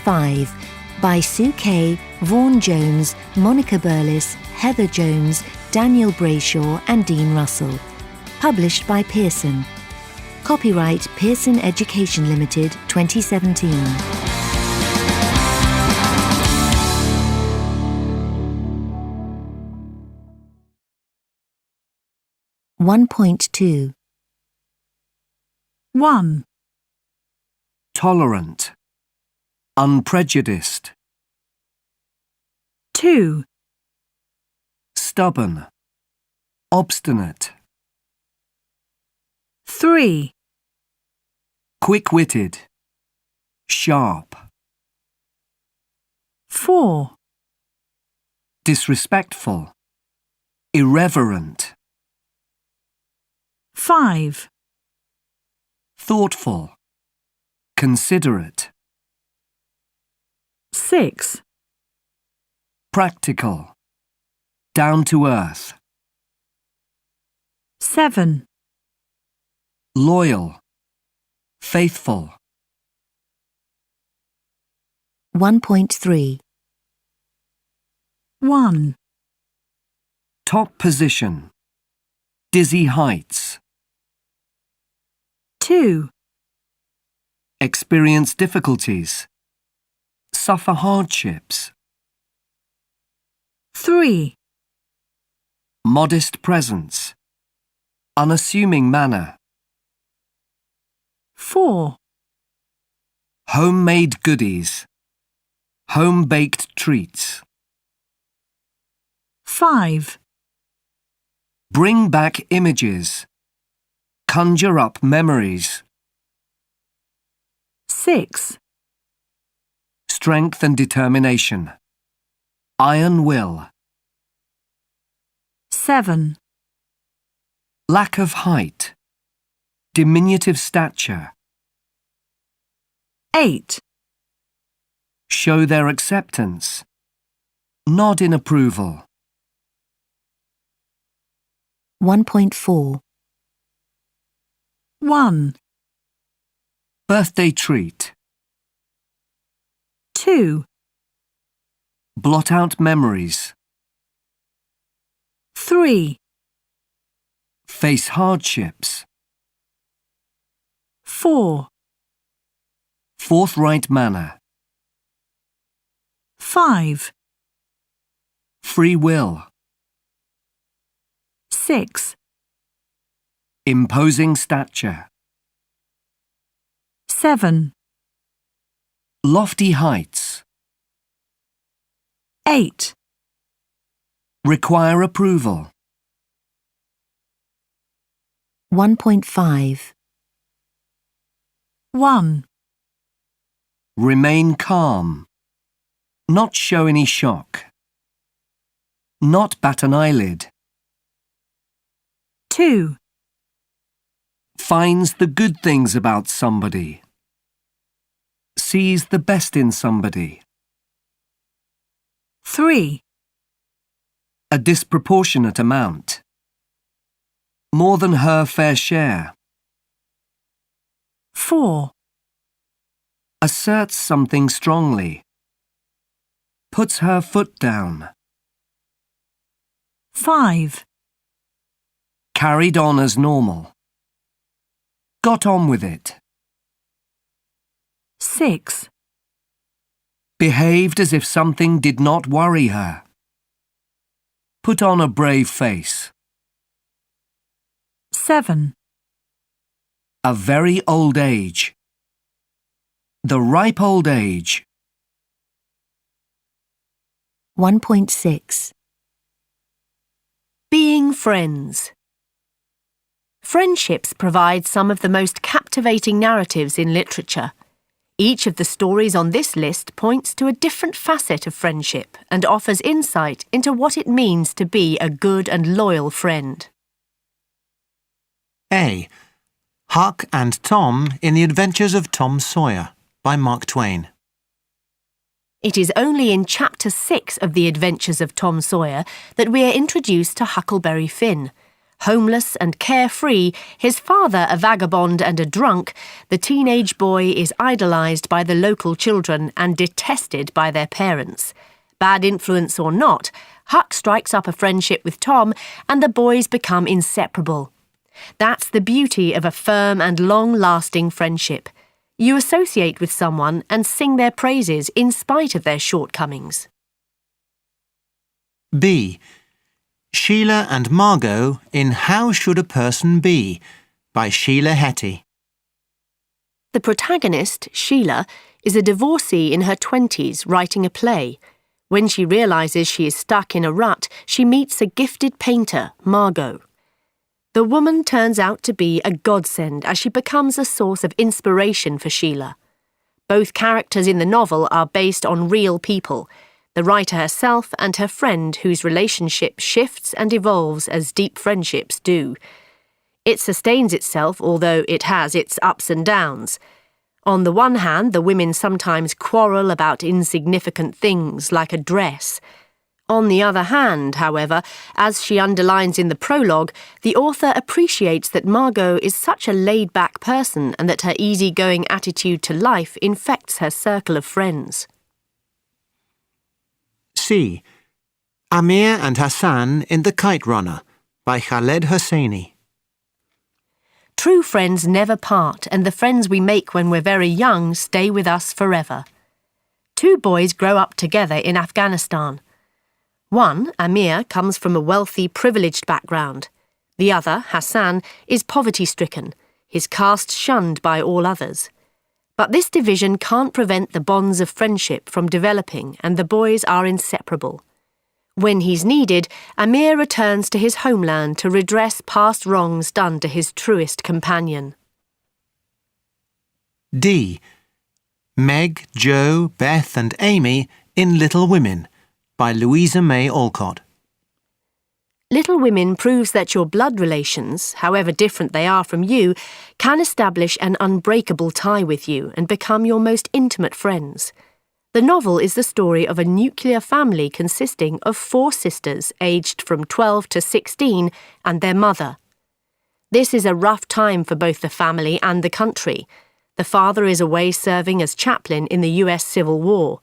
5 by Sue Kay, Vaughan Jones, Monica Burles, Heather Jones, Daniel Brayshaw and Dean Russell. Published by Pearson. Copyright Pearson Education Limited 2017. 1.2 1. Tolerant, unprejudiced. 2. Stubborn, obstinate. 3. Quick-witted, sharp. 4. Disrespectful, irreverent. 5. Thoughtful, considerate. 6. Practical, down to earth. 7. Loyal, faithful. 1.3 1. Top position, dizzy heights. 2. Experience difficulties, suffer hardships. 3. Modest presence, unassuming manner. 4. Homemade goodies, home-baked treats. 5. Bring back images, conjure up memories. 6. Strength and determination, iron will. 7. Lack of height, diminutive stature. 8. Show their acceptance, nod in approval. 1.4 1. Birthday treat, 2. blot out memories. 3. Face hardships, 4. forthright manner. 5. Free will, 6. imposing stature. 7. Lofty heights, 8. require approval. 1.5 1. Remain calm, not show any shock. Not bat an eyelid. 2. Finds the good things about somebody. Sees the best in somebody. 3. A disproportionate amount. More than her fair share. 4. Asserts something strongly. Puts her foot down. 5. Carried on as normal. Got on with it. 6. Behaved as if something did not worry her. Put on a brave face. 7. A very old age. The ripe old age. 1.6 Being friends. Friendships provide some of the most captivating narratives in literature. Each of the stories on this list points to a different facet of friendship and offers insight into what it means to be a good and loyal friend. A. Huck and Tom in the Adventures of Tom Sawyer by Mark Twain. It is only in Chapter 6 of The Adventures of Tom Sawyer that we are introduced to Huckleberry Finn, Homeless and carefree, his father a vagabond and a drunk, the teenage boy is idolised by the local children and detested by their parents. Bad influence or not, Huck strikes up a friendship with Tom and the boys become inseparable. That's the beauty of a firm and long-lasting friendship. You associate with someone and sing their praises in spite of their shortcomings. B. Sheila and Margot in How Should a Person Be? By Sheila Hetty. The protagonist, Sheila, is a divorcee in her 20s writing a play. When she realises she is stuck in a rut, she meets a gifted painter, Margot. The woman turns out to be a godsend as she becomes a source of inspiration for Sheila. Both characters in the novel are based on real people, the writer herself and her friend whose relationship shifts and evolves as deep friendships do. It sustains itself, although it has its ups and downs. On the one hand, the women sometimes quarrel about insignificant things like a dress. On the other hand, however, as she underlines in the prologue, the author appreciates that Margot is such a laid-back person and that her easygoing attitude to life infects her circle of friends. C. Amir and Hassan in The Kite Runner by Khaled Hosseini. True friends never part, and the friends we make when we're very young stay with us forever. Two boys grow up together in Afghanistan. One, Amir, comes from a wealthy, privileged background. The other, Hassan, is poverty-stricken, his caste shunned by all others. But this division can't prevent the bonds of friendship from developing, and the boys are inseparable. When he's needed, Amir returns to his homeland to redress past wrongs done to his truest companion. D. Meg, Jo, Beth and Amy in Little Women by Louisa May Alcott. Little Women proves that your blood relations, however different they are from you, can establish an unbreakable tie with you and become your most intimate friends. The novel is the story of a nuclear family consisting of 4 sisters aged from 12 to 16 and their mother. This is a rough time for both the family and the country. The father is away serving as chaplain in the US Civil War.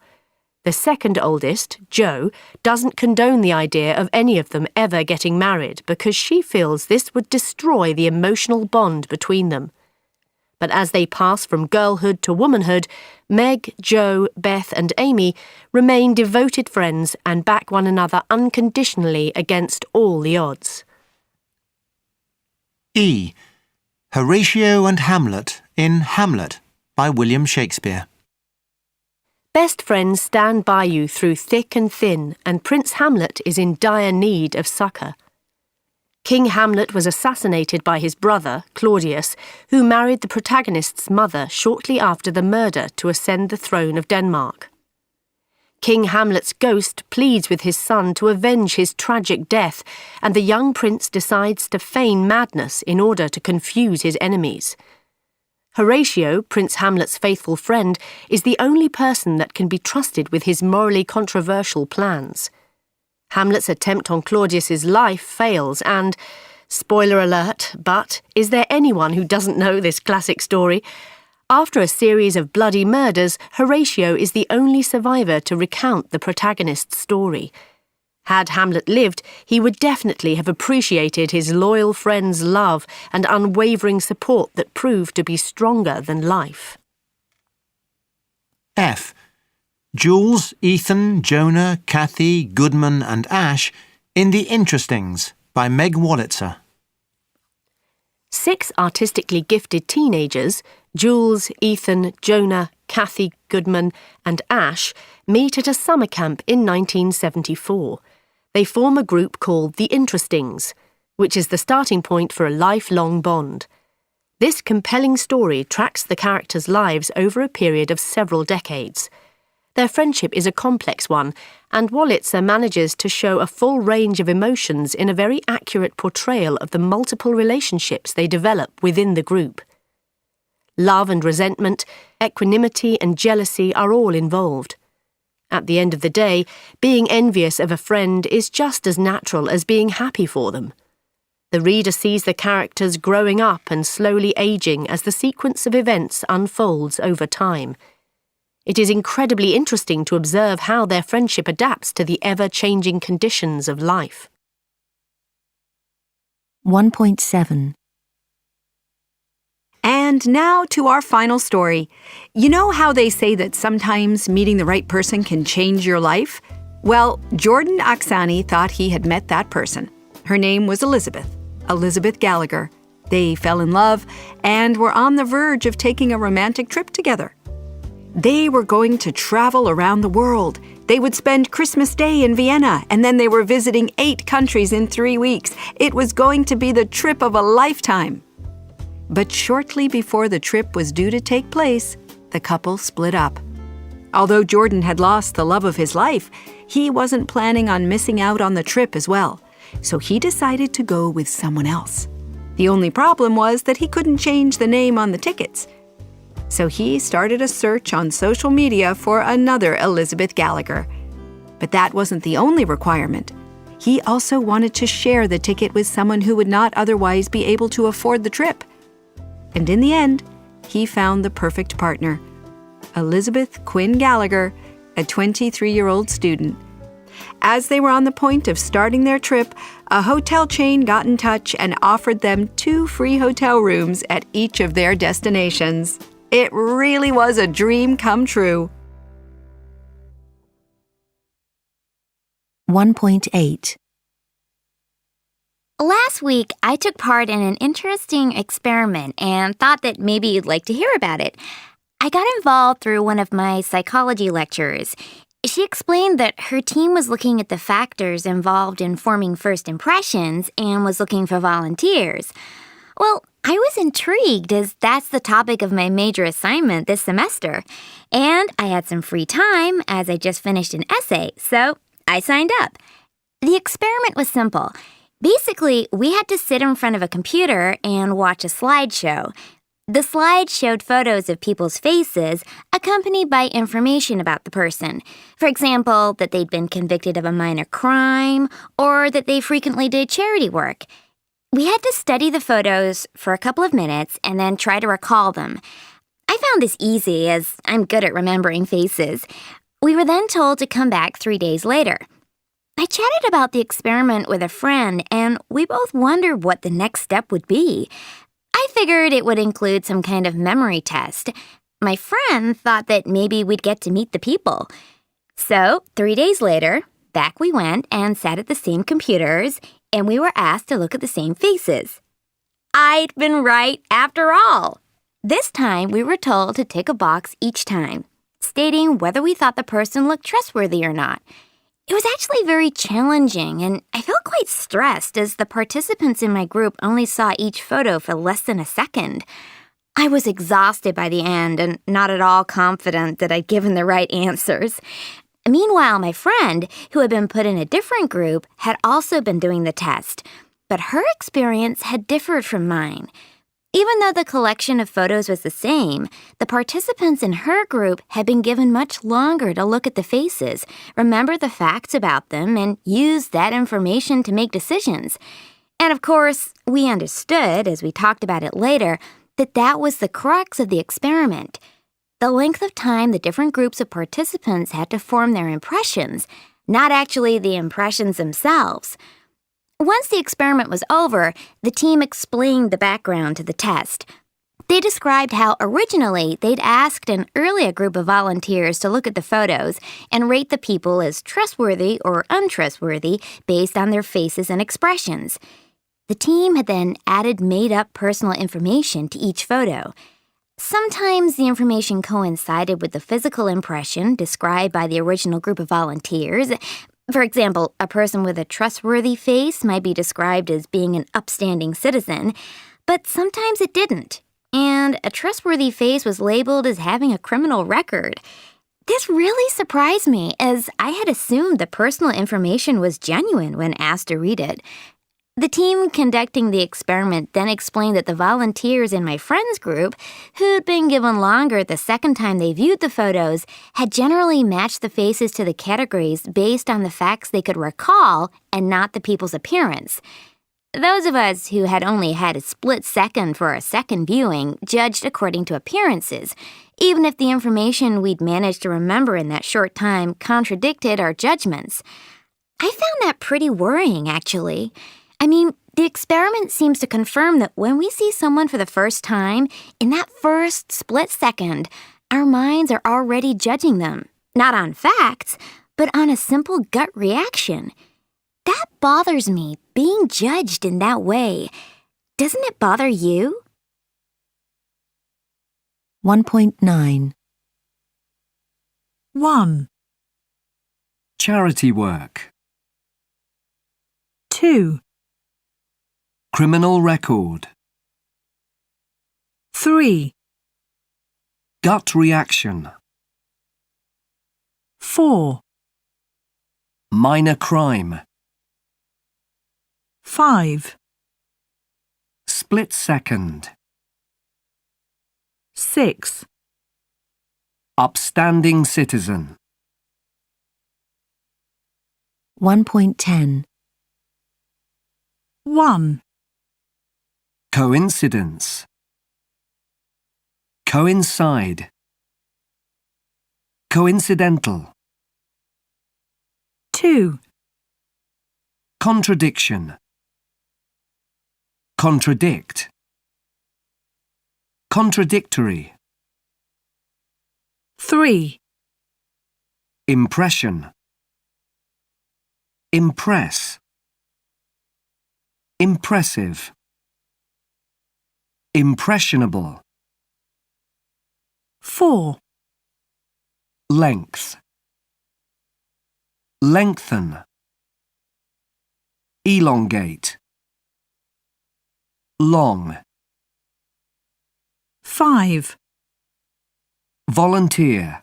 The second oldest, Jo, doesn't condone the idea of any of them ever getting married because she feels this would destroy the emotional bond between them. But as they pass from girlhood to womanhood, Meg, Jo, Beth and Amy remain devoted friends and back one another unconditionally against all the odds. E. Horatio and Hamlet in Hamlet by William Shakespeare. Best friends stand by you through thick and thin, and Prince Hamlet is in dire need of succour. King Hamlet was assassinated by his brother, Claudius, who married the protagonist's mother shortly after the murder to ascend the throne of Denmark. King Hamlet's ghost pleads with his son to avenge his tragic death, and the young prince decides to feign madness in order to confuse his enemies. Horatio, Prince Hamlet's faithful friend, is the only person that can be trusted with his morally controversial plans. Hamlet's attempt on Claudius's life fails and, spoiler alert, but is there anyone who doesn't know this classic story? After a series of bloody murders, Horatio is the only survivor to recount the protagonist's story. Had Hamlet lived, he would definitely have appreciated his loyal friend's love and unwavering support that proved to be stronger than life. F. Jules, Ethan, Jonah, Kathy, Goodman and Ash in The Interestings by Meg Wolitzer. 6 artistically gifted teenagers, Jules, Ethan, Jonah, Kathy, Goodman and Ash, meet at a summer camp in 1974. They form a group called The Interestings, which is the starting point for a lifelong bond. This compelling story tracks the characters' lives over a period of several decades. Their friendship is a complex one, and Wolitzer manages to show a full range of emotions in a very accurate portrayal of the multiple relationships they develop within the group. Love and resentment, equanimity and jealousy are all involved. At the end of the day, being envious of a friend is just as natural as being happy for them. The reader sees the characters growing up and slowly aging as the sequence of events unfolds over time. It is incredibly interesting to observe how their friendship adapts to the ever-changing conditions of life. 1.7. And now to our final story. You know how they say that sometimes meeting the right person can change your life? Well, Jordan Aksani thought he had met that person. Her name was Elizabeth Gallagher. They fell in love and were on the verge of taking a romantic trip together. They were going to travel around the world. They would spend Christmas Day in Vienna, and then they were visiting 8 countries in 3 weeks. It was going to be the trip of a lifetime. But shortly before the trip was due to take place, the couple split up. Although Jordan had lost the love of his life, he wasn't planning on missing out on the trip as well, so he decided to go with someone else. The only problem was that he couldn't change the name on the tickets. So he started a search on social media for another Elizabeth Gallagher. But that wasn't the only requirement. He also wanted to share the ticket with someone who would not otherwise be able to afford the trip. And in the end, he found the perfect partner, Elizabeth Quinn Gallagher, a 23-year-old student. As they were on the point of starting their trip, a hotel chain got in touch and offered them 2 free hotel rooms at each of their destinations. It really was a dream come true. 1.8. Last week, I took part in an interesting experiment and thought that maybe you'd like to hear about it. I got involved through one of my psychology lecturers. She explained that her team was looking at the factors involved in forming first impressions and was looking for volunteers. Well, I was intrigued as that's the topic of my major assignment this semester. And I had some free time as I just finished an essay, so I signed up. The experiment was simple. Basically, we had to sit in front of a computer and watch a slideshow. The slide showed photos of people's faces accompanied by information about the person. For example, that they'd been convicted of a minor crime or that they frequently did charity work. We had to study the photos for a couple of minutes and then try to recall them. I found this easy as I'm good at remembering faces. We were then told to come back 3 days later. I chatted about the experiment with a friend, and we both wondered what the next step would be. I figured it would include some kind of memory test. My friend thought that maybe we'd get to meet the people. So, 3 days later, back we went and sat at the same computers, and we were asked to look at the same faces. I'd been right after all. This time, we were told to tick a box each time, stating whether we thought the person looked trustworthy or not. It was actually very challenging, and I felt quite stressed as the participants in my group only saw each photo for less than a second. I was exhausted by the end and not at all confident that I'd given the right answers. Meanwhile, my friend, who had been put in a different group, had also been doing the test, but her experience had differed from mine. Even though the collection of photos was the same, the participants in her group had been given much longer to look at the faces, remember the facts about them, and use that information to make decisions. And of course, we understood, as we talked about it later, that that was the crux of the experiment. The length of time the different groups of participants had to form their impressions, not actually the impressions themselves. Once the experiment was over, the team explained the background to the test. They described how originally they'd asked an earlier group of volunteers to look at the photos and rate the people as trustworthy or untrustworthy based on their faces and expressions. The team had then added made-up personal information to each photo. Sometimes the information coincided with the physical impression described by the original group of volunteers. For example, a person with a trustworthy face might be described as being an upstanding citizen, but sometimes it didn't, and a trustworthy face was labeled as having a criminal record. This really surprised me, as I had assumed the personal information was genuine when asked to read it. The team conducting the experiment then explained that the volunteers in my friend's group, who'd been given longer the second time they viewed the photos, had generally matched the faces to the categories based on the facts they could recall and not the people's appearance. Those of us who had only had a split second for our second viewing judged according to appearances, even if the information we'd managed to remember in that short time contradicted our judgments. I found that pretty worrying, actually. I mean, the experiment seems to confirm that when we see someone for the first time, in that first split second, our minds are already judging them, not on facts, but on a simple gut reaction. That bothers me, being judged in that way. Doesn't it bother you? 1.9. 1, Charity work. 2, Criminal record. 3, Gut reaction. 4, Minor crime. 5, Split second. 6, Upstanding citizen. 1.10. 1, Coincidence. Coincide. Coincidental. 2, Contradiction. Contradict. Contradictory. 3, Impression. Impress. Impressive. Impressionable. 4, Length. Lengthen. Elongate. Long. 5, Volunteer.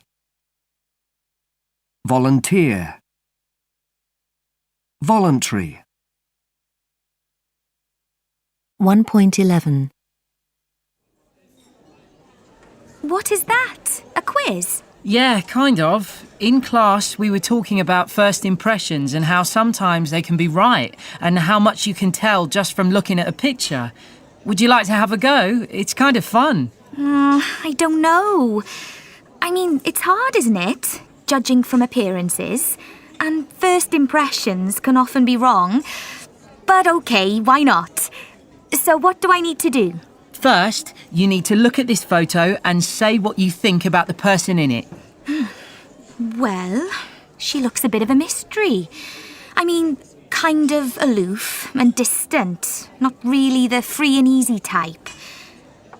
Volunteer. Voluntary. 1.11. What is that? A quiz? Yeah, kind of. In class, we were talking about first impressions and how sometimes they can be right and how much you can tell just from looking at a picture. Would you like to have a go? It's kind of fun. I don't know. I mean, it's hard, isn't it? Judging from appearances. And first impressions can often be wrong. But okay, why not? So what do I need to do? First, you need to look at this photo and say what you think about the person in it. Well, she looks a bit of a mystery. I mean, kind of aloof and distant. Not really the free and easy type.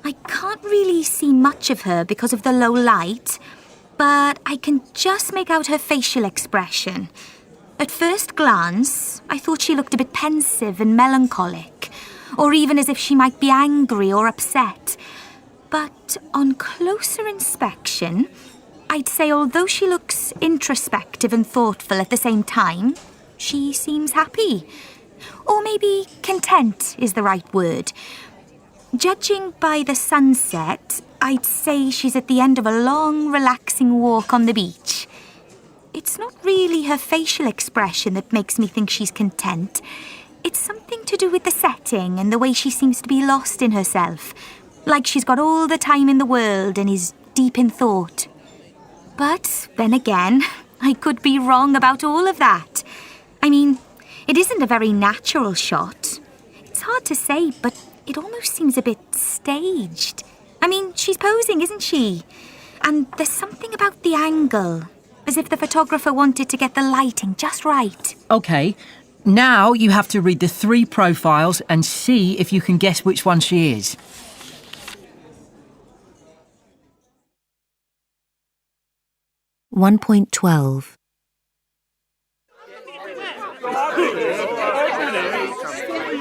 I can't really see much of her because of the low light, but I can just make out her facial expression. At first glance, I thought she looked a bit pensive and melancholic, or even as if she might be angry or upset. But on closer inspection, I'd say although she looks introspective and thoughtful at the same time, she seems happy. Or maybe content is the right word. Judging by the sunset, I'd say she's at the end of a long, relaxing walk on the beach. It's not really her facial expression that makes me think she's content. It's something to do with the setting and the way she seems to be lost in herself, like she's got all the time in the world and is deep in thought. But then again, I could be wrong about all of that. I mean, it isn't a very natural shot. It's hard to say, but it almost seems a bit staged. I mean, she's posing, isn't she? And there's something about the angle, as if the photographer wanted to get the lighting just right. Okay, now you have to read the 3 profiles and see if you can guess which one she is. $1.12.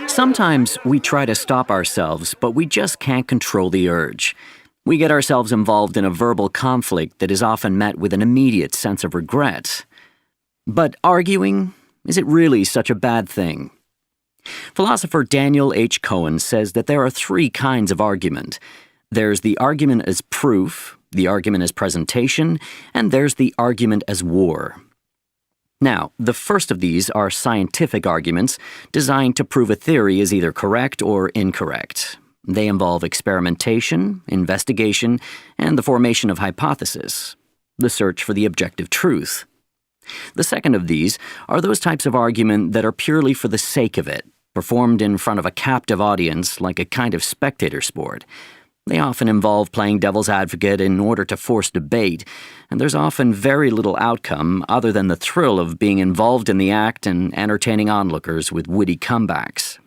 Sometimes we try to stop ourselves, but we just can't control the urge. We get ourselves involved in a verbal conflict that is often met with an immediate sense of regret. But arguing, is it really such a bad thing? Philosopher Daniel H. Cohen says that there are 3 kinds of argument. There's the argument as proof, the argument as presentation, and there's the argument as war. Now, the first of these are scientific arguments designed to prove a theory is either correct or incorrect. They involve experimentation, investigation, and the formation of hypotheses, the search for the objective truth. The second of these are those types of argument that are purely for the sake of it, performed in front of a captive audience like a kind of spectator sport. They often involve playing devil's advocate in order to force debate, and there's often very little outcome other than the thrill of being involved in the act and entertaining onlookers with witty comebacks.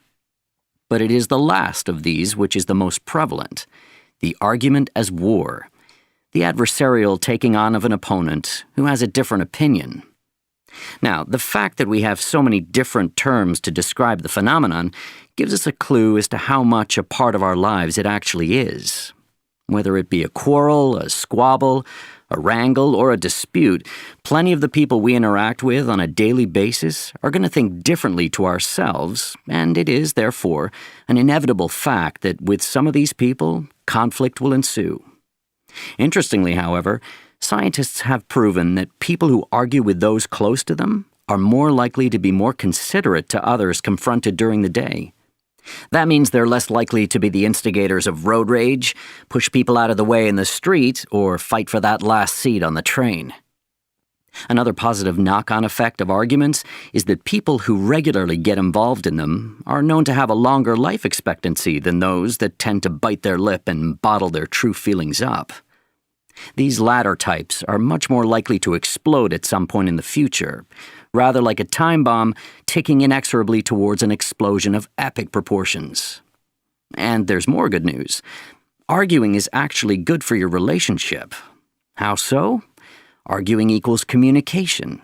But it is the last of these which is the most prevalent, the argument as war, the adversarial taking on of an opponent who has a different opinion. Now, the fact that we have so many different terms to describe the phenomenon gives us a clue as to how much a part of our lives it actually is. Whether it be a quarrel, a squabble, a wrangle, or a dispute, plenty of the people we interact with on a daily basis are going to think differently to ourselves, and it is, therefore, an inevitable fact that with some of these people, conflict will ensue. Interestingly, however, scientists have proven that people who argue with those close to them are more likely to be more considerate to others confronted during the day. That means they're less likely to be the instigators of road rage, push people out of the way in the street, or fight for that last seat on the train. Another positive knock-on effect of arguments is that people who regularly get involved in them are known to have a longer life expectancy than those that tend to bite their lip and bottle their true feelings up. These latter types are much more likely to explode at some point in the future, rather like a time bomb ticking inexorably towards an explosion of epic proportions. And there's more good news. Arguing is actually good for your relationship. How so? Arguing equals communication,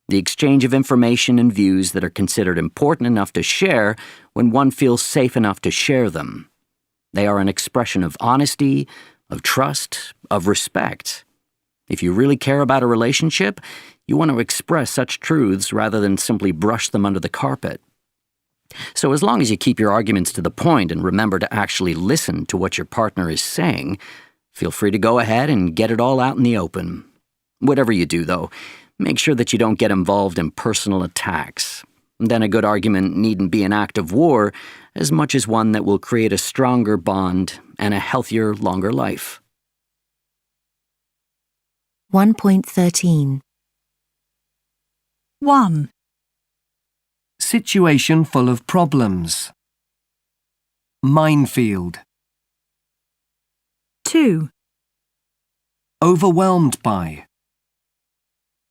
the exchange of information and views that are considered important enough to share when one feels safe enough to share them. They are an expression of honesty, of trust, of respect. If you really care about a relationship, you want to express such truths rather than simply brush them under the carpet. So as long as you keep your arguments to the point and remember to actually listen to what your partner is saying, feel free to go ahead and get it all out in the open. Whatever you do, though, make sure that you don't get involved in personal attacks. Then a good argument needn't be an act of war as much as one that will create a stronger bond and a healthier, longer life. 1.13 1, Situation full of problems. Minefield. 2, Overwhelmed by.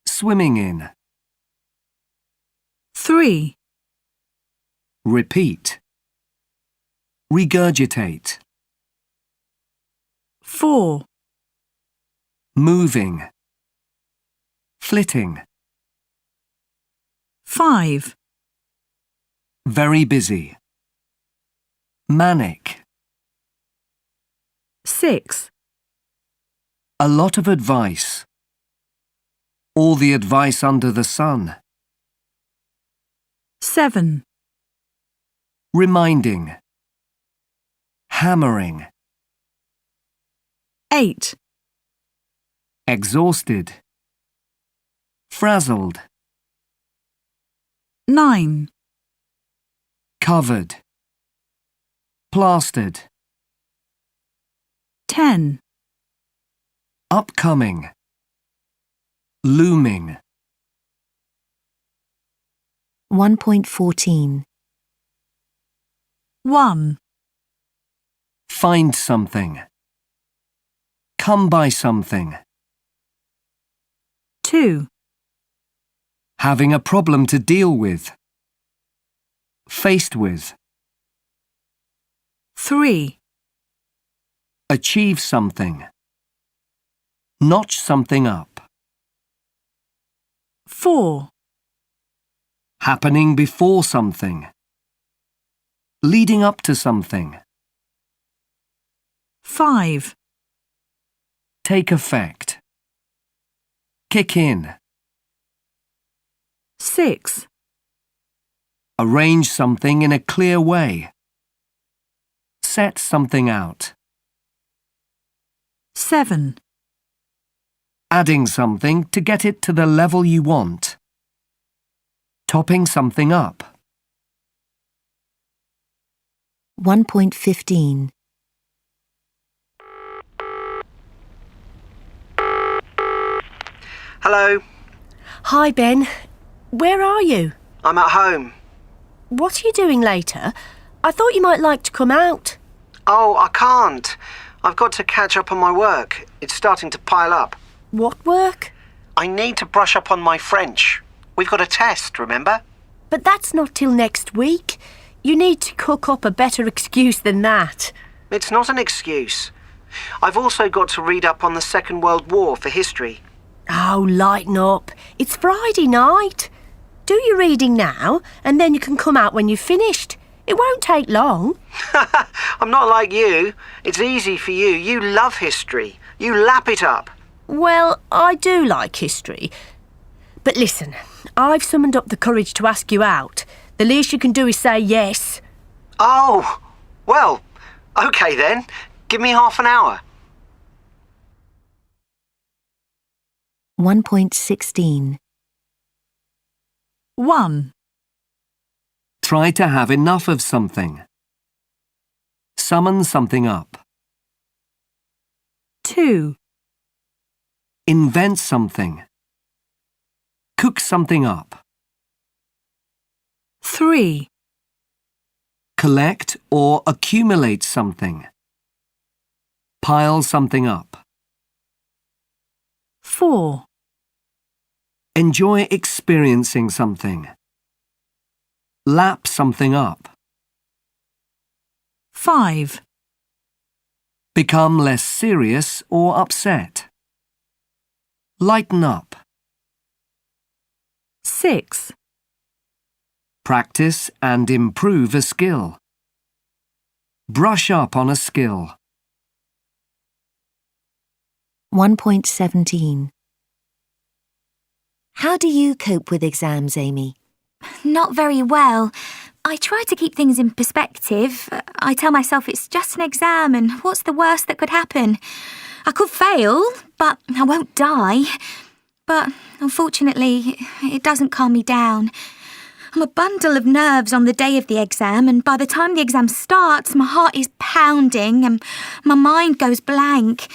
Swimming in. 3, Repeat. Regurgitate. 4, Moving. Flitting. 5, Very busy. Manic. 6, A lot of advice. All the advice under the sun. 7, Reminding. Hammering. 8, Exhausted. Frazzled. 9, Covered. Plastered. 10, Upcoming. Looming. 1.14 1, Find something. Come by something. 2, Having a problem to deal with. Faced with. 3, Achieve something. Notch something up. 4, Happening before something. Leading up to something. 5, Take effect. Kick in. 6, Arrange something in a clear way. Set something out. 7, Adding something to get it to the level you want. Topping something up. 1.15. Hello, Hi, Ben. Where are you? I'm at home. What are you doing later? I thought you might like to come out. Oh, I can't. I've got to catch up on my work. It's starting to pile up. What work? I need to brush up on my French. We've got a test, remember? But that's not till next week. You need to cook up a better excuse than that. It's not an excuse. I've also got to read up on the Second World War for history. Oh, lighten up. It's Friday night. Do your reading now, and then you can come out when you've finished. It won't take long. I'm not like you. It's easy for you. You love history. You lap it up. Well, I do like history. But listen, I've summoned up the courage to ask you out. The least you can do is say yes. Oh, well, OK then. Give me half an hour. 1.16. 1, Try to have enough of something. Summon something up. 2, Invent something. Cook something up. 3, Collect or accumulate something. Pile something up. 4, Enjoy experiencing something. Lap something up. 5, Become less serious or upset. Lighten up. 6, Practice and improve a skill. Brush up on a skill. 1.17. How do you cope with exams, Amy? Not very well. I try to keep things in perspective. I tell myself it's just an exam and what's the worst that could happen? I could fail, but I won't die. But unfortunately, it doesn't calm me down. I'm a bundle of nerves on the day of the exam, and by the time the exam starts, my heart is pounding and my mind goes blank.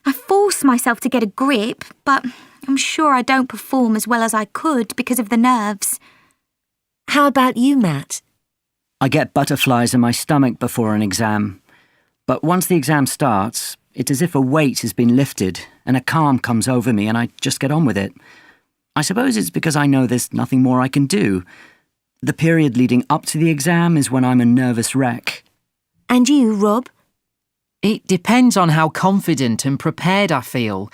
I force myself to get a grip, but I'm sure I don't perform as well as I could because of the nerves. How about you, Matt? I get butterflies in my stomach before an exam. But once the exam starts, it's as if a weight has been lifted and a calm comes over me and I just get on with it. I suppose it's because I know there's nothing more I can do. The period leading up to the exam is when I'm a nervous wreck. And you, Rob? It depends on how confident and prepared I feel.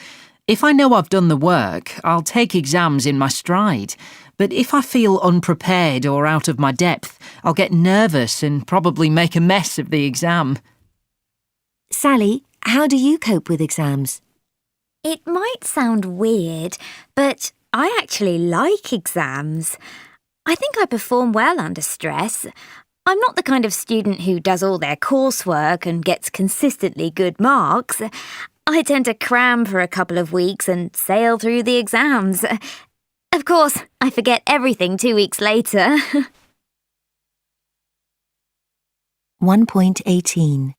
If I know I've done the work, I'll take exams in my stride. But if I feel unprepared or out of my depth, I'll get nervous and probably make a mess of the exam. Sally, how do you cope with exams? It might sound weird, but I actually like exams. I think I perform well under stress. I'm not the kind of student who does all their coursework and gets consistently good marks. I tend to cram for a couple of weeks and sail through the exams. Of course, I forget everything 2 weeks later. 1.18.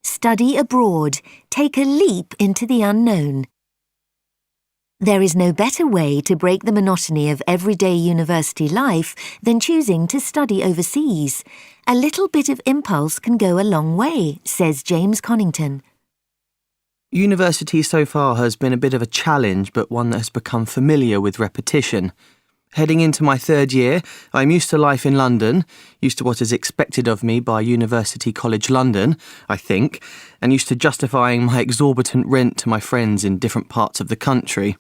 Study abroad. Take a leap into the unknown. There is no better way to break the monotony of everyday university life than choosing to study overseas. A little bit of impulse can go a long way, says James Connington. University so far has been a bit of a challenge, but one that has become familiar with repetition. Heading into my third year, I'm used to life in London, used to what is expected of me by University College London, I think, and used to justifying my exorbitant rent to my friends in different parts of the country.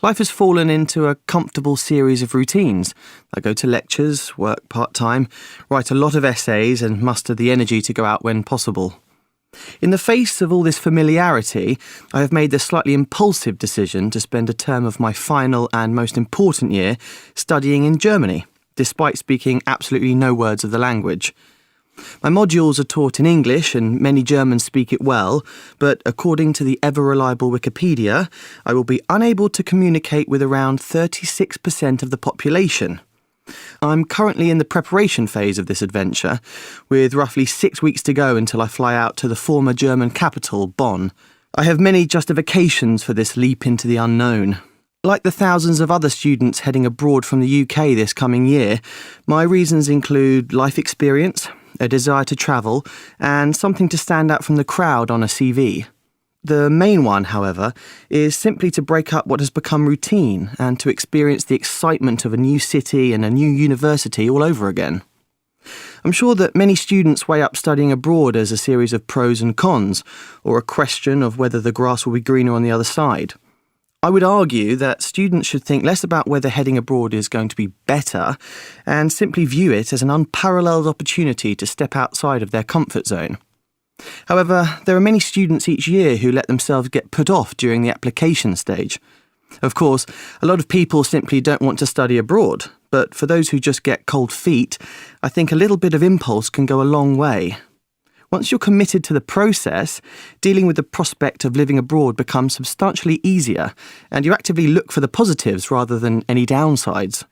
Life has fallen into a comfortable series of routines. I go to lectures, work part-time, write a lot of essays and muster the energy to go out when possible. In the face of all this familiarity, I have made the slightly impulsive decision to spend a term of my final and most important year studying in Germany, despite speaking absolutely no words of the language. My modules are taught in English and many Germans speak it well, but according to the ever-reliable Wikipedia, I will be unable to communicate with around 36% of the population. I'm currently in the preparation phase of this adventure, with roughly 6 weeks to go until I fly out to the former German capital, Bonn. I have many justifications for this leap into the unknown. Like the thousands of other students heading abroad from the UK this coming year, my reasons include life experience, a desire to travel, and something to stand out from the crowd on a CV. The main one, however, is simply to break up what has become routine and to experience the excitement of a new city and a new university all over again. I'm sure that many students weigh up studying abroad as a series of pros and cons, or a question of whether the grass will be greener on the other side. I would argue that students should think less about whether heading abroad is going to be better and simply view it as an unparalleled opportunity to step outside of their comfort zone. However, there are many students each year who let themselves get put off during the application stage. Of course, a lot of people simply don't want to study abroad, but for those who just get cold feet, I think a little bit of impulse can go a long way. Once you're committed to the process, dealing with the prospect of living abroad becomes substantially easier, and you actively look for the positives rather than any downsides.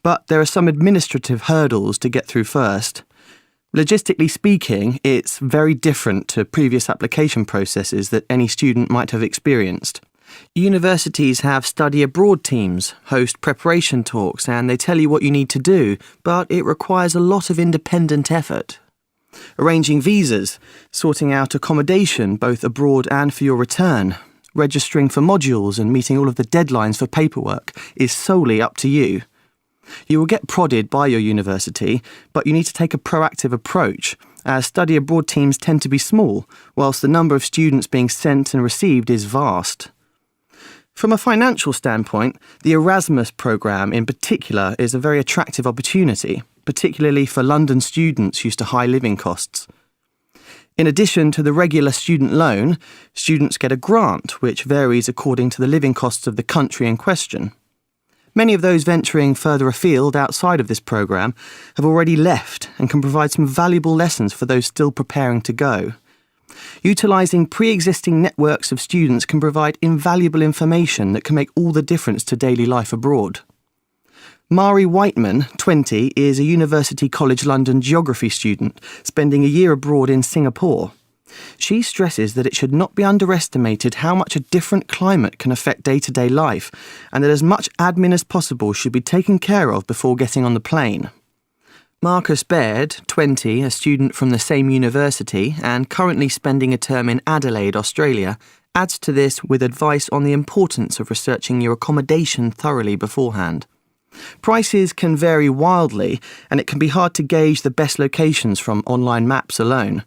But there are some administrative hurdles to get through first. Logistically speaking, it's very different to previous application processes that any student might have experienced. Universities have study abroad teams, host preparation talks, and they tell you what you need to do, but it requires a lot of independent effort. Arranging visas, sorting out accommodation both abroad and for your return, registering for modules and meeting all of the deadlines for paperwork is solely up to you. You will get prodded by your university, but you need to take a proactive approach, as study abroad teams tend to be small, whilst the number of students being sent and received is vast. From a financial standpoint, the Erasmus programme in particular is a very attractive opportunity, particularly for London students used to high living costs. In addition to the regular student loan, students get a grant which varies according to the living costs of the country in question. Many of those venturing further afield outside of this programme have already left and can provide some valuable lessons for those still preparing to go. Utilising pre-existing networks of students can provide invaluable information that can make all the difference to daily life abroad. Mari Whiteman, 20, is a University College London geography student, spending a year abroad in Singapore. She stresses that it should not be underestimated how much a different climate can affect day-to-day life, and that as much admin as possible should be taken care of before getting on the plane. Marcus Baird, 20, a student from the same university and currently spending a term in Adelaide, Australia, adds to this with advice on the importance of researching your accommodation thoroughly beforehand. Prices can vary wildly, and it can be hard to gauge the best locations from online maps alone.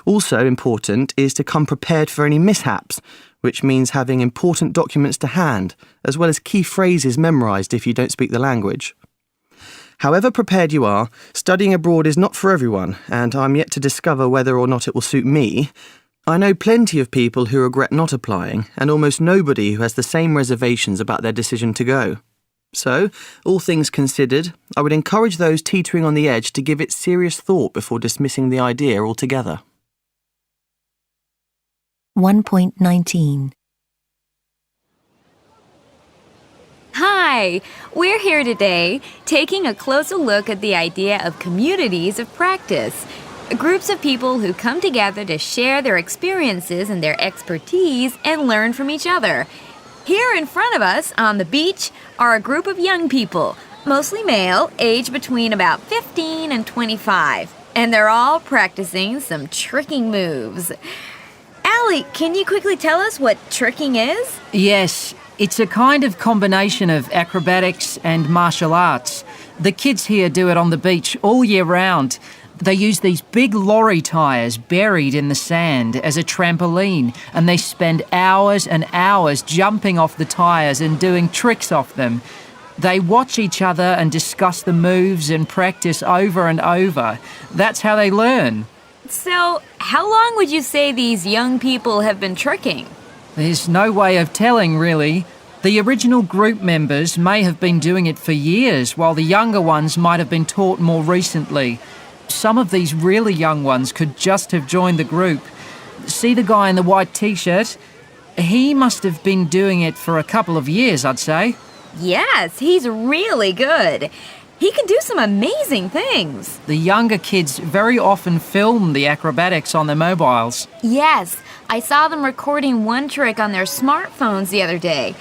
Also important is to come prepared for any mishaps, which means having important documents to hand, as well as key phrases memorised if you don't speak the language. However prepared you are, studying abroad is not for everyone, and I'm yet to discover whether or not it will suit me. I know plenty of people who regret not applying, and almost nobody who has the same reservations about their decision to go. So, all things considered, I would encourage those teetering on the edge to give it serious thought before dismissing the idea altogether. 1.19 Hi! We're here today taking a closer look at the idea of communities of practice. Groups of people who come together to share their experiences and their expertise and learn from each other. Here in front of us, on the beach, are a group of young people, mostly male, aged between about 15 and 25. And they're all practicing some tricking moves. Allie, can you quickly tell us what tricking is? Yes, it's a kind of combination of acrobatics and martial arts. The kids here do it on the beach all year round. They use these big lorry tyres buried in the sand as a trampoline, and they spend hours and hours jumping off the tyres and doing tricks off them. They watch each other and discuss the moves and practice over and over. That's how they learn. So, how long would you say these young people have been tricking? There's no way of telling, really. The original group members may have been doing it for years, while the younger ones might have been taught more recently. Some of these really young ones could just have joined the group. See the guy in the white t-shirt? He must have been doing it for a couple of years, I'd say. Yes, he's really good. He can do some amazing things. The younger kids very often film the acrobatics on their mobiles. Yes, I saw them recording one trick on their smartphones the other day.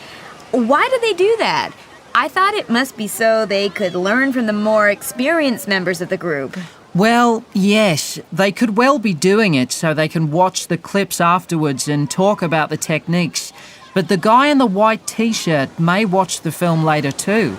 Why do they do that? I thought it must be so they could learn from the more experienced members of the group. Well, yes, they could well be doing it so they can watch the clips afterwards and talk about the techniques. But the guy in the white t-shirt may watch the film later too.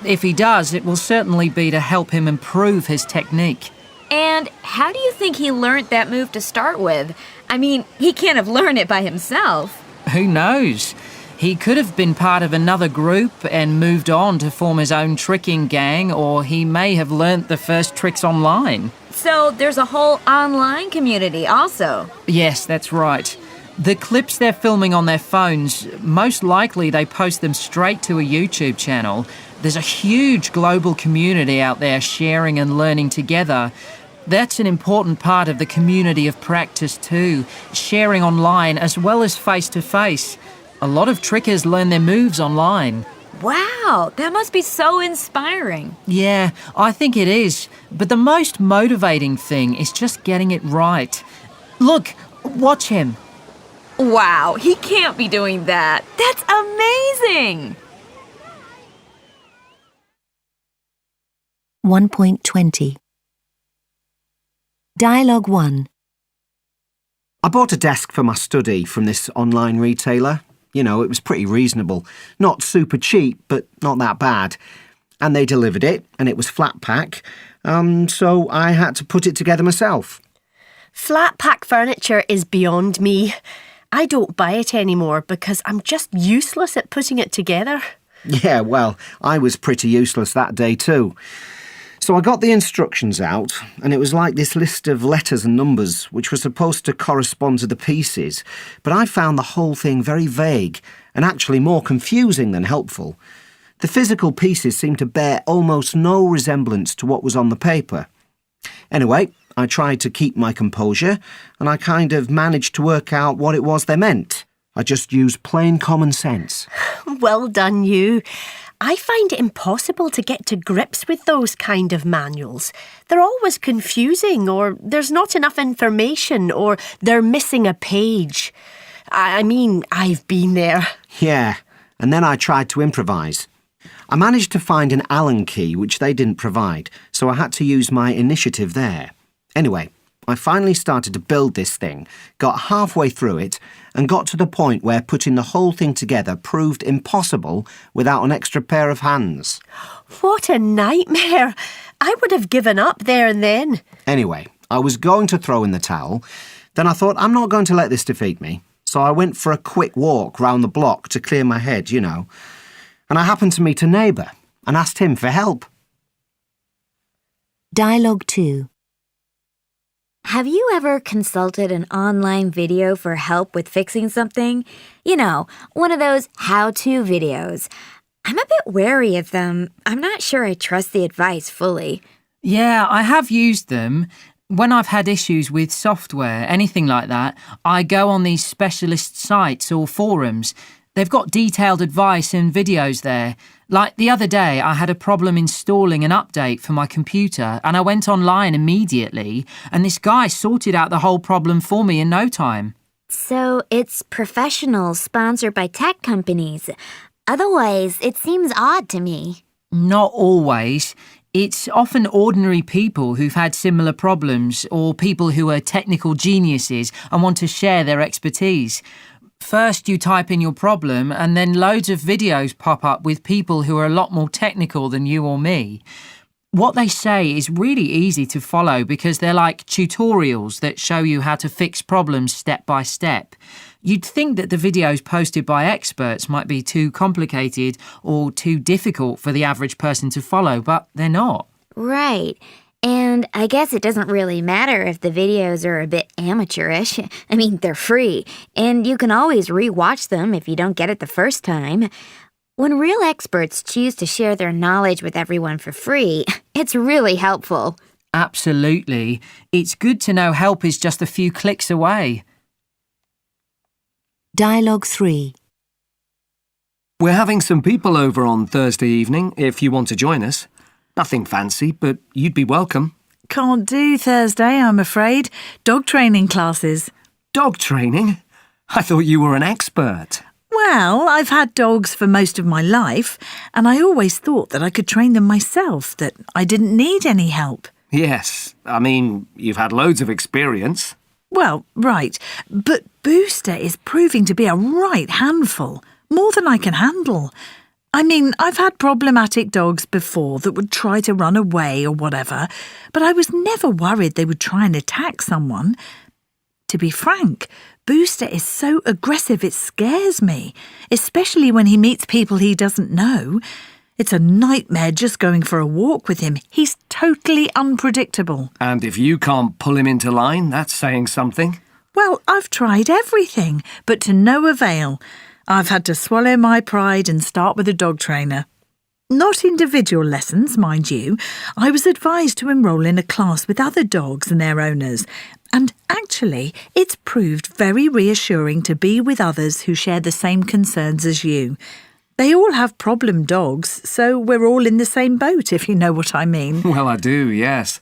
If he does, it will certainly be to help him improve his technique. And how do you think he learned that move to start with? I mean, he can't have learned it by himself. Who knows? He could have been part of another group and moved on to form his own tricking gang, or he may have learnt the first tricks online. So there's a whole online community also. Yes, that's right. The clips they're filming on their phones, most likely they post them straight to a YouTube channel. There's a huge global community out there sharing and learning together. That's an important part of the community of practice too, sharing online as well as face-to-face. A lot of trickers learn their moves online. Wow, that must be so inspiring. Yeah, I think it is. But the most motivating thing is just getting it right. Look, watch him. Wow, he can't be doing that. That's amazing! 1.20 Dialogue 1. I bought a desk for my study from this online retailer. You know, it was pretty reasonable. Not super cheap, but not that bad. And they delivered it, and it was flat pack, so I had to put it together myself. Flat pack furniture is beyond me. I don't buy it anymore because I'm just useless at putting it together. Yeah, well, I was pretty useless that day too. So I got the instructions out, and it was like this list of letters and numbers, which were supposed to correspond to the pieces, but I found the whole thing very vague, and actually more confusing than helpful. The physical pieces seemed to bear almost no resemblance to what was on the paper. Anyway, I tried to keep my composure, and I kind of managed to work out what it was they meant. I just used plain common sense. Well done, you. I find it impossible to get to grips with those kind of manuals. They're always confusing, or there's not enough information, or they're missing a page. I mean, I've been there. Yeah, and then I tried to improvise. I managed to find an Allen key, which they didn't provide, so I had to use my initiative there. Anyway, I finally started to build this thing, got halfway through it, and got to the point where putting the whole thing together proved impossible without an extra pair of hands. What a nightmare! I would have given up there and then. Anyway, I was going to throw in the towel. Then I thought, I'm not going to let this defeat me. So I went for a quick walk round the block to clear my head, you know. And I happened to meet a neighbour and asked him for help. Dialogue 2. Have you ever consulted an online video for help with fixing something? You know, one of those how-to videos. I'm a bit wary of them. I'm not sure I trust the advice fully. Yeah, I have used them. When I've had issues with software, anything like that, I go on these specialist sites or forums. They've got detailed advice and videos there. Like the other day, I had a problem installing an update for my computer and I went online immediately and this guy sorted out the whole problem for me in no time. So it's professionals sponsored by tech companies. Otherwise, it seems odd to me. Not always. It's often ordinary people who've had similar problems or people who are technical geniuses and want to share their expertise. First you type in your problem and then loads of videos pop up with people who are a lot more technical than you or me. What they say is really easy to follow because they're like tutorials that show you how to fix problems step by step. You'd think that the videos posted by experts might be too complicated or too difficult for the average person to follow, but they're not. Right. And I guess it doesn't really matter if the videos are a bit amateurish. I mean, they're free, and you can always re-watch them if you don't get it the first time. When real experts choose to share their knowledge with everyone for free, it's really helpful. Absolutely. It's good to know help is just a few clicks away. Dialogue 3. We're having some people over on Thursday evening, if you want to join us. Nothing fancy, but you'd be welcome. Can't do Thursday, I'm afraid. Dog training classes. Dog training? I thought you were an expert. Well, I've had dogs for most of my life, and I always thought that I could train them myself, that I didn't need any help. Yes, I mean, you've had loads of experience. Well, right, but Booster is proving to be a right handful, more than I can handle. I mean, I've had problematic dogs before that would try to run away or whatever, but I was never worried they would try and attack someone. To be frank, Booster is so aggressive it scares me, especially when he meets people he doesn't know. It's a nightmare just going for a walk with him. He's totally unpredictable. And if you can't pull him into line, that's saying something. Well, I've tried everything, but to no avail. I've had to swallow my pride and start with a dog trainer. Not individual lessons, mind you. I was advised to enrol in a class with other dogs and their owners. And actually, it's proved very reassuring to be with others who share the same concerns as you. They all have problem dogs, so we're all in the same boat, if you know what I mean. Well, I do, yes.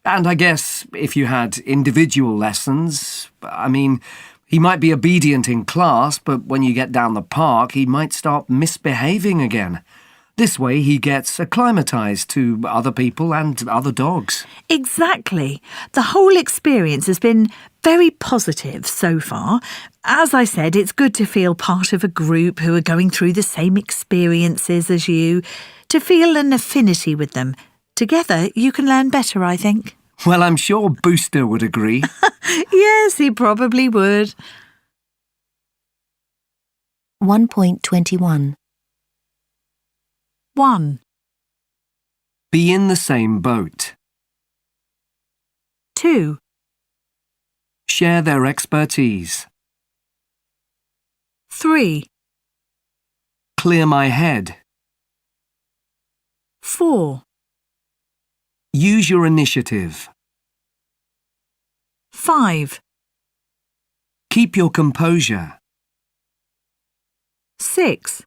And I guess if you had individual lessons, I mean, he might be obedient in class, but when you get down the park, he might start misbehaving again. This way he gets acclimatised to other people and other dogs. Exactly. The whole experience has been very positive so far. As I said, it's good to feel part of a group who are going through the same experiences as you, to feel an affinity with them. Together, you can learn better, I think. Well, I'm sure Booster would agree. Yes, he probably would. 1.21. 1, Be in the same boat. 2, Share their expertise. 3, Clear my head. 4, Use your initiative. 5, Keep your composure. 6,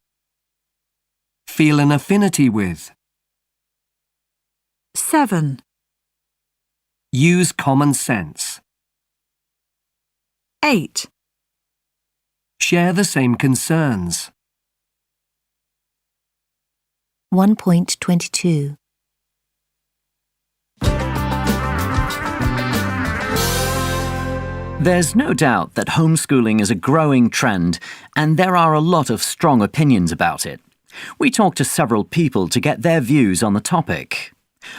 Feel an affinity with. 7, Use common sense. 8, Share the same concerns. 1.22. There's no doubt that homeschooling is a growing trend, and there are a lot of strong opinions about it. We talked to several people to get their views on the topic.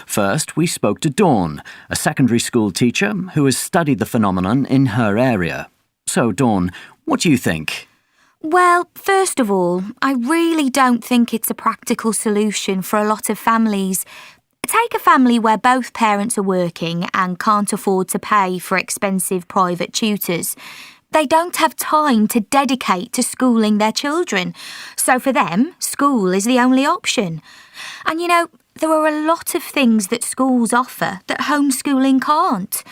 First, we spoke to Dawn, a secondary school teacher who has studied the phenomenon in her area. So, Dawn, what do you think? Well, first of all, I really don't think it's a practical solution for a lot of families. Take a family where both parents are working and can't afford to pay for expensive private tutors. They don't have time to dedicate to schooling their children. So for them, school is the only option. And you know, there are a lot of things that schools offer that homeschooling can't.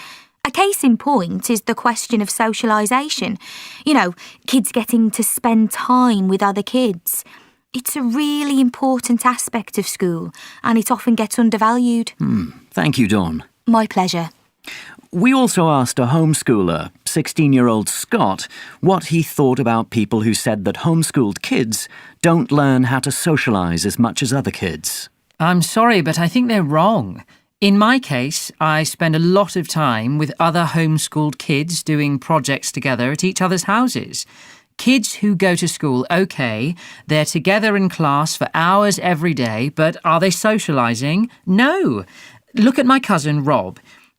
A case in point is the question of socialisation. You know, kids getting to spend time with other kids. It's a really important aspect of school, and it often gets undervalued. Thank you, Dawn. My pleasure. We also asked a homeschooler, 16-year-old Scott, what he thought about people who said that homeschooled kids don't learn how to socialise as much as other kids. I'm sorry, but I think they're wrong. In my case, I spend a lot of time with other homeschooled kids doing projects together at each other's houses. Kids who go to school, OK, they're together in class for hours every day, but are they socialising? No. Look at my cousin Rob.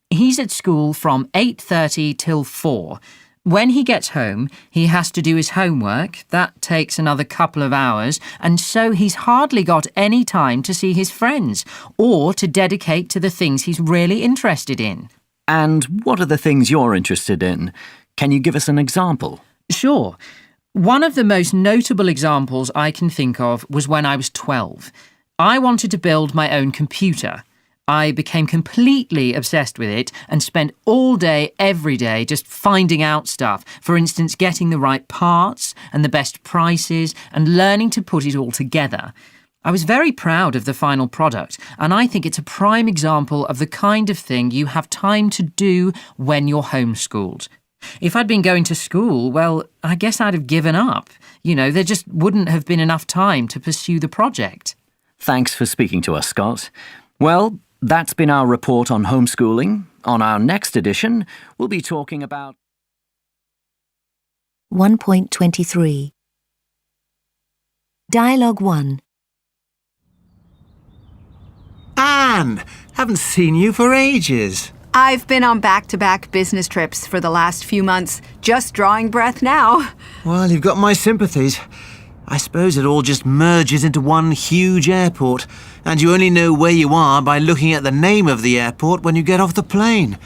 He's at school from 8:30 till 4. When he gets home, he has to do his homework. That takes another couple of hours, and so he's hardly got any time to see his friends or to dedicate to the things he's really interested in. And what are the things you're interested in? Can you give us an example? Sure. One of the most notable examples I can think of was when I was 12. I wanted to build my own computer. I became completely obsessed with it and spent all day, every day, just finding out stuff. For instance, getting the right parts and the best prices and learning to put it all together. I was very proud of the final product, and I think it's a prime example of the kind of thing you have time to do when you're homeschooled. If I'd been going to school, well, I guess I'd have given up. There just wouldn't have been enough time to pursue the project. Thanks for speaking to us, Scott. Well, that's been our report on homeschooling. On our next edition, we'll be talking about 1.23 Dialogue 1. Anne! Haven't seen you for ages. I've been on back-to-back business trips for the last few months, just drawing breath now. Well, you've got my sympathies. I suppose it all just merges into one huge airport, and you only know where you are by looking at the name of the airport when you get off the plane.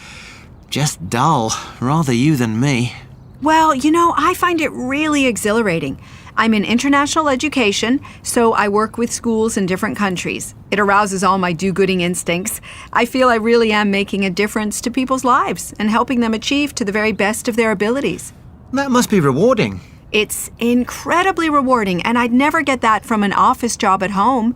Just dull, rather you than me. Well, I find it really exhilarating. I'm in international education, so I work with schools in different countries. It arouses all my do-gooding instincts. I feel I really am making a difference to people's lives and helping them achieve to the very best of their abilities. That must be rewarding. It's incredibly rewarding, and I'd never get that from an office job at home.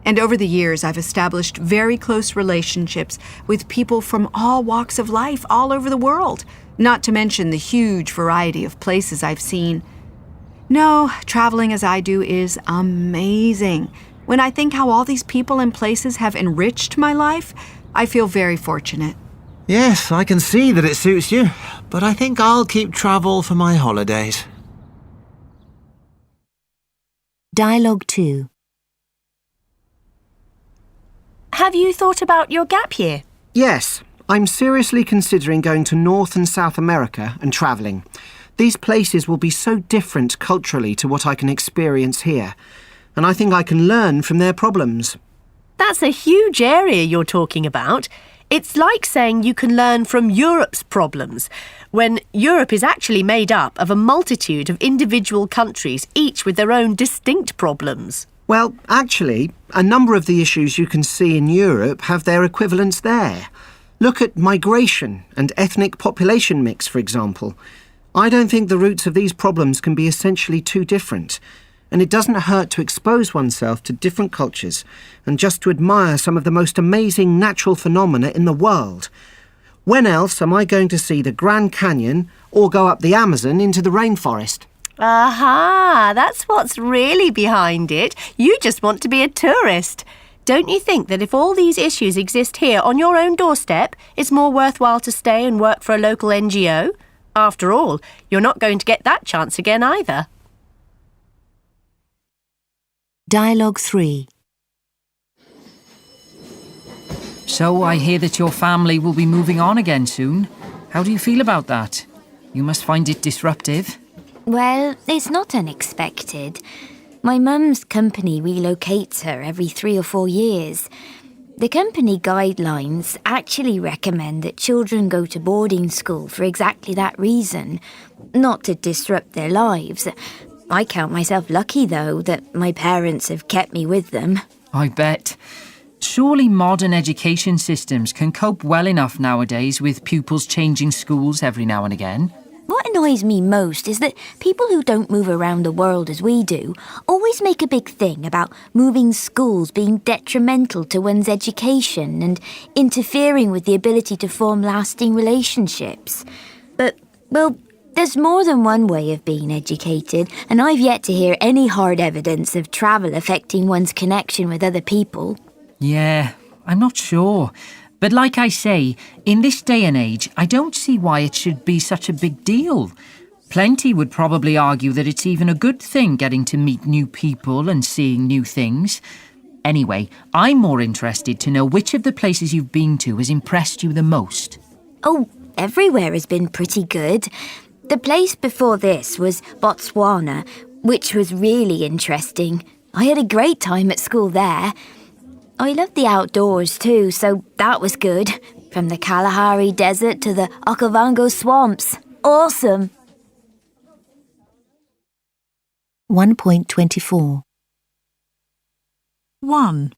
And over the years, I've established very close relationships with people from all walks of life all over the world, not to mention the huge variety of places I've seen. No, traveling as I do is amazing. When I think how all these people and places have enriched my life, I feel very fortunate. Yes, I can see that it suits you, but I think I'll keep travel for my holidays. Dialogue 2. Have you thought about your gap year? Yes, I'm seriously considering going to North and South America and travelling. These places will be so different culturally to what I can experience here, and I think I can learn from their problems. That's a huge area you're talking about. It's like saying you can learn from Europe's problems, when Europe is actually made up of a multitude of individual countries, each with their own distinct problems. Well, actually, a number of the issues you can see in Europe have their equivalents there. Look at migration and ethnic population mix, for example. I don't think the roots of these problems can be essentially too different, and it doesn't hurt to expose oneself to different cultures and just to admire some of the most amazing natural phenomena in the world. When else am I going to see the Grand Canyon or go up the Amazon into the rainforest? Aha, that's what's really behind it. You just want to be a tourist. Don't you think that if all these issues exist here on your own doorstep, it's more worthwhile to stay and work for a local NGO? After all, you're not going to get that chance again either. Dialogue 3. So I hear that your family will be moving on again soon. How do you feel about that? You must find it disruptive. Well, it's not unexpected. My mum's company relocates her every 3 or 4 years. The company guidelines actually recommend that children go to boarding school for exactly that reason, not to disrupt their lives. I count myself lucky, though, that my parents have kept me with them. I bet. Surely modern education systems can cope well enough nowadays with pupils changing schools every now and again. What annoys me most is that people who don't move around the world as we do always make a big thing about moving schools being detrimental to one's education and interfering with the ability to form lasting relationships. But, well, there's more than one way of being educated, and I've yet to hear any hard evidence of travel affecting one's connection with other people. Yeah, I'm not sure. But like I say, in this day and age, I don't see why it should be such a big deal. Plenty would probably argue that it's even a good thing getting to meet new people and seeing new things. Anyway, I'm more interested to know which of the places you've been to has impressed you the most. Oh, everywhere has been pretty good. The place before this was Botswana, which was really interesting. I had a great time at school there. I loved the outdoors too, so that was good. From the Kalahari Desert to the Okavango swamps. Awesome! 1.24 1.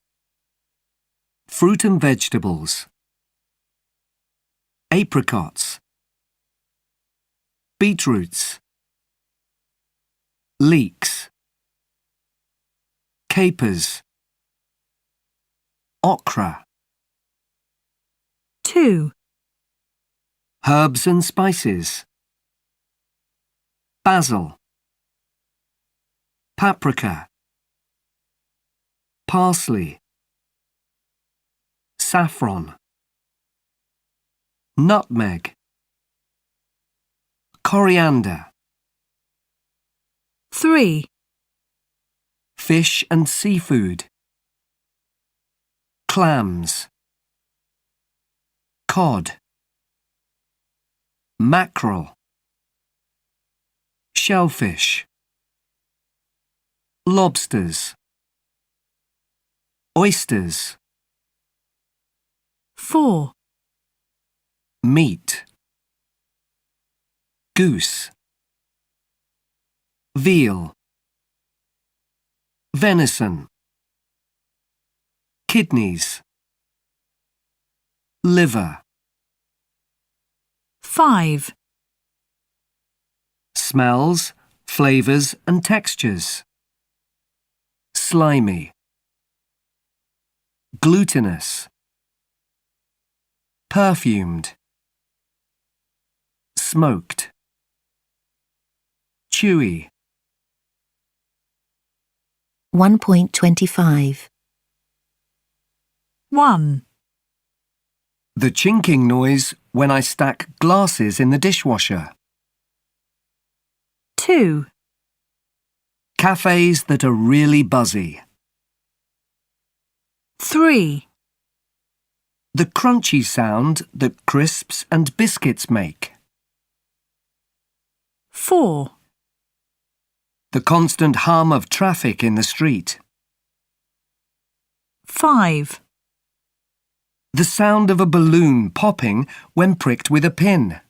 Fruit and vegetables. Apricots. Beetroots. Leeks. Capers. Okra. 2, Herbs and spices. Basil. Paprika. Parsley. Saffron. Nutmeg. Coriander. 3, Fish and seafood. Clams. Cod. Mackerel. Shellfish. Lobsters. Oysters. 4, Meat. Goose. Veal. Venison. Kidneys. Liver. 5, Smells, flavours and textures. Slimy. Glutinous. Perfumed. Smoked. Chewy. 1.25. 1, The chinking noise when I stack glasses in the dishwasher. 2, Cafes that are really buzzy. 3, The crunchy sound that crisps and biscuits make. 4, The constant hum of traffic in the street. 5, The sound of a balloon popping when pricked with a pin.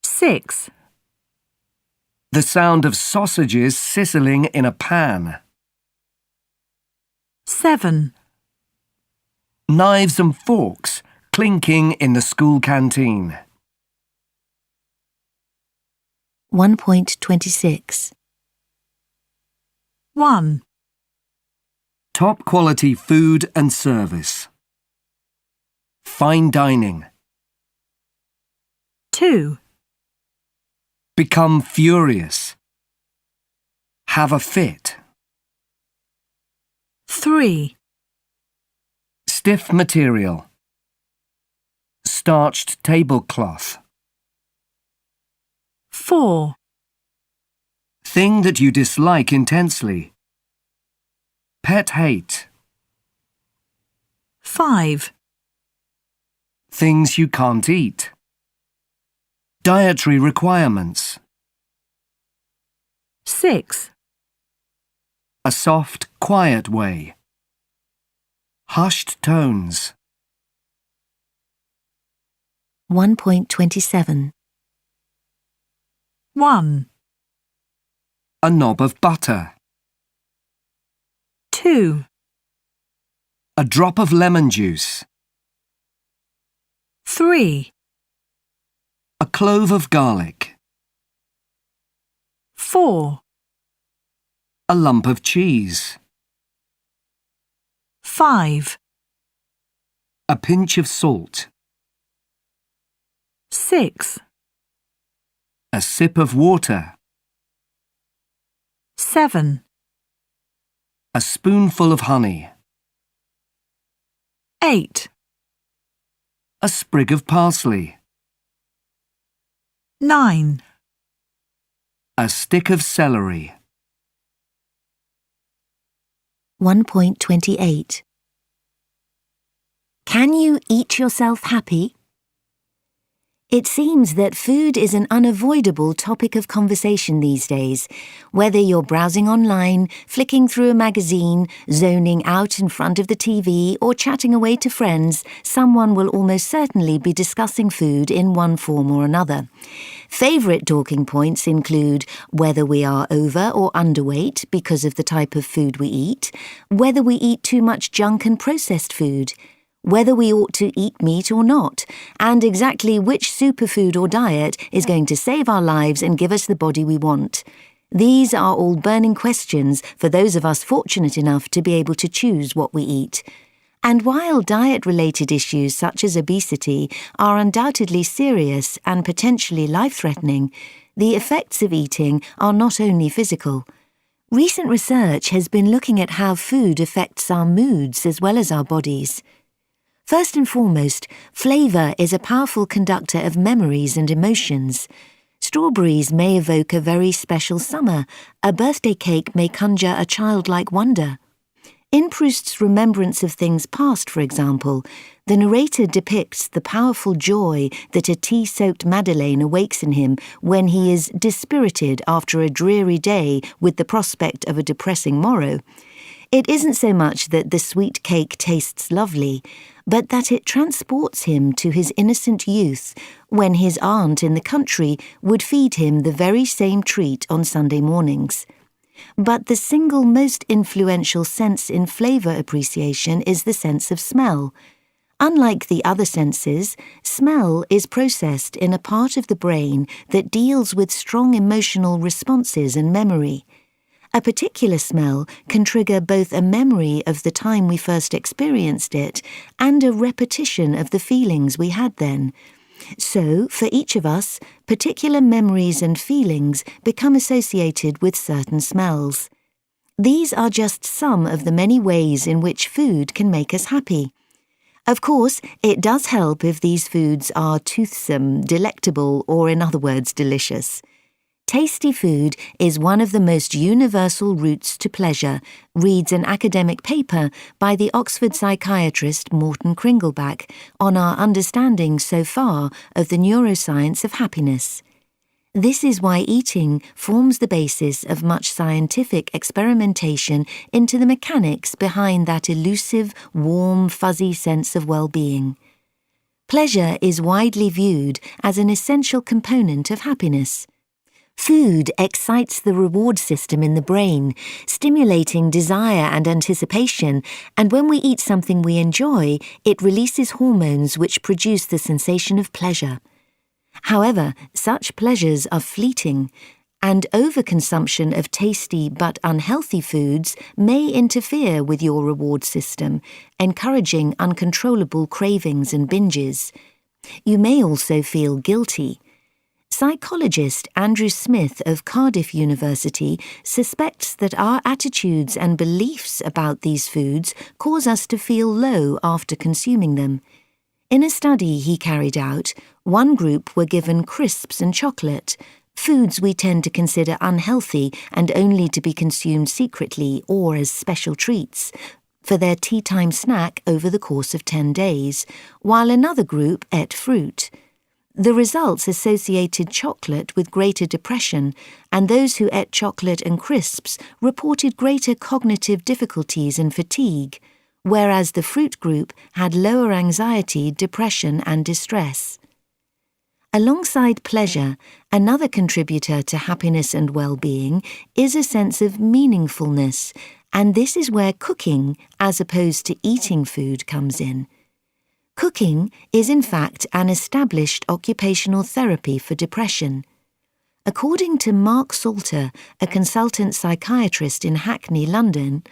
6, The sound of sausages sizzling in a pan. 7, Knives and forks clinking in the school canteen. 1.26. 1, Top quality food and service. Fine dining. 2, Become furious. Have a fit. 3, Stiff material. Starched tablecloth. 4, Thing that you dislike intensely. Pet hate. 5, Things you can't eat. Dietary requirements. 6, A soft, quiet way. Hushed tones. 1.27. 1, A knob of butter. 2, A drop of lemon juice. 3, A clove of garlic. 4, A lump of cheese. 5, A pinch of salt. 6, A sip of water. 7, A spoonful of honey. 8, A sprig of parsley. 9, A stick of celery. 1.28. Can you eat yourself happy? It seems that food is an unavoidable topic of conversation these days. Whether you're browsing online, flicking through a magazine, zoning out in front of the TV, or chatting away to friends, someone will almost certainly be discussing food in one form or another. Favourite talking points include whether we are over or underweight because of the type of food we eat, whether we eat too much junk and processed food, whether we ought to eat meat or not, and exactly which superfood or diet is going to save our lives and give us the body we want. These are all burning questions for those of us fortunate enough to be able to choose what we eat. And while diet-related issues such as obesity are undoubtedly serious and potentially life-threatening, the effects of eating are not only physical. Recent research has been looking at how food affects our moods as well as our bodies. First and foremost, flavour is a powerful conductor of memories and emotions. Strawberries may evoke a very special summer. A birthday cake may conjure a childlike wonder. In Proust's Remembrance of Things Past, for example, the narrator depicts the powerful joy that a tea-soaked Madeleine awakes in him when he is dispirited after a dreary day with the prospect of a depressing morrow. It isn't so much that the sweet cake tastes lovely, but that it transports him to his innocent youth, when his aunt in the country would feed him the very same treat on Sunday mornings. But the single most influential sense in flavour appreciation is the sense of smell. Unlike the other senses, smell is processed in a part of the brain that deals with strong emotional responses and memory. A particular smell can trigger both a memory of the time we first experienced it and a repetition of the feelings we had then. So, for each of us, particular memories and feelings become associated with certain smells. These are just some of the many ways in which food can make us happy. Of course, it does help if these foods are toothsome, delectable, or in other words, delicious. Tasty food is one of the most universal routes to pleasure, reads an academic paper by the Oxford psychiatrist Morton Kringleback on our understanding so far of the neuroscience of happiness. This is why eating forms the basis of much scientific experimentation into the mechanics behind that elusive, warm, fuzzy sense of well-being. Pleasure is widely viewed as an essential component of happiness. Food excites the reward system in the brain, stimulating desire and anticipation, and when we eat something we enjoy, it releases hormones which produce the sensation of pleasure. However, such pleasures are fleeting, and overconsumption of tasty but unhealthy foods may interfere with your reward system, encouraging uncontrollable cravings and binges. You may also feel guilty. Psychologist Andrew Smith of Cardiff University suspects that our attitudes and beliefs about these foods cause us to feel low after consuming them. In a study he carried out, one group were given crisps and chocolate, foods we tend to consider unhealthy and only to be consumed secretly or as special treats, for their tea-time snack over the course of 10 days, while another group ate fruit. The results associated chocolate with greater depression, and those who ate chocolate and crisps reported greater cognitive difficulties and fatigue, whereas the fruit group had lower anxiety, depression, and distress. Alongside pleasure, another contributor to happiness and well-being is a sense of meaningfulness, and this is where cooking, as opposed to eating food, comes in. Cooking is in fact an established occupational therapy for depression. According to Mark Salter, a consultant psychiatrist in Hackney, London,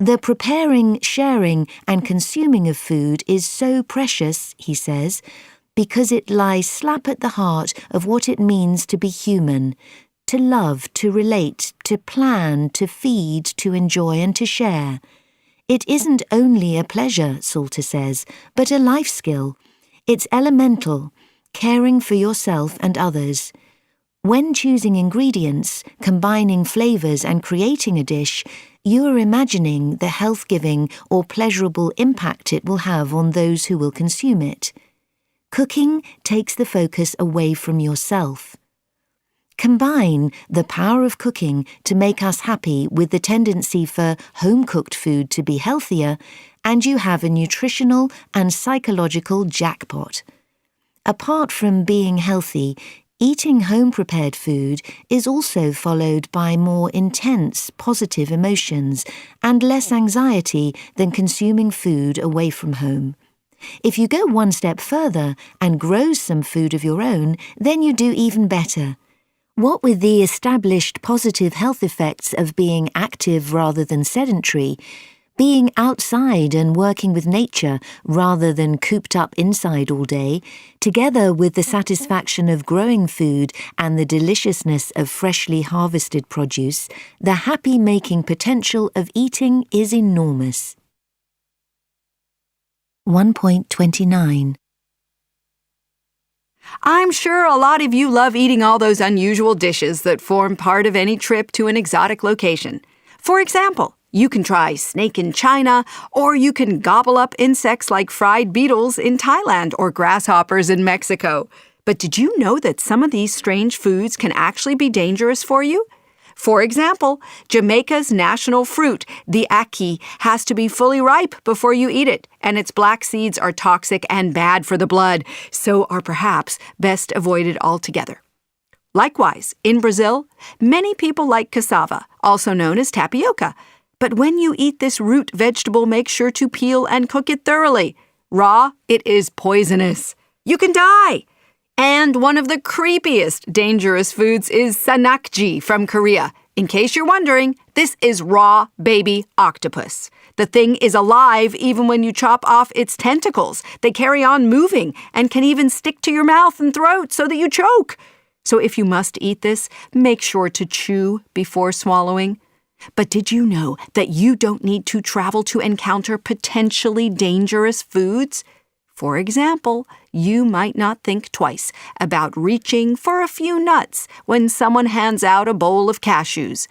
the preparing, sharing and consuming of food is so precious, he says, because it lies slap at the heart of what it means to be human, to love, to relate, to plan, to feed, to enjoy and to share. It isn't only a pleasure, Salter says, but a life skill. It's elemental, caring for yourself and others. When choosing ingredients, combining flavours and creating a dish, you are imagining the health-giving or pleasurable impact it will have on those who will consume it. Cooking takes the focus away from yourself. Combine the power of cooking to make us happy with the tendency for home-cooked food to be healthier, and you have a nutritional and psychological jackpot. Apart from being healthy, eating home-prepared food is also followed by more intense positive emotions and less anxiety than consuming food away from home. If you go one step further and grow some food of your own, then you do even better. What with the established positive health effects of being active rather than sedentary, being outside and working with nature rather than cooped up inside all day, together with the satisfaction of growing food and the deliciousness of freshly harvested produce, the happy-making potential of eating is enormous. 1.29 I'm sure a lot of you love eating all those unusual dishes that form part of any trip to an exotic location. For example, you can try snake in China, or you can gobble up insects like fried beetles in Thailand or grasshoppers in Mexico. But did you know that some of these strange foods can actually be dangerous for you? For example, Jamaica's national fruit, the ackee, has to be fully ripe before you eat it, and its black seeds are toxic and bad for the blood, so are perhaps best avoided altogether. Likewise, in Brazil, many people like cassava, also known as tapioca. But when you eat this root vegetable, make sure to peel and cook it thoroughly. Raw, it is poisonous. You can die. And one of the creepiest dangerous foods is sanakji from Korea. In case you're wondering, this is raw baby octopus. The thing is alive even when you chop off its tentacles. They carry on moving and can even stick to your mouth and throat so that you choke. So if you must eat this, make sure to chew before swallowing. But did you know that you don't need to travel to encounter potentially dangerous foods? For example, you might not think twice about reaching for a few nuts when someone hands out a bowl of cashews.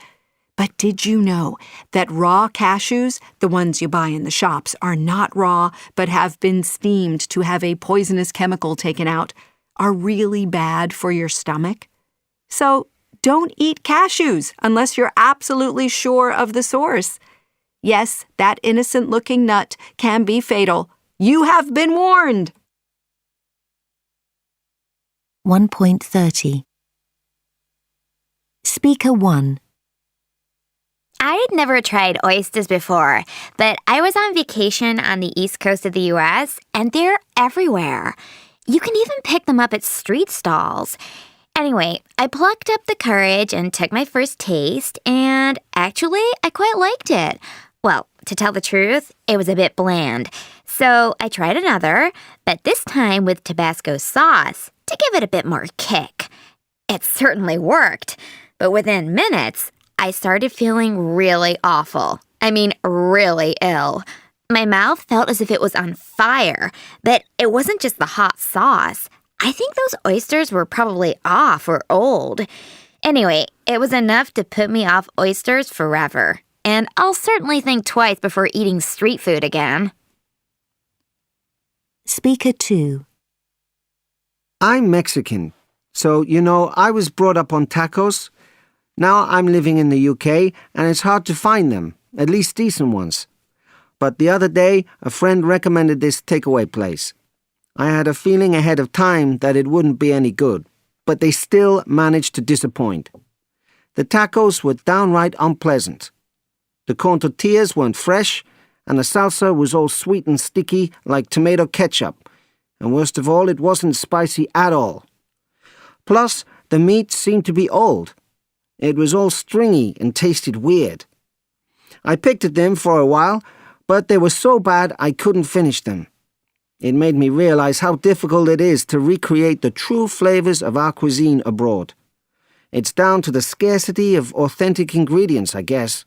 But did you know that raw cashews, the ones you buy in the shops, are not raw but have been steamed to have a poisonous chemical taken out, are really bad for your stomach? So don't eat cashews unless you're absolutely sure of the source. Yes, that innocent-looking nut can be fatal. You have been warned. 1.30 Speaker 1 I'd never tried oysters before, but I was on vacation on the east coast of the U.S., and they're everywhere. You can even pick them up at street stalls. Anyway, I plucked up the courage and took my first taste, and actually, I quite liked it. Well, to tell the truth, it was a bit bland. So I tried another, but this time with Tabasco sauce to give it a bit more kick. It certainly worked, but within minutes, I started feeling really awful. I mean, really ill. My mouth felt as if it was on fire, but it wasn't just the hot sauce. I think those oysters were probably off or old. Anyway, it was enough to put me off oysters forever. And I'll certainly think twice before eating street food again. Speaker 2 I'm Mexican, so, I was brought up on tacos. Now I'm living in the UK, and it's hard to find them, at least decent ones. But the other day, a friend recommended this takeaway place. I had a feeling ahead of time that it wouldn't be any good, but they still managed to disappoint. The tacos were downright unpleasant. The corn tortillas weren't fresh, and the salsa was all sweet and sticky like tomato ketchup. And worst of all, it wasn't spicy at all. Plus, the meat seemed to be old. It was all stringy and tasted weird. I picked at them for a while, but they were so bad I couldn't finish them. It made me realize how difficult it is to recreate the true flavors of our cuisine abroad. It's down to the scarcity of authentic ingredients, I guess.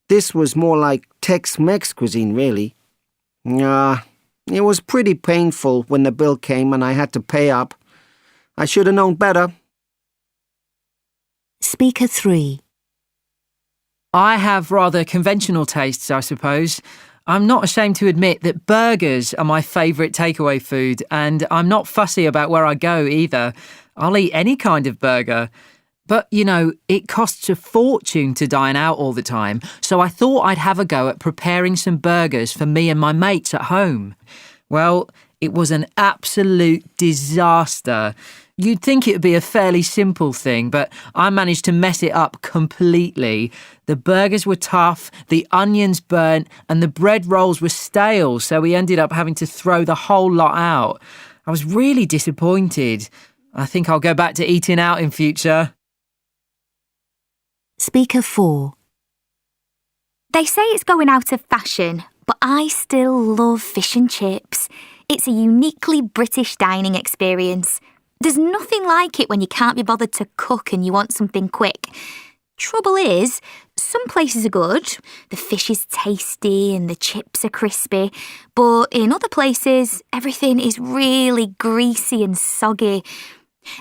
This was more like Tex-Mex cuisine, really. It was pretty painful when the bill came and I had to pay up. I should have known better. Speaker 3 I have rather conventional tastes, I suppose. I'm not ashamed to admit that burgers are my favourite takeaway food, and I'm not fussy about where I go either. I'll eat any kind of burger. But, you know, it costs a fortune to dine out all the time, so I thought I'd have a go at preparing some burgers for me and my mates at home. Well, it was an absolute disaster. You'd think it would be a fairly simple thing, but I managed to mess it up completely. The burgers were tough, the onions burnt, and the bread rolls were stale, so we ended up having to throw the whole lot out. I was really disappointed. I think I'll go back to eating out in future. Speaker 4. They say it's going out of fashion, but I still love fish and chips. It's a uniquely British dining experience. There's nothing like it when you can't be bothered to cook and you want something quick. Trouble is, some places are good, the fish is tasty and the chips are crispy, but in other places, everything is really greasy and soggy.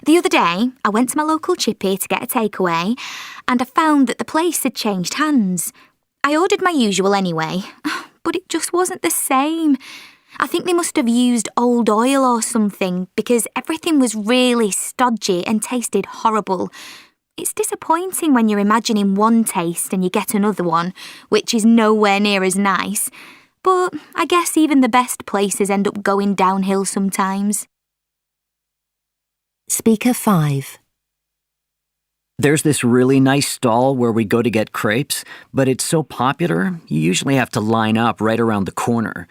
The other day, I went to my local chippy to get a takeaway, and I found that the place had changed hands. I ordered my usual anyway, but it just wasn't the same. I think they must have used old oil or something because everything was really stodgy and tasted horrible. It's disappointing when you're imagining one taste and you get another one, which is nowhere near as nice. But I guess even the best places end up going downhill sometimes. Speaker 5. There's this really nice stall where we go to get crepes, but it's so popular, you usually have to line up right around the corner.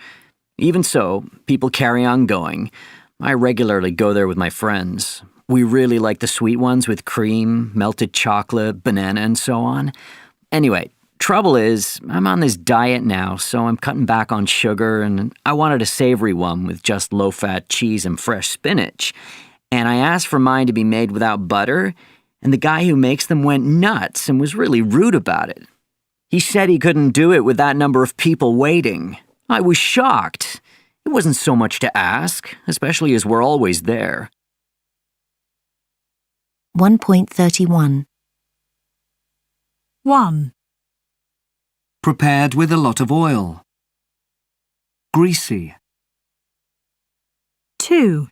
Even so, people carry on going. I regularly go there with my friends. We really like the sweet ones with cream, melted chocolate, banana, and so on. Anyway, trouble is, I'm on this diet now, so I'm cutting back on sugar, and I wanted a savory one with just low-fat cheese and fresh spinach. And I asked for mine to be made without butter, and the guy who makes them went nuts and was really rude about it. He said he couldn't do it with that number of people waiting. I was shocked. It wasn't so much to ask, especially as we're always there. 1.31. 1. Prepared with a lot of oil. Greasy. 2.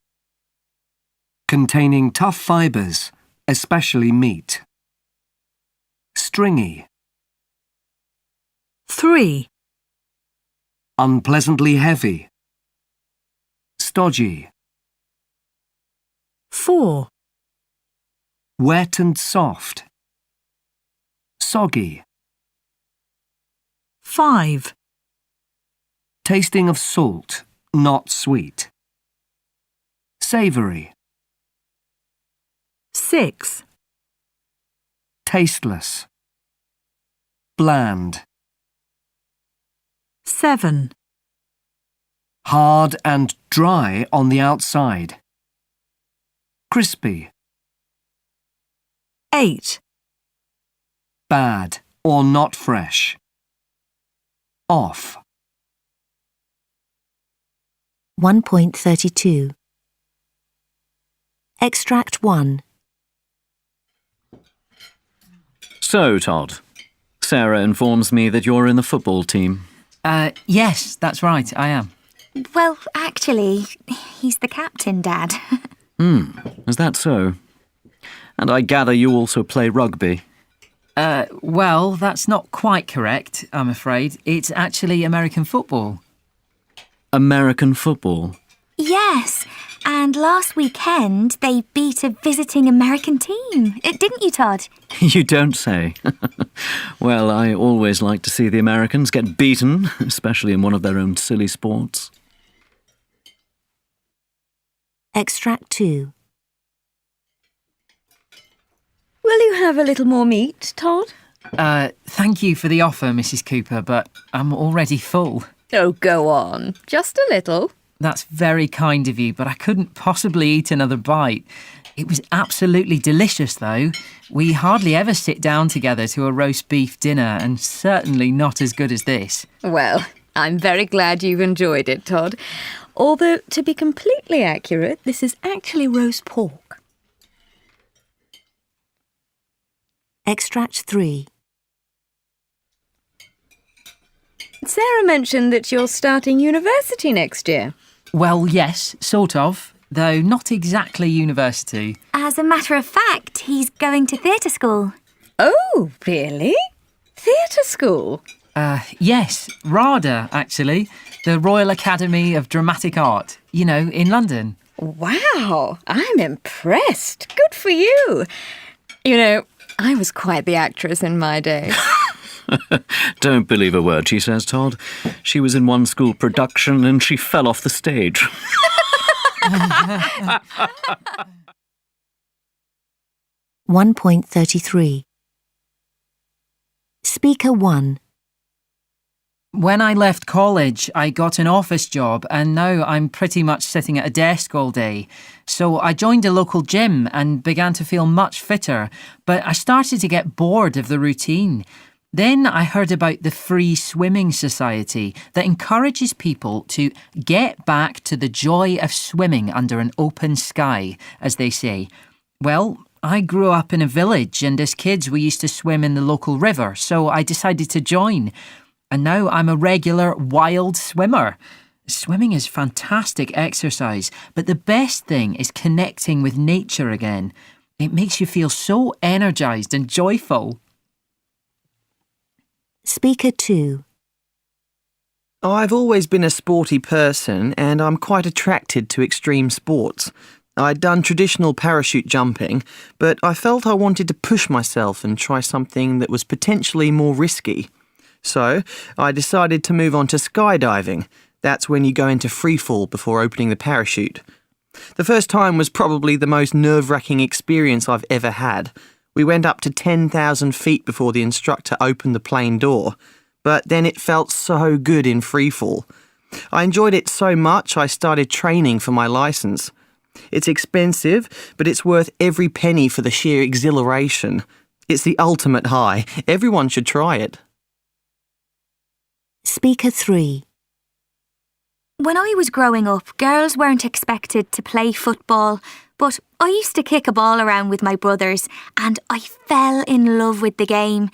Containing tough fibres, especially meat. Stringy. 3. Unpleasantly heavy. Stodgy. 4. Wet and soft. Soggy. 5. Tasting of salt, not sweet. Savoury. 6. Tasteless. Bland. 7. Hard and dry on the outside. Crispy. 8. Bad or not fresh. Off. 1.32. Extract 1. So, Todd, Sarah informs me that you're in the football team. Yes, that's right, I am. Well, actually, he's the captain, Dad. Is that so? And I gather you also play rugby. Well, that's not quite correct, I'm afraid. It's actually American football. American football? Yes, and last weekend they beat a visiting American team. Didn't you, Todd? You don't say. Well, I always like to see the Americans get beaten, especially in one of their own silly sports. Extract 2. Will you have a little more meat, Todd? Thank you for the offer, Mrs. Cooper, but I'm already full. Oh, go on. Just a little. That's very kind of you, but I couldn't possibly eat another bite. It was absolutely delicious, though. We hardly ever sit down together to a roast beef dinner, and certainly not as good as this. Well, I'm very glad you've enjoyed it, Todd. Although, to be completely accurate, this is actually roast pork. Extract 3. Sarah mentioned that you're starting university next year. Well, yes, sort of, though not exactly university. As a matter of fact, he's going to theatre school. Oh, really? Theatre school? Yes, RADA, actually. The Royal Academy of Dramatic Art. You know, in London. Wow, I'm impressed. Good for you. You know, I was quite the actress in my day. Don't believe a word she says, Todd. She was in one school production and she fell off the stage. 1.33 Speaker 1. When I left college, I got an office job and now I'm pretty much sitting at a desk all day. So I joined a local gym and began to feel much fitter, but I started to get bored of the routine. Then I heard about the Free Swimming Society that encourages people to get back to the joy of swimming under an open sky, as they say. Well, I grew up in a village and as kids we used to swim in the local river, so I decided to join. And now I'm a regular wild swimmer. Swimming is fantastic exercise, but the best thing is connecting with nature again. It makes you feel so energised and joyful. Speaker 2. I've always been a sporty person and I'm quite attracted to extreme sports. I'd done traditional parachute jumping, but I felt I wanted to push myself and try something that was potentially more risky. So I decided to move on to skydiving. That's when you go into freefall before opening the parachute. The first time was probably the most nerve-wracking experience I've ever had. We went up to 10,000 feet before the instructor opened the plane door, but then it felt so good in freefall. I enjoyed it so much I started training for my licence. It's expensive, but it's worth every penny for the sheer exhilaration. It's the ultimate high. Everyone should try it. Speaker 3. When I was growing up, girls weren't expected to play football, but I used to kick a ball around with my brothers and I fell in love with the game.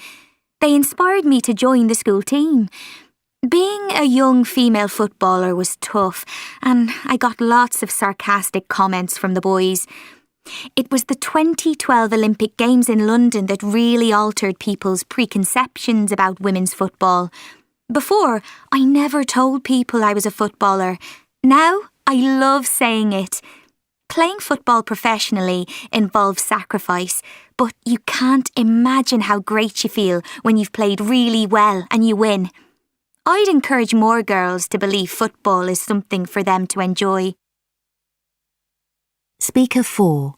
They inspired me to join the school team. Being a young female footballer was tough and I got lots of sarcastic comments from the boys. It was the 2012 Olympic Games in London that really altered people's preconceptions about women's football. Before, I never told people I was a footballer. Now, I love saying it. Playing football professionally involves sacrifice, but you can't imagine how great you feel when you've played really well and you win. I'd encourage more girls to believe football is something for them to enjoy. Speaker 4.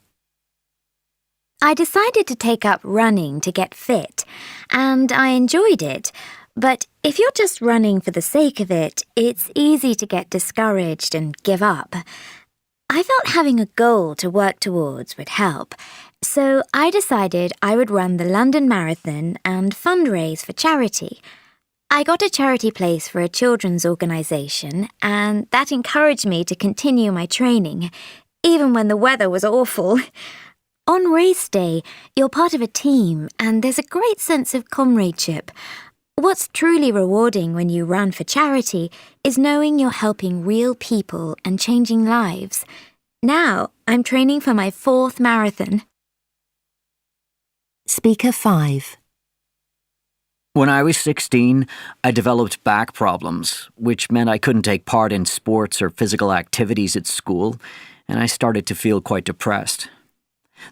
I decided to take up running to get fit, and I enjoyed it. But if you're just running for the sake of it, it's easy to get discouraged and give up. I felt having a goal to work towards would help, so I decided I would run the London Marathon and fundraise for charity. I got a charity place for a children's organisation, and that encouraged me to continue my training, even when the weather was awful. On race day, you're part of a team, and there's a great sense of comradeship. What's truly rewarding when you run for charity is knowing you're helping real people and changing lives. Now, I'm training for my 4th marathon. Speaker 5. When I was 16, I developed back problems, which meant I couldn't take part in sports or physical activities at school, and I started to feel quite depressed.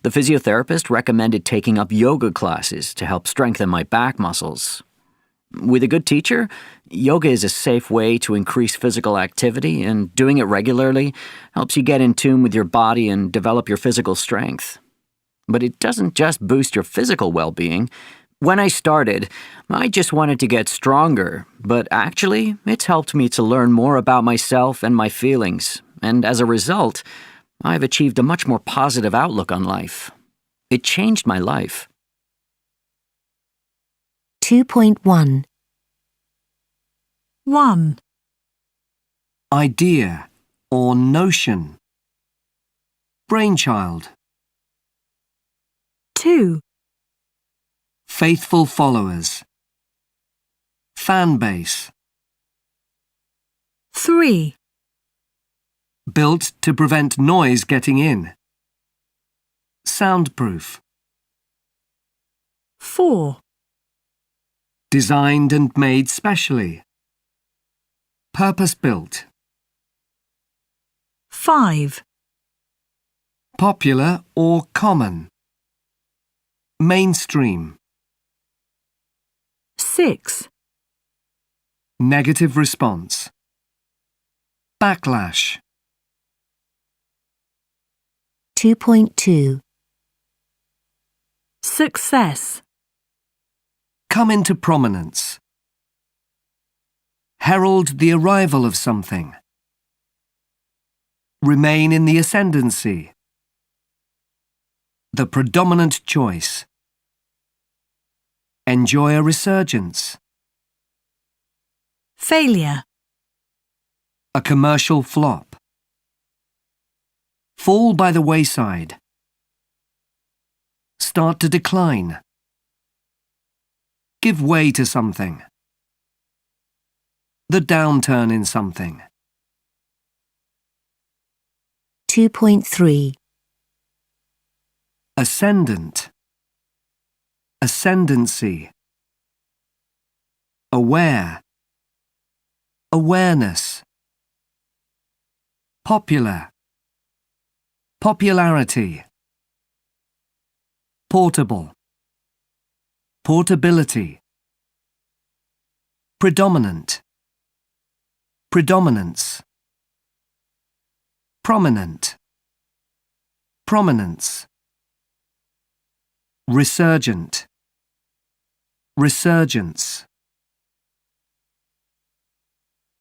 The physiotherapist recommended taking up yoga classes to help strengthen my back muscles. With a good teacher, yoga is a safe way to increase physical activity, and doing it regularly helps you get in tune with your body and develop your physical strength. But it doesn't just boost your physical well-being. When I started, I just wanted to get stronger, but actually, it's helped me to learn more about myself and my feelings, and as a result, I've achieved a much more positive outlook on life. It changed my life. 2.1 1. Idea or notion. Brainchild. 2. Faithful followers. Fan base. 3, Built to prevent noise getting in. Soundproof. 4, Designed and made specially. Purpose-built. 5, Popular or common. Mainstream. 6, Negative response. Backlash. 2.2. success, Come into prominence. Herald the arrival of something. Remain in the ascendancy. The predominant choice. Enjoy a resurgence. failure, A commercial flop. Fall by the wayside. Start to decline. Give way to something. The downturn in something. 2.3. Ascendant. Ascendancy. Aware. Awareness. Popular. Popularity. Portable. Portability. Predominant. Predominance. Prominent. Prominence. Resurgent. Resurgence.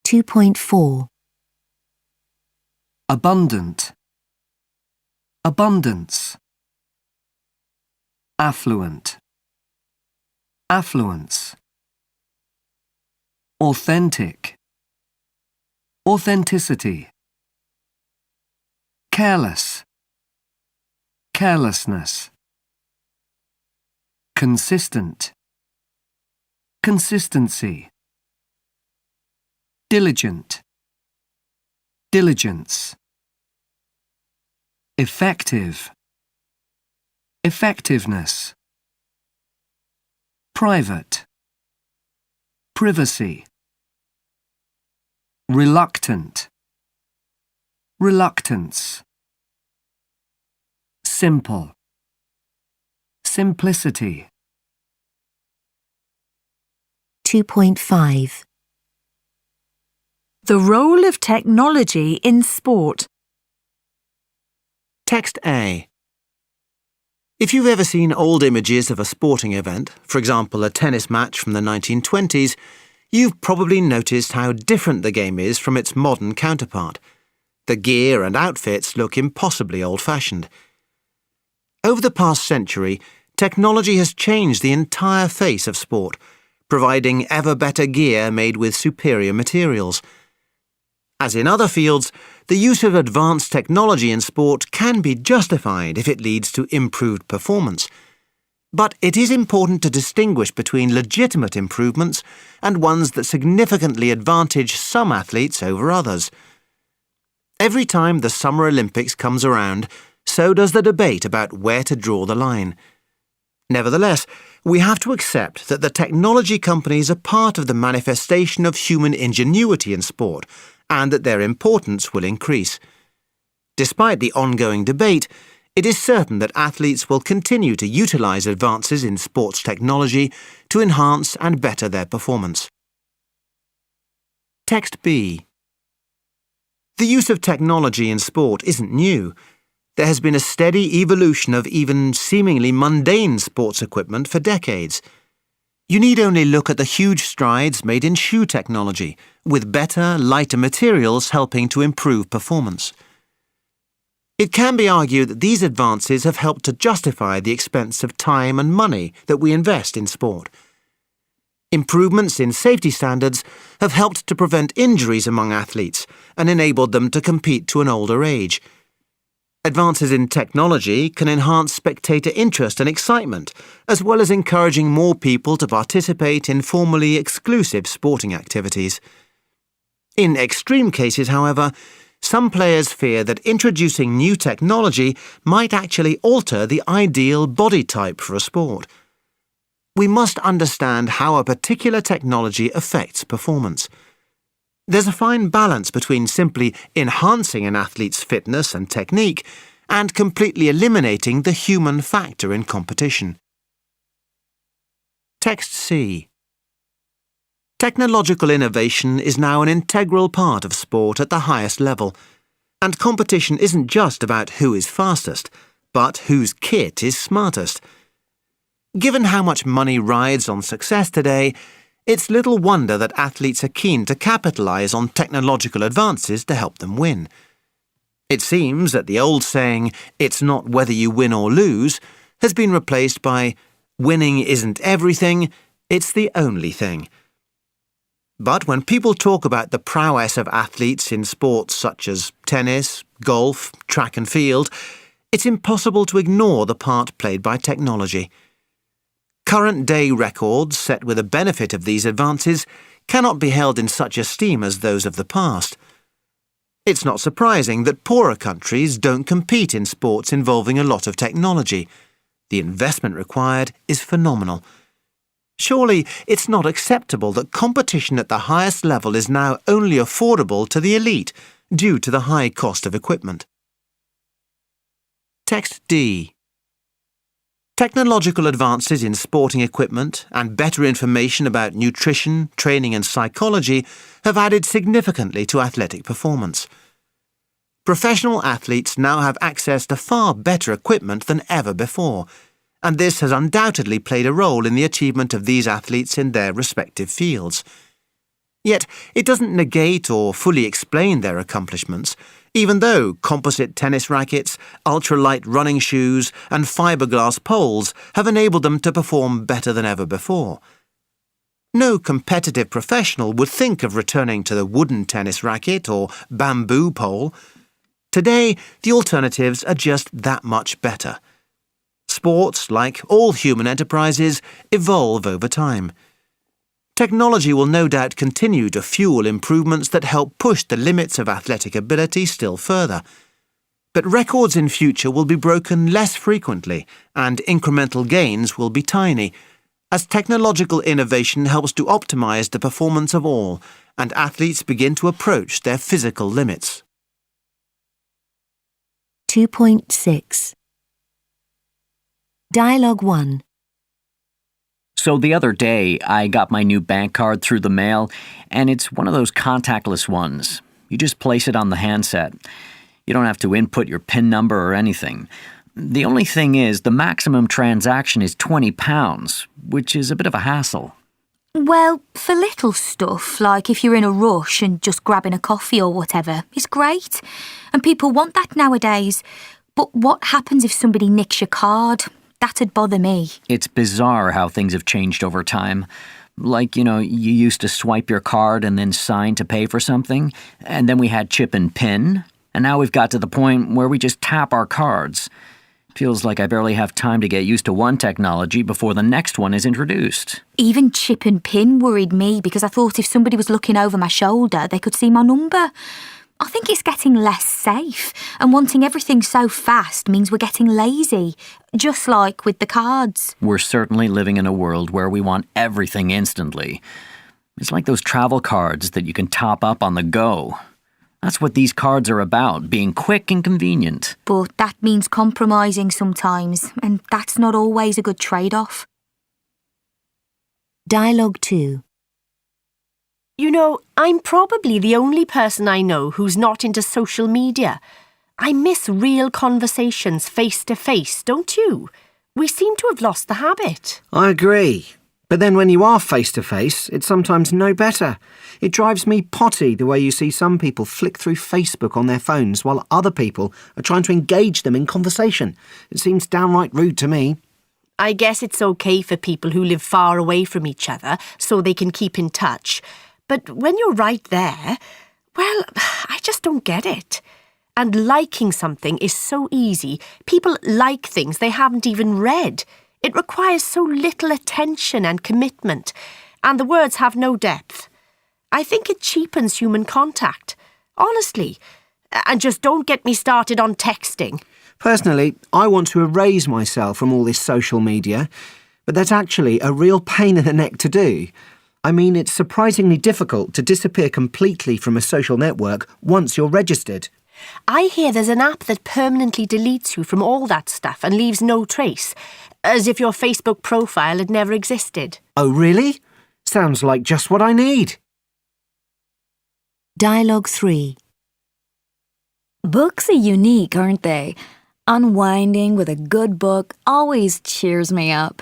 2.4. Abundant. Abundance. Affluent. Affluence. Authentic. Authenticity. Careless. Carelessness. Consistent. Consistency. Diligent. Diligence. Effective. Effectiveness. Private. Privacy. Reluctant. Reluctance. Simple. Simplicity. 2.5. the role of technology in sport, Text A. If you've ever seen old images of a sporting event, for example a tennis match from the 1920s, you've probably noticed how different the game is from its modern counterpart. The gear and outfits look impossibly old-fashioned. Over the past century, technology has changed the entire face of sport, providing ever better gear made with superior materials. As in other fields, the use of advanced technology in sport can be justified if it leads to improved performance. But it is important to distinguish between legitimate improvements and ones that significantly advantage some athletes over others. Every time the Summer Olympics comes around, so does the debate about where to draw the line. Nevertheless, we have to accept that the technology companies are part of the manifestation of human ingenuity in sport, and that their importance will increase. Despite the ongoing debate, it is certain that athletes will continue to utilize advances in sports technology to enhance and better their performance. Text B. The use of technology in sport isn't new. There has been a steady evolution of even seemingly mundane sports equipment for decades. You need only look at the huge strides made in shoe technology, with better, lighter materials helping to improve performance. It can be argued that these advances have helped to justify the expense of time and money that we invest in sport. Improvements in safety standards have helped to prevent injuries among athletes and enabled them to compete to an older age. Advances in technology can enhance spectator interest and excitement, as well as encouraging more people to participate in formerly exclusive sporting activities. In extreme cases, however, some players fear that introducing new technology might actually alter the ideal body type for a sport. We must understand how a particular technology affects performance. There's a fine balance between simply enhancing an athlete's fitness and technique and completely eliminating the human factor in competition. Text C. Technological innovation is now an integral part of sport at the highest level, and competition isn't just about who is fastest, but whose kit is smartest. Given how much money rides on success today, it's little wonder that athletes are keen to capitalise on technological advances to help them win. It seems that the old saying, "It's not whether you win or lose," has been replaced by, "Winning isn't everything, it's the only thing." But when people talk about the prowess of athletes in sports such as tennis, golf, track and field, it's impossible to ignore the part played by technology. Current-day records set with the benefit of these advances cannot be held in such esteem as those of the past. It's not surprising that poorer countries don't compete in sports involving a lot of technology. The investment required is phenomenal. Surely it's not acceptable that competition at the highest level is now only affordable to the elite due to the high cost of equipment. Text D. Technological advances in sporting equipment and better information about nutrition, training and psychology have added significantly to athletic performance. Professional athletes now have access to far better equipment than ever before, and this has undoubtedly played a role in the achievement of these athletes in their respective fields. Yet it doesn't negate or fully explain their accomplishments, even though composite tennis rackets, ultralight running shoes and fiberglass poles have enabled them to perform better than ever before. No competitive professional would think of returning to the wooden tennis racket or bamboo pole. Today, the alternatives are just that much better. Sports, like all human enterprises, evolve over time. Technology will no doubt continue to fuel improvements that help push the limits of athletic ability still further. But records in future will be broken less frequently, and incremental gains will be tiny, as technological innovation helps to optimize the performance of all, and athletes begin to approach their physical limits. 2.6 Dialogue 1. So the other day, I got my new bank card through the mail, and it's one of those contactless ones. You just place it on the handset. You don't have to input your PIN number or anything. The only thing is, the maximum transaction is £20, which is a bit of a hassle. Well, for little stuff, like if you're in a rush and just grabbing a coffee or whatever, it's great. And people want that nowadays. But what happens if somebody nicks your card? That'd bother me. It's bizarre how things have changed over time. Like, you used to swipe your card and then sign to pay for something, and then we had chip and PIN, and now we've got to the point where we just tap our cards. Feels like I barely have time to get used to one technology before the next one is introduced. Even chip and PIN worried me because I thought if somebody was looking over my shoulder, they could see my number. I think it's getting less safe, and wanting everything so fast means we're getting lazy, just like with the cards. We're certainly living in a world where we want everything instantly. It's like those travel cards that you can top up on the go. That's what these cards are about, being quick and convenient. But that means compromising sometimes, and that's not always a good trade-off. Dialogue 2. I'm probably the only person I know who's not into social media. I miss real conversations face to face, don't you? We seem to have lost the habit. I agree. But then when you are face to face, it's sometimes no better. It drives me potty the way you see some people flick through Facebook on their phones while other people are trying to engage them in conversation. It seems downright rude to me. I guess it's okay for people who live far away from each other so they can keep in touch. But when you're right there, well, I just don't get it. And liking something is so easy. People like things they haven't even read. It requires so little attention and commitment, and the words have no depth. I think it cheapens human contact. Honestly. And just don't get me started on texting. Personally, I want to erase myself from all this social media, but that's actually a real pain in the neck to do. I mean, it's surprisingly difficult to disappear completely from a social network once you're registered. I hear there's an app that permanently deletes you from all that stuff and leaves no trace, as if your Facebook profile had never existed. Oh, really? Sounds like just what I need. Dialogue 3. Books are unique, aren't they? Unwinding with a good book always cheers me up.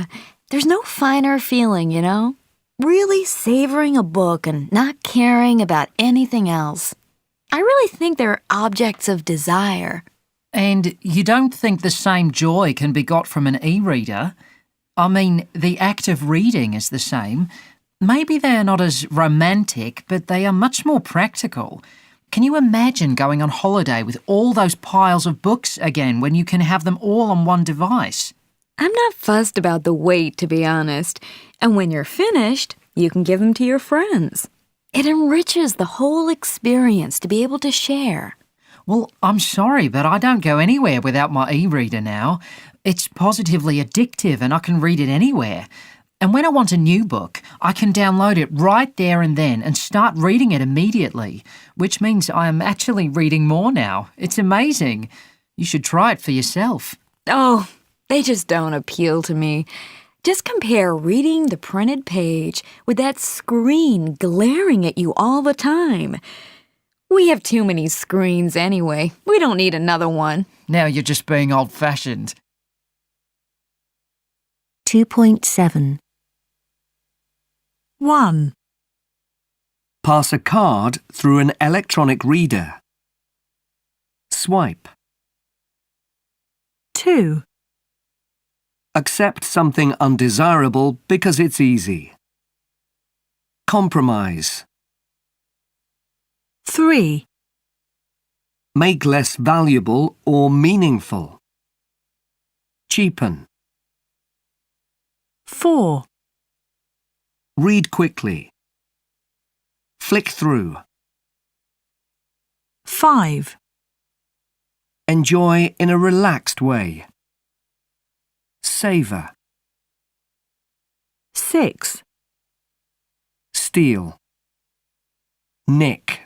There's no finer feeling, you know? Really savoring a book and not caring about anything else. I really think they're objects of desire. And you don't think the same joy can be got from an e-reader? I mean, the act of reading is the same. Maybe they're not as romantic, but they are much more practical. Can you imagine going on holiday with all those piles of books again when you can have them all on one device? I'm not fussed about the weight, to be honest. And when you're finished, you can give them to your friends. It enriches the whole experience to be able to share. Well, I'm sorry, but I don't go anywhere without my e-reader now. It's positively addictive and I can read it anywhere. And when I want a new book, I can download it right there and then and start reading it immediately, which means I am actually reading more now. It's amazing. You should try it for yourself. Oh, they just don't appeal to me. Just compare reading the printed page with that screen glaring at you all the time. We have too many screens anyway. We don't need another one. Now you're just being old-fashioned. 2.7. 1, Pass a card through an electronic reader. Swipe. 2, Accept something undesirable because it's easy. Compromise. 3, Make less valuable or meaningful. Cheapen. 4, Read quickly. Flick through. 5, Enjoy in a relaxed way. Savour. 6, Steal. Nick.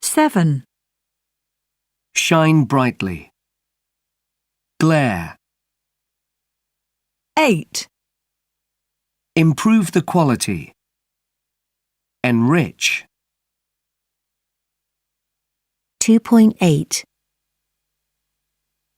7, Shine brightly. Glare. 8, Improve the quality. Enrich. 2.8.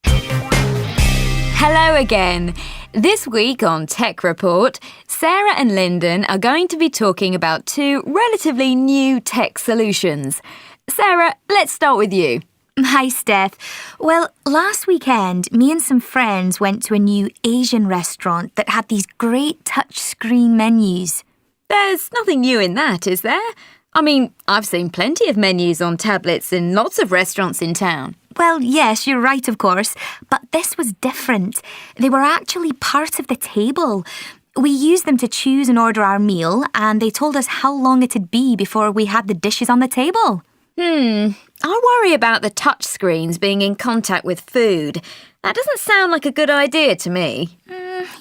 Hello again. This week on Tech Report, Sarah and Lyndon are going to be talking about two relatively new tech solutions. Sarah, let's start with you. Hi, Steph. Well, last weekend, me and some friends went to a new Asian restaurant that had these great touchscreen menus. There's nothing new in that, is there? I mean, I've seen plenty of menus on tablets in lots of restaurants in town. Well, yes, you're right, of course, but this was different. They were actually part of the table. We used them to choose and order our meal, and they told us how long it'd be before we had the dishes on the table. I worry about the touch screens being in contact with food. That doesn't sound like a good idea to me.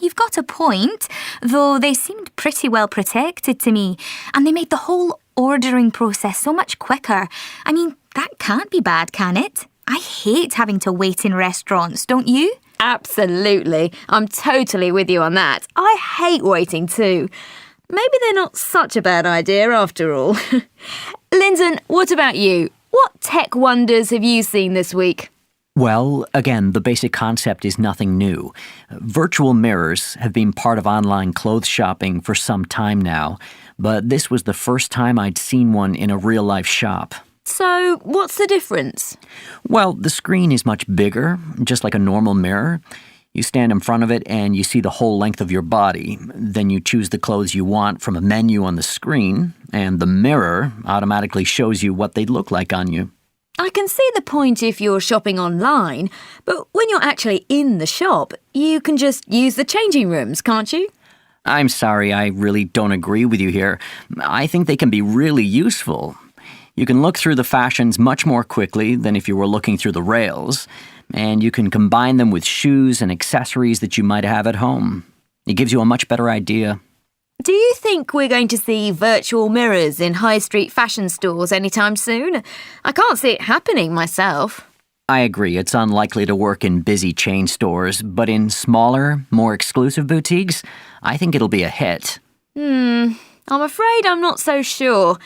You've got a point, though they seemed pretty well protected to me, and they made the whole ordering process so much quicker. I mean, that can't be bad, can it? I hate having to wait in restaurants, don't you? Absolutely. I'm totally with you on that. I hate waiting too. Maybe they're not such a bad idea after all. Lyndon, what about you? What tech wonders have you seen this week? Well, again, the basic concept is nothing new. Virtual mirrors have been part of online clothes shopping for some time now, but this was the first time I'd seen one in a real-life shop. So, what's the difference? Well, the screen is much bigger, just like a normal mirror. You stand in front of it and you see the whole length of your body. Then you choose the clothes you want from a menu on the screen, and the mirror automatically shows you what they'd look like on you. I can see the point if you're shopping online, but when you're actually in the shop, you can just use the changing rooms, can't you? I'm sorry, I really don't agree with you here. I think they can be really useful. You can look through the fashions much more quickly than if you were looking through the rails, and you can combine them with shoes and accessories that you might have at home. It gives you a much better idea. Do you think we're going to see virtual mirrors in high street fashion stores anytime soon? I can't see it happening myself. I agree, it's unlikely to work in busy chain stores, but in smaller, more exclusive boutiques, I think it'll be a hit. I'm afraid I'm not so sure.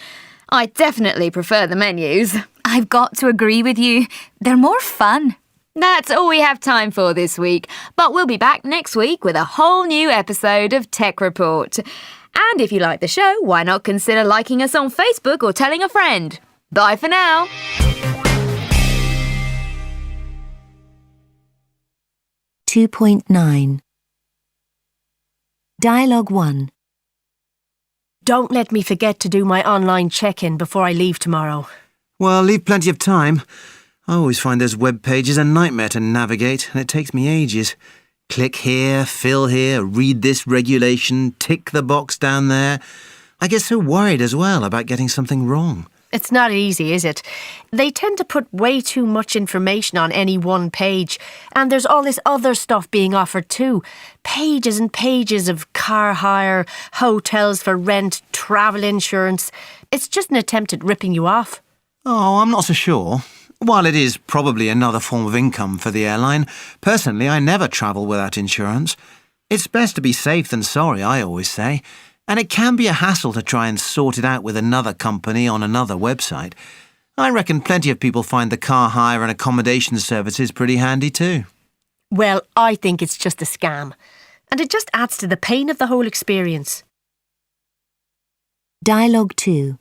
I definitely prefer the menus. I've got to agree with you. They're more fun. That's all we have time for this week, but we'll be back next week with a whole new episode of Tech Report. And if you like the show, why not consider liking us on Facebook or telling a friend? Bye for now. (2.9) Dialogue 1. Don't let me forget to do my online check-in before I leave tomorrow. Well, leave plenty of time. I always find those web pages a nightmare to navigate, and it takes me ages. Click here, fill here, read this regulation, tick the box down there. I get so worried as well about getting something wrong. It's not easy, is it? They tend to put way too much information on any one page, and there's all this other stuff being offered too. Pages and pages of car hire, hotels for rent, travel insurance. It's just an attempt at ripping you off. Oh, I'm not so sure. While it is probably another form of income for the airline, personally I never travel without insurance. It's best to be safe than sorry, I always say. And it can be a hassle to try and sort it out with another company on another website. I reckon plenty of people find the car hire and accommodation services pretty handy too. Well, I think it's just a scam. And it just adds to the pain of the whole experience. Dialogue 2.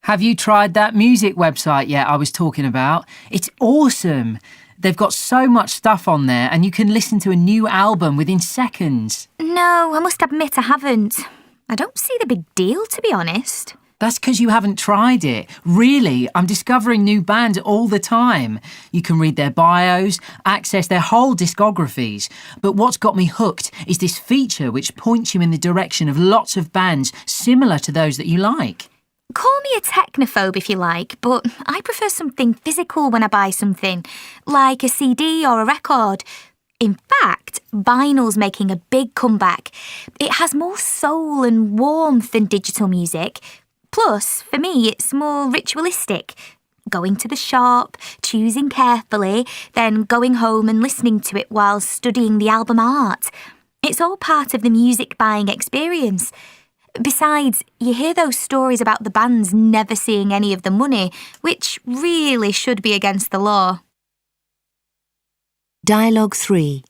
Have you tried that music website yet I was talking about? It's awesome. They've got so much stuff on there and you can listen to a new album within seconds. No, I must admit I haven't. I don't see the big deal, to be honest. That's because you haven't tried it. Really, I'm discovering new bands all the time. You can read their bios, access their whole discographies. But what's got me hooked is this feature which points you in the direction of lots of bands similar to those that you like. Call me a technophobe if you like, but I prefer something physical when I buy something, like a CD or a record. In fact, vinyl's making a big comeback. It has more soul and warmth than digital music. Plus, for me, it's more ritualistic. Going to the shop, choosing carefully, then going home and listening to it while studying the album art. It's all part of the music buying experience. Besides, you hear those stories about the bands never seeing any of the money, which really should be against the law. Dialogue 3.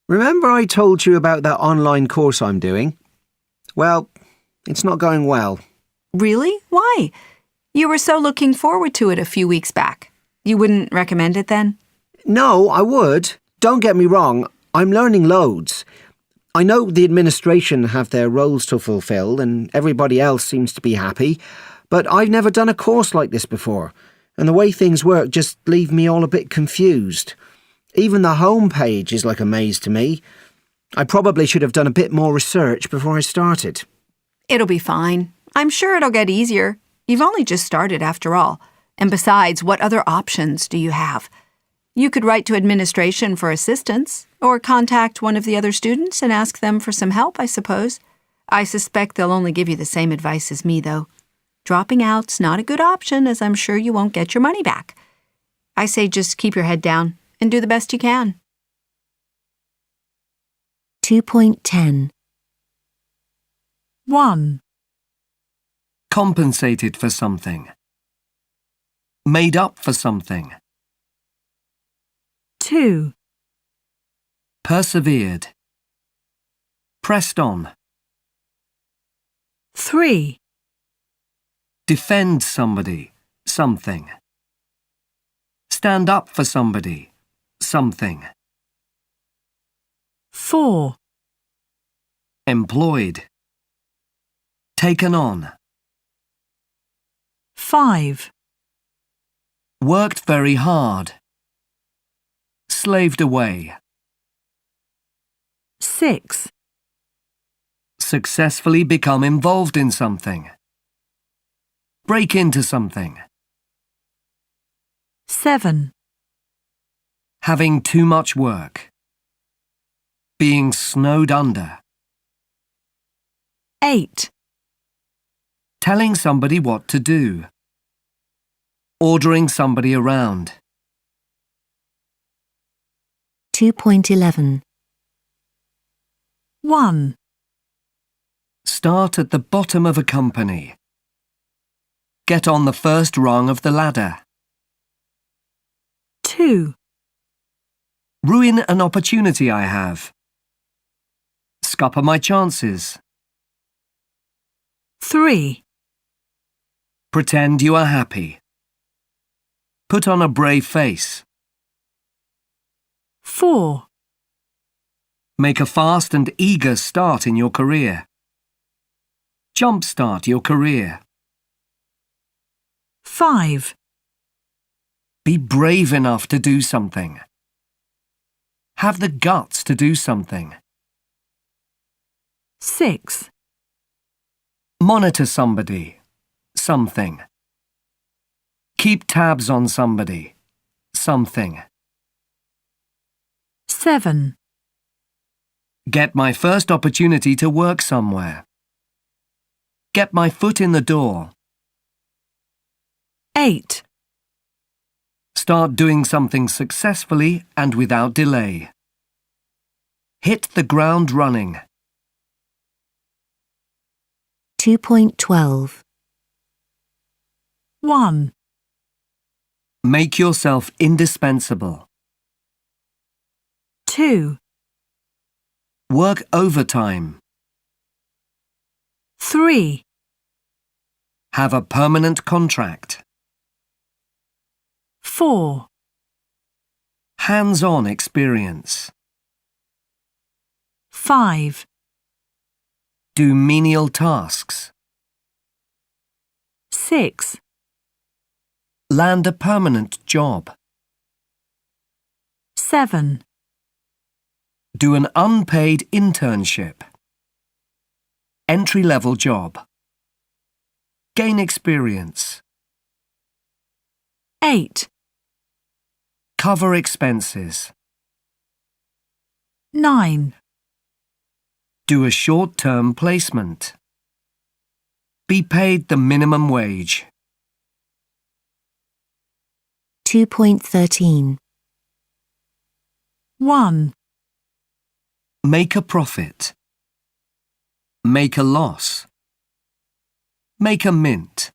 Remember I told you about that online course I'm doing? Well, it's not going well. Really? Why? You were so looking forward to it a few weeks back. You wouldn't recommend it then? No, I would. Don't get me wrong, I'm learning loads. I know the administration have their roles to fulfill and everybody else seems to be happy, but I've never done a course like this before, and the way things work just leave me all a bit confused. Even the home page is like a maze to me. I probably should have done a bit more research before I started. It'll be fine. I'm sure it'll get easier. You've only just started after all. And besides, what other options do you have? You could write to administration for assistance, or contact one of the other students and ask them for some help, I suppose. I suspect they'll only give you the same advice as me, though. Dropping out's not a good option, as I'm sure you won't get your money back. I say just keep your head down and do the best you can. 2.10. 1. Compensated for something. Made up for something. 2. Persevered. Pressed on. 3. Defend somebody. Something. Stand up for somebody. Something. 4. Employed. Taken on. 5. Worked very hard. Slaved away. 6, Successfully become involved in something. Break into something. 7, Having too much work. Being snowed under. 8, Telling somebody what to do. Ordering somebody around. 2.11. 1, Start at the bottom of a company. Get on the first rung of the ladder. 2, Ruin an opportunity I have. Scupper my chances. 3, Pretend you are happy. Put on a brave face. 4, Make a fast and eager start in your career. Jumpstart your career. 5, Be brave enough to do something. Have the guts to do something. 6, Monitor somebody. Something. Keep tabs on somebody. Something. 7, Get my first opportunity to work somewhere. Get my foot in the door. 8, Start doing something successfully and without delay. Hit the ground running. 2.12. 1, Make yourself indispensable. 2, Work overtime. 3, Have a permanent contract. 4, Hands-on experience. 5, Do menial tasks. 6, Land a permanent job. 7, Do an unpaid internship. Entry-level job. Gain experience. 8, Cover expenses. 9, Do a short-term placement. Be paid the minimum wage. 2.13. 1, Make a profit. Make a loss. Make a mint.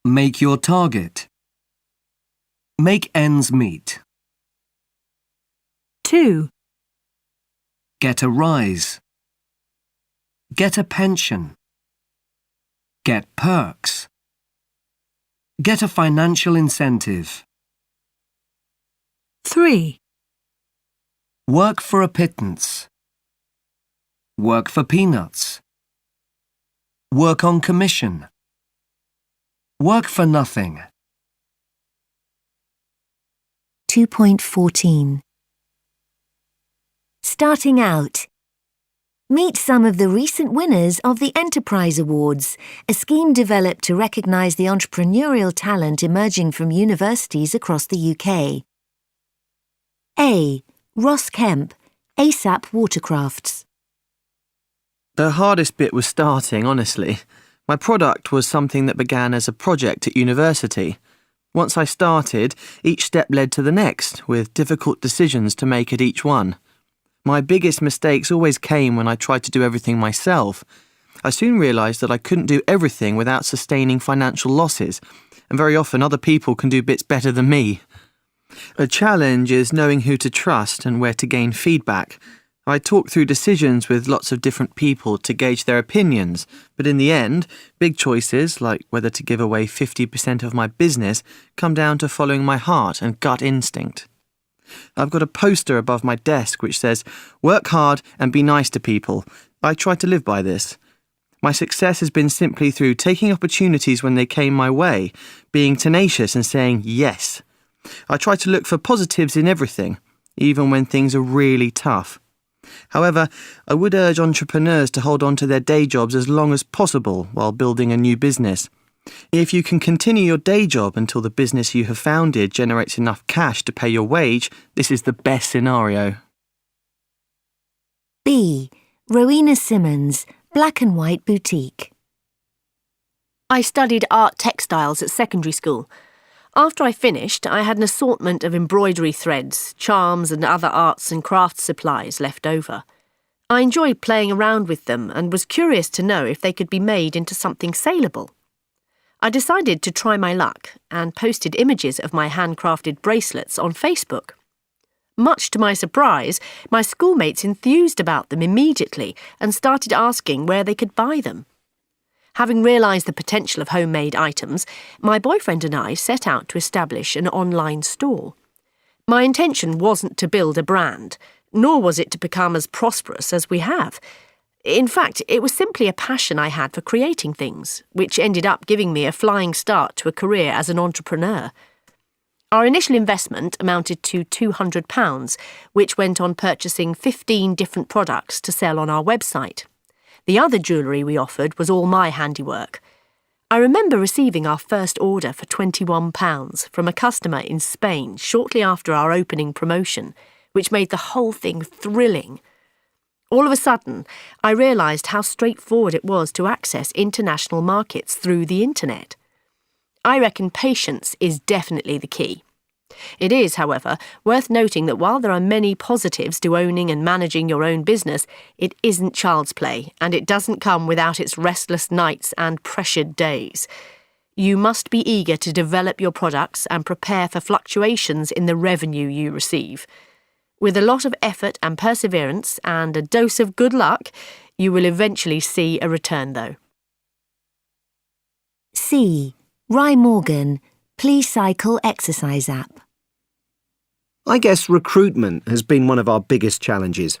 Make your target. Make ends meet. 2, Get a rise. Get a pension. Get perks. Get a financial incentive. 3, Work for a pittance. Work for peanuts. Work on commission. Work for nothing. 2.14. Starting out. Meet some of the recent winners of the Enterprise Awards, a scheme developed to recognise the entrepreneurial talent emerging from universities across the UK. A. Ross Kemp, ASAP Watercrafts. The hardest bit was starting, honestly. My product was something that began as a project at university. Once I started, each step led to the next, with difficult decisions to make at each one. My biggest mistakes always came when I tried to do everything myself. I soon realised that I couldn't do everything without sustaining financial losses, and very often other people can do bits better than me. A challenge is knowing who to trust and where to gain feedback. I talk through decisions with lots of different people to gauge their opinions, but in the end, big choices, like whether to give away 50% of my business, come down to following my heart and gut instinct. I've got a poster above my desk which says, "Work hard and be nice to people." I try to live by this. My success has been simply through taking opportunities when they came my way, being tenacious and saying yes. I try to look for positives in everything, even when things are really tough. However, I would urge entrepreneurs to hold on to their day jobs as long as possible while building a new business. If you can continue your day job until the business you have founded generates enough cash to pay your wage, this is the best scenario. B. Rowena Simmons, Black and White Boutique. I studied art textiles at secondary school. After I finished, I had an assortment of embroidery threads, charms and other arts and crafts supplies left over. I enjoyed playing around with them and was curious to know if they could be made into something saleable. I decided to try my luck and posted images of my handcrafted bracelets on Facebook. Much to my surprise, my schoolmates enthused about them immediately and started asking where they could buy them. Having realised the potential of homemade items, my boyfriend and I set out to establish an online store. My intention wasn't to build a brand, nor was it to become as prosperous as we have. In fact, it was simply a passion I had for creating things, which ended up giving me a flying start to a career as an entrepreneur. Our initial investment amounted to £200, which went on purchasing 15 different products to sell on our website. The other jewellery we offered was all my handiwork. I remember receiving our first order for £21 from a customer in Spain shortly after our opening promotion, which made the whole thing thrilling. All of a sudden, I realised how straightforward it was to access international markets through the internet. I reckon patience is definitely the key. It is, however, worth noting that while there are many positives to owning and managing your own business, it isn't child's play, and it doesn't come without its restless nights and pressured days. You must be eager to develop your products and prepare for fluctuations in the revenue you receive. With a lot of effort and perseverance and a dose of good luck, you will eventually see a return, though. C. Rye Morgan, Please Cycle exercise app. I guess recruitment has been one of our biggest challenges.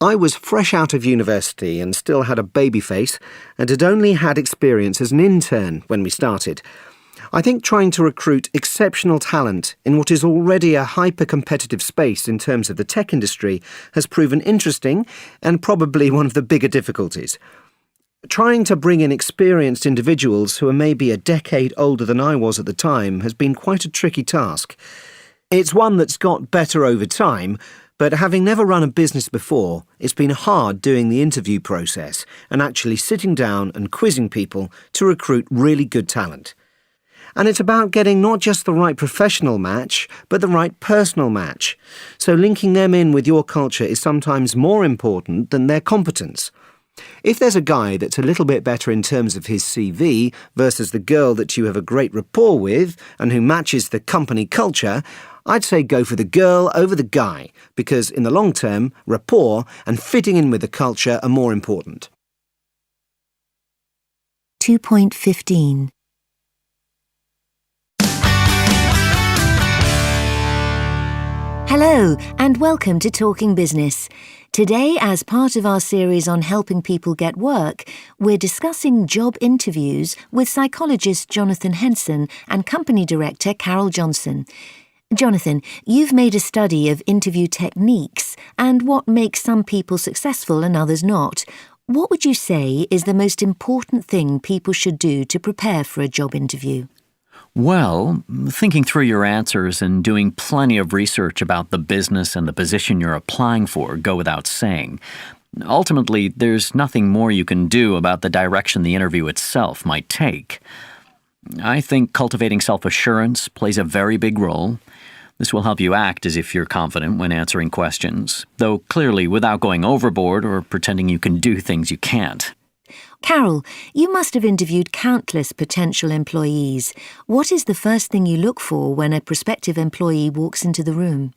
I was fresh out of university and still had a baby face and had only had experience as an intern when we started. I think trying to recruit exceptional talent in what is already a hyper-competitive space in terms of the tech industry has proven interesting and probably one of the bigger difficulties. Trying to bring in experienced individuals who are maybe a decade older than I was at the time has been quite a tricky task. It's one that's got better over time, but having never run a business before, it's been hard doing the interview process and actually sitting down and quizzing people to recruit really good talent. And it's about getting not just the right professional match, but the right personal match. So linking them in with your culture is sometimes more important than their competence. If there's a guy that's a little bit better in terms of his CV versus the girl that you have a great rapport with and who matches the company culture, I'd say go for the girl over the guy, because in the long term, rapport and fitting in with the culture are more important. 2.15. Hello, and welcome to Talking Business. Today, as part of our series on helping people get work, we're discussing job interviews with psychologist Jonathan Henson and company director Carol Johnson. Jonathan, you've made a study of interview techniques and what makes some people successful and others not. What would you say is the most important thing people should do to prepare for a job interview? Well, thinking through your answers and doing plenty of research about the business and the position you're applying for go without saying. Ultimately, there's nothing more you can do about the direction the interview itself might take. I think cultivating self-assurance plays a very big role. This will help you act as if you're confident when answering questions, though clearly without going overboard or pretending you can do things you can't. Carol, you must have interviewed countless potential employees. What is the first thing you look for when a prospective employee walks into the room?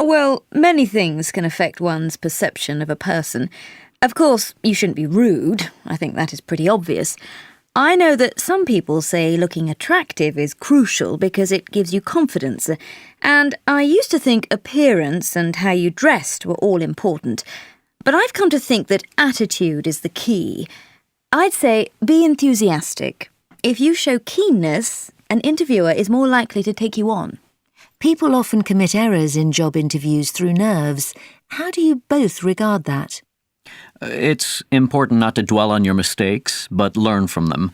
Well, many things can affect one's perception of a person. Of course, you shouldn't be rude. I think that is pretty obvious. I know that some people say looking attractive is crucial because it gives you confidence, and I used to think appearance and how you dressed were all important. But I've come to think that attitude is the key. I'd say be enthusiastic. If you show keenness, an interviewer is more likely to take you on. People often commit errors in job interviews through nerves. How do you both regard that? It's important not to dwell on your mistakes, but learn from them.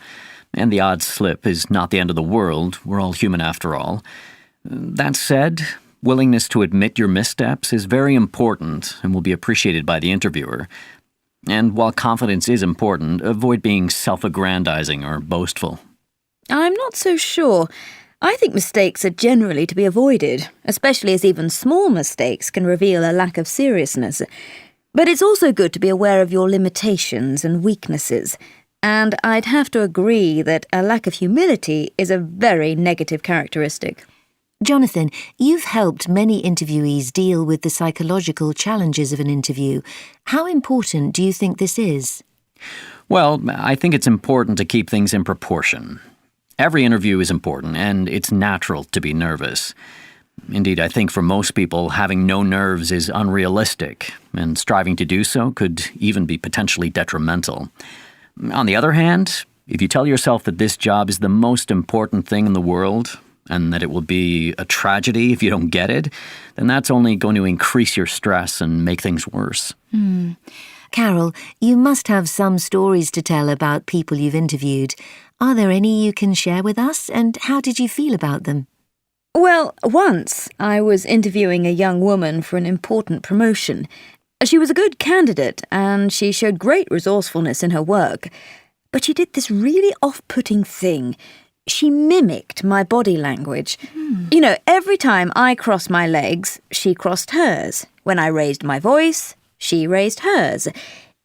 And the odd slip is not the end of the world. We're all human after all. That said, willingness to admit your missteps is very important and will be appreciated by the interviewer. And while confidence is important, avoid being self-aggrandizing or boastful. I'm not so sure. I think mistakes are generally to be avoided, especially as even small mistakes can reveal a lack of seriousness. But it's also good to be aware of your limitations and weaknesses. And I'd have to agree that a lack of humility is a very negative characteristic. Jonathan, you've helped many interviewees deal with the psychological challenges of an interview. How important do you think this is? Well, I think it's important to keep things in proportion. Every interview is important, and it's natural to be nervous. Indeed, I think for most people, having no nerves is unrealistic, and striving to do so could even be potentially detrimental. On the other hand, if you tell yourself that this job is the most important thing in the world, and that it will be a tragedy if you don't get it, then that's only going to increase your stress and make things worse. Carol, you must have some stories to tell about people you've interviewed. Are there any you can share with us, and how did you feel about them? Well, once I was interviewing a young woman for an important promotion. She was a good candidate, and she showed great resourcefulness in her work. But she did this really off-putting thing. She mimicked my body language. You know, every time I crossed my legs, she crossed hers. When I raised my voice, she raised hers.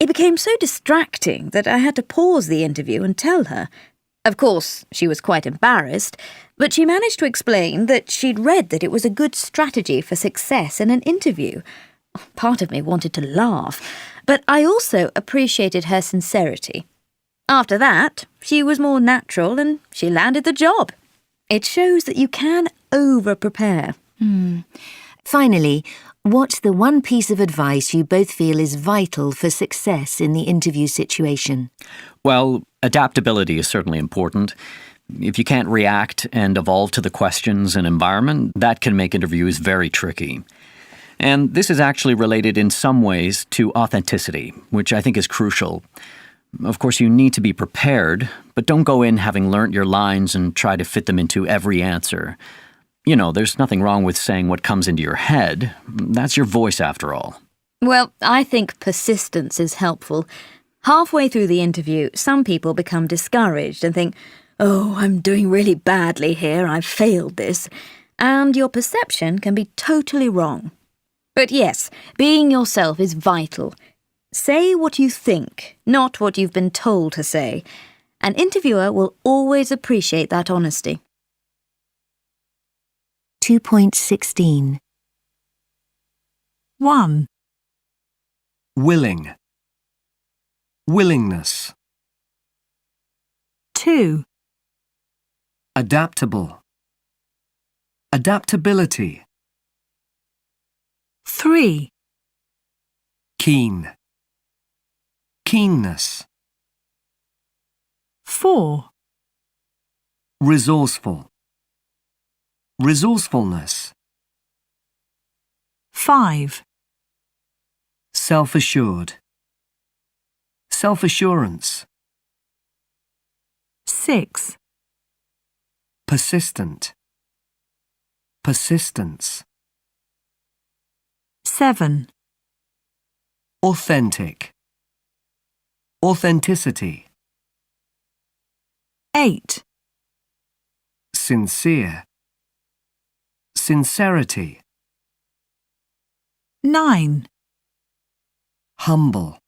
It became so distracting that I had to pause the interview and tell her. Of course, she was quite embarrassed, but she managed to explain that she'd read that it was a good strategy for success in an interview. Part of me wanted to laugh, but I also appreciated her sincerity. After that, she was more natural and she landed the job. It shows that you can over-prepare. Finally, what's the one piece of advice you both feel is vital for success in the interview situation? Well, adaptability is certainly important. If you can't react and evolve to the questions and environment, that can make interviews very tricky. And this is actually related in some ways to authenticity, which I think is crucial. Of course, you need to be prepared, but don't go in having learnt your lines and try to fit them into every answer. You know, there's nothing wrong with saying what comes into your head. That's your voice, after all. Well, I think persistence is helpful. Halfway through the interview, some people become discouraged and think, "Oh, I'm doing really badly here, I've failed this." And your perception can be totally wrong. But yes, being yourself is vital. Say what you think, not what you've been told to say. An interviewer will always appreciate that honesty. 2.16. 1. Willing. Willingness. 2. Adaptable. Adaptability. 3. Keen. Keenness. 4. Resourceful. Resourcefulness. 5. Self-assured. Self-assurance. 6. Persistent. Persistence. 7. Authentic. Authenticity. 8. Sincere. Sincerity. 9. Humble.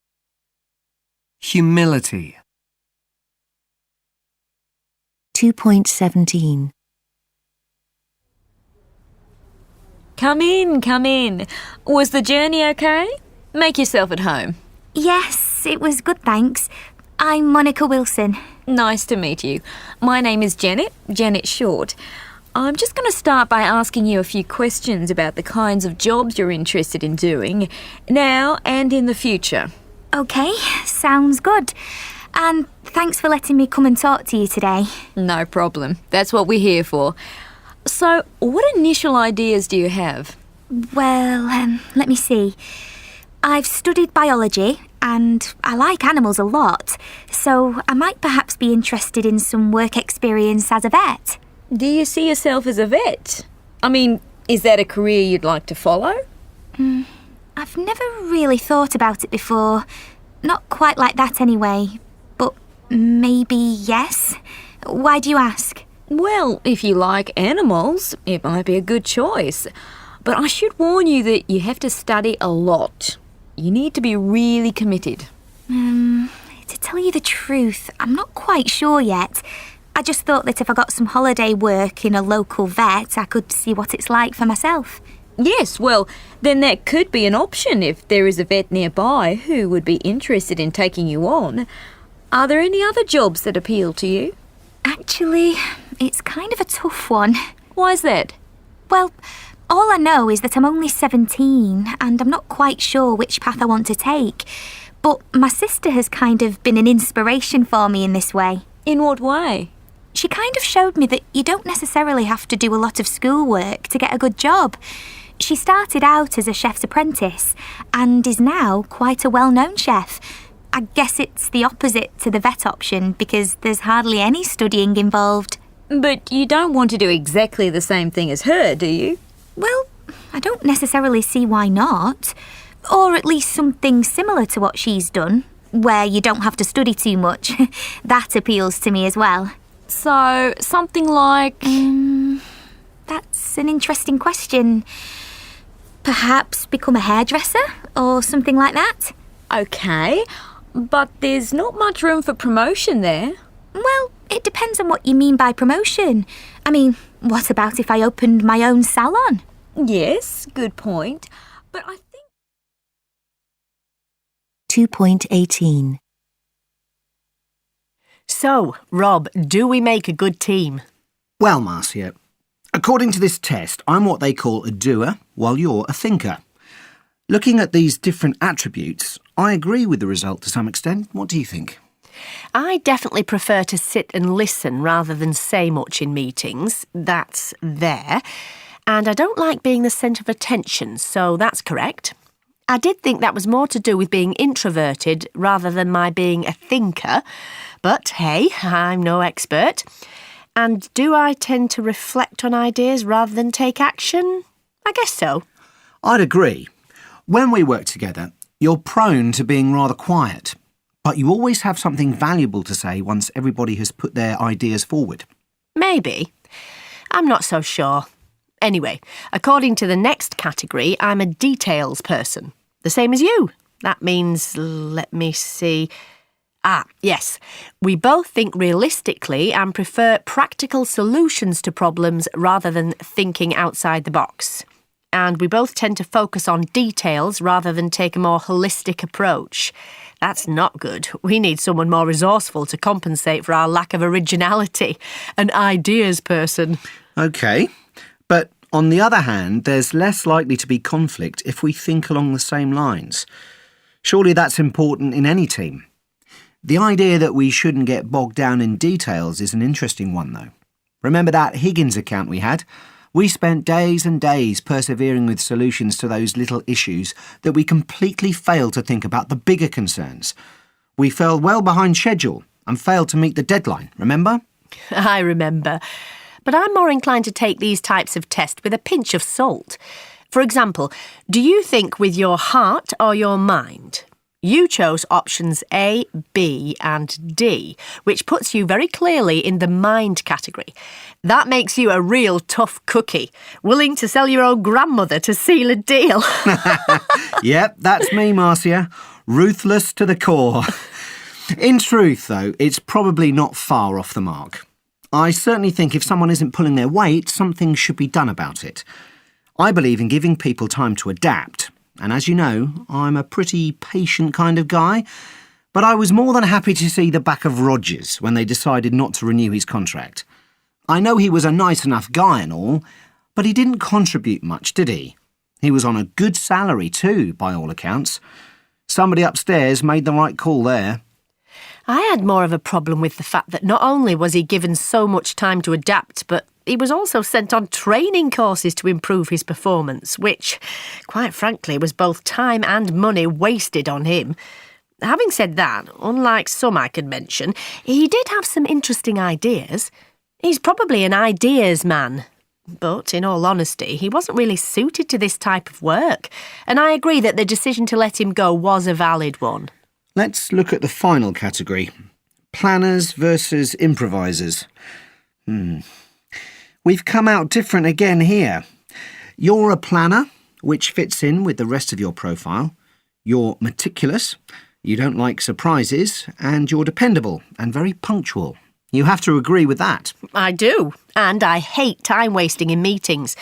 Humility. 2.17. Come in, come in. Was the journey okay? Make yourself at home. Yes, it was good, thanks. I'm Monica Wilson. Nice to meet you. My name is Janet Short. I'm just going to start by asking you a few questions about the kinds of jobs you're interested in doing, now and in the future. OK, sounds good. And thanks for letting me come and talk to you today. No problem. That's what we're here for. So, what initial ideas do you have? Well, let me see. I've studied biology and I like animals a lot, so I might perhaps be interested in some work experience as a vet. Do you see yourself as a vet? I mean, is that a career you'd like to follow? I've never really thought about it before. Not quite like that anyway, but maybe yes. Why do you ask? Well, if you like animals, it might be a good choice. But I should warn you that you have to study a lot. You need to be really committed. To tell you the truth, I'm not quite sure yet. I just thought that if I got some holiday work in a local vet, I could see what it's like for myself. Yes, well, then that could be an option if there is a vet nearby who would be interested in taking you on. Are there any other jobs that appeal to you? Actually, it's kind of a tough one. Why is that? Well, all I know is that I'm only 17 and I'm not quite sure which path I want to take. But my sister has kind of been an inspiration for me in this way. In what way? She kind of showed me that you don't necessarily have to do a lot of schoolwork to get a good job. She started out as a chef's apprentice and is now quite a well-known chef. I guess it's the opposite to the vet option because there's hardly any studying involved. But you don't want to do exactly the same thing as her, do you? Well, I don't necessarily see why not. Or at least something similar to what she's done, where you don't have to study too much. That appeals to me as well. So, something like... That's an interesting question. Perhaps become a hairdresser or something like that? Okay, but there's not much room for promotion there. Well, it depends on what you mean by promotion. I mean, what about if I opened my own salon? Yes, good point. But I think... 2.18. So, Rob, do we make a good team? Well, Marcia, according to this test, I'm what they call a doer, while you're a thinker. Looking at these different attributes, I agree with the result to some extent. What do you think? I definitely prefer to sit and listen rather than say much in meetings. That's there. And I don't like being the centre of attention, so that's correct. I did think that was more to do with being introverted rather than my being a thinker. But hey, I'm no expert. And do I tend to reflect on ideas rather than take action? I guess so. I'd agree. When we work together, you're prone to being rather quiet, but you always have something valuable to say once everybody has put their ideas forward. Maybe. I'm not so sure. Anyway, according to the next category, I'm a details person. The same as you. That means, let me see... yes. We both think realistically and prefer practical solutions to problems rather than thinking outside the box. And we both tend to focus on details rather than take a more holistic approach. That's not good. We need someone more resourceful to compensate for our lack of originality. An ideas person. OK, but on the other hand, there's less likely to be conflict if we think along the same lines. Surely that's important in any team. The idea that we shouldn't get bogged down in details is an interesting one, though. Remember that Higgins account we had? We spent days and days persevering with solutions to those little issues that we completely failed to think about the bigger concerns. We fell well behind schedule and failed to meet the deadline, remember? I remember. But I'm more inclined to take these types of tests with a pinch of salt. For example, do you think with your heart or your mind? You chose options A, B and D, which puts you very clearly in the mind category. That makes you a real tough cookie, willing to sell your own grandmother to seal a deal. Yep, that's me, Marcia. Ruthless to the core. In truth, though, it's probably not far off the mark. I certainly think if someone isn't pulling their weight, something should be done about it. I believe in giving people time to adapt. And as you know, I'm a pretty patient kind of guy, but I was more than happy to see the back of Rogers when they decided not to renew his contract. I know he was a nice enough guy and all, but he didn't contribute much, did he? He was on a good salary too, by all accounts. Somebody upstairs made the right call there. I had more of a problem with the fact that not only was he given so much time to adapt, but he was also sent on training courses to improve his performance, which, quite frankly, was both time and money wasted on him. Having said that, unlike some I could mention, he did have some interesting ideas. He's probably an ideas man. But, in all honesty, he wasn't really suited to this type of work, and I agree that the decision to let him go was a valid one. Let's look at the final category. Planners versus improvisers. We've come out different again here. You're a planner, which fits in with the rest of your profile. You're meticulous, you don't like surprises, and you're dependable and very punctual. You have to agree with that. I do, and I hate time wasting in meetings.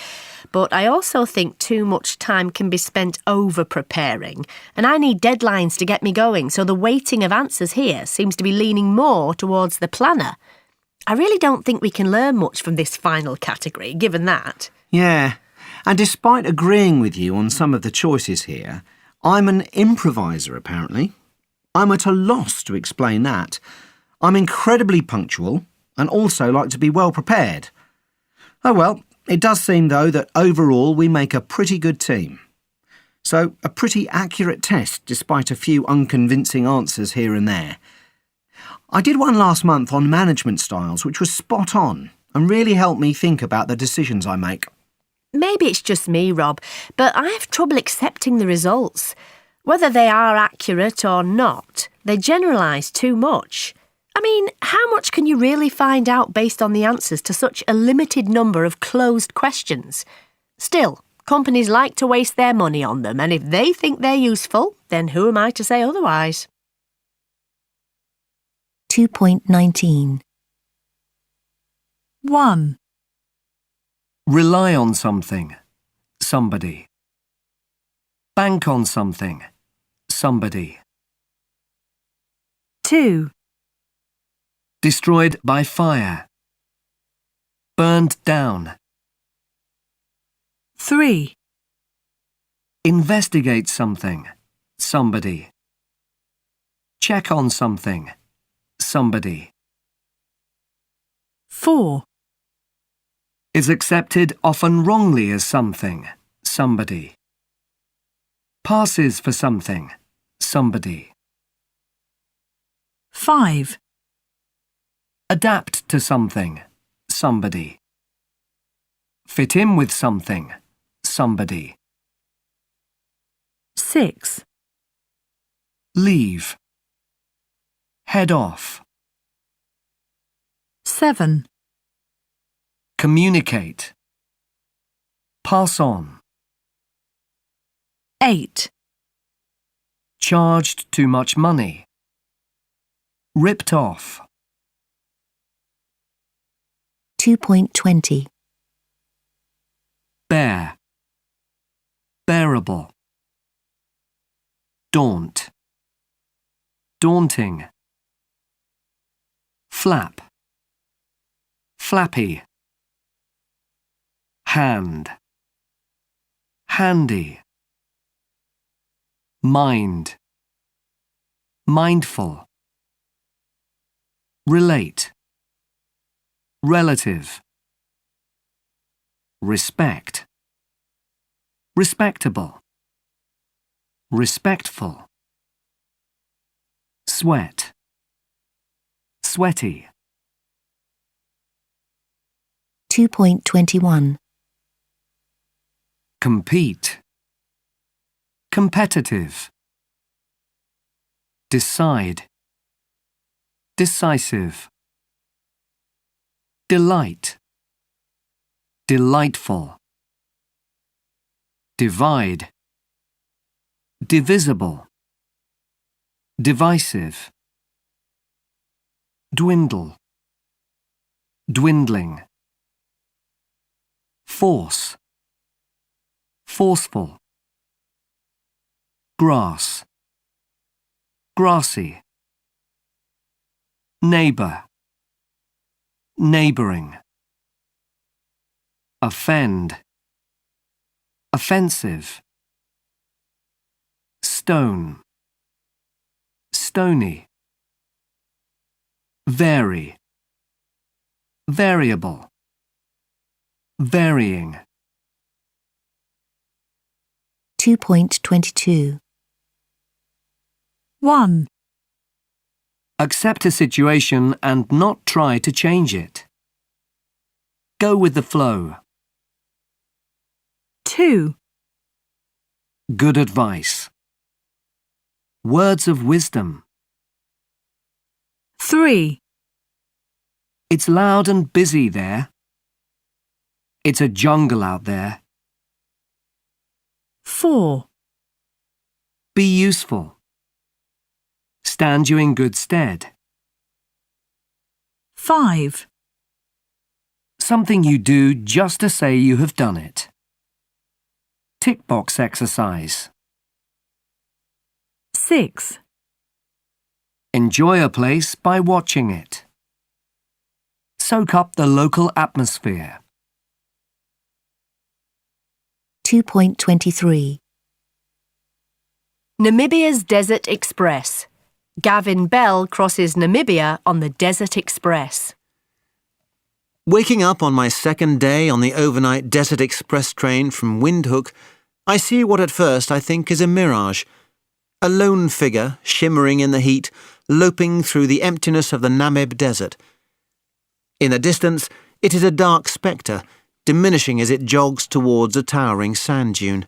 But I also think too much time can be spent over-preparing, and I need deadlines to get me going, so the weighting of answers here seems to be leaning more towards the planner. I really don't think we can learn much from this final category, given that. Yeah, and despite agreeing with you on some of the choices here, I'm an improviser, apparently. I'm at a loss to explain that. I'm incredibly punctual and also like to be well prepared. Oh well, it does seem though that overall we make a pretty good team. So a pretty accurate test despite a few unconvincing answers here and there. I did one last month on management styles which was spot on and really helped me think about the decisions I make. Maybe it's just me, Rob, but I have trouble accepting the results. Whether they are accurate or not, they generalise too much. I mean, how much can you really find out based on the answers to such a limited number of closed questions? Still, companies like to waste their money on them, and if they think they're useful, then who am I to say otherwise? 2.19. 1, Rely on something. Somebody. Bank on something. Somebody. 2, Destroyed by fire. Burned down. 3, Investigate something. Somebody. Check on something. Somebody. 4, Is accepted often wrongly as something. Somebody. Passes for something. Somebody. 5, Adapt to something. Somebody. Fit in with something. Somebody. 6, Leave. Head off. 7, Communicate. Pass on. 8, Charged too much money. Ripped off. 2.20. Bear. Bearable. Daunt. Daunting. Flap. Flappy. Hand. Handy. Mind. Mindful. Relate. Relative. Respect. Respectable. Respectful. Sweat. Sweaty. 2.21. Compete. Competitive. Decide. Decisive. Delight. Delightful. Divide. Divisible. Divisive. Dwindle. Dwindling. Force. Forceful. Grass. Grassy. Neighbour. Neighbouring. Offend. Offensive. Stone. Stony. Vary. Variable. Varying. 2.22. 1, Accept a situation and not try to change it. Go with the flow. 2, Good advice. Words of wisdom. 3, It's loud and busy there. It's a jungle out there. 4, Be useful. Stand you in good stead. 5, Something you do just to say you have done it. Tick box exercise. 6, Enjoy a place by watching it. Soak up the local atmosphere. 2.23. Namibia's Desert Express. Gavin Bell crosses Namibia on the Desert Express. Waking up on my second day on the overnight Desert Express train from Windhoek, I see what at first I think is a mirage. A lone figure, shimmering in the heat, loping through the emptiness of the Namib Desert. In the distance, it is a dark spectre, diminishing as it jogs towards a towering sand dune.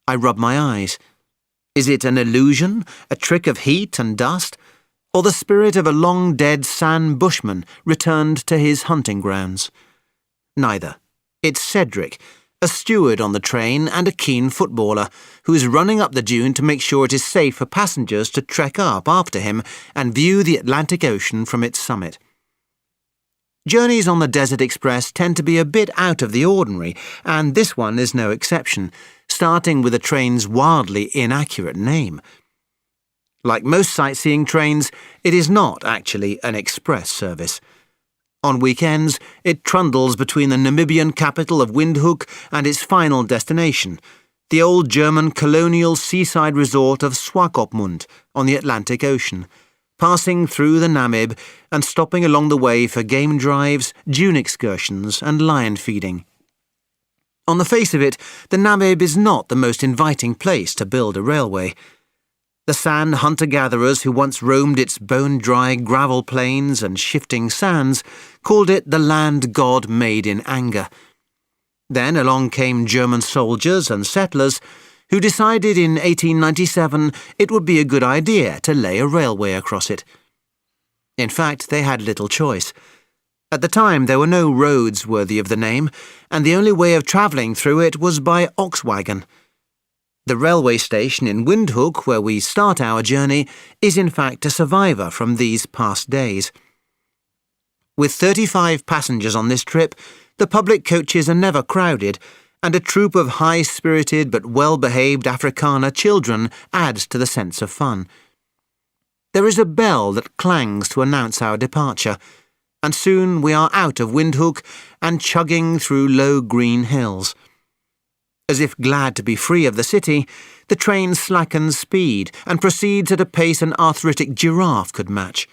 I rub my eyes. Is it an illusion, a trick of heat and dust, or the spirit of a long-dead San bushman returned to his hunting grounds? Neither. It's Cedric, a steward on the train and a keen footballer, who is running up the dune to make sure it is safe for passengers to trek up after him and view the Atlantic Ocean from its summit. Journeys on the Desert Express tend to be a bit out of the ordinary, and this one is no exception, starting with the train's wildly inaccurate name. Like most sightseeing trains, it is not actually an express service. On weekends, it trundles between the Namibian capital of Windhoek and its final destination, the old German colonial seaside resort of Swakopmund on the Atlantic Ocean, passing through the Namib and stopping along the way for game drives, dune excursions and lion feeding. On the face of it, the Namib is not the most inviting place to build a railway. The San hunter-gatherers who once roamed its bone-dry gravel plains and shifting sands called it the land God made in anger. Then along came German soldiers and settlers who decided in 1897 it would be a good idea to lay a railway across it. In fact, they had little choice. At the time, there were no roads worthy of the name, and the only way of travelling through it was by ox wagon. The railway station in Windhoek, where we start our journey, is in fact a survivor from these past days. With 35 passengers on this trip, the public coaches are never crowded, and a troop of high-spirited but well-behaved Afrikaner children adds to the sense of fun. There is a bell that clangs to announce our departure, and soon we are out of Windhoek and chugging through low green hills. As if glad to be free of the city, the train slackens speed and proceeds at a pace an arthritic giraffe could match.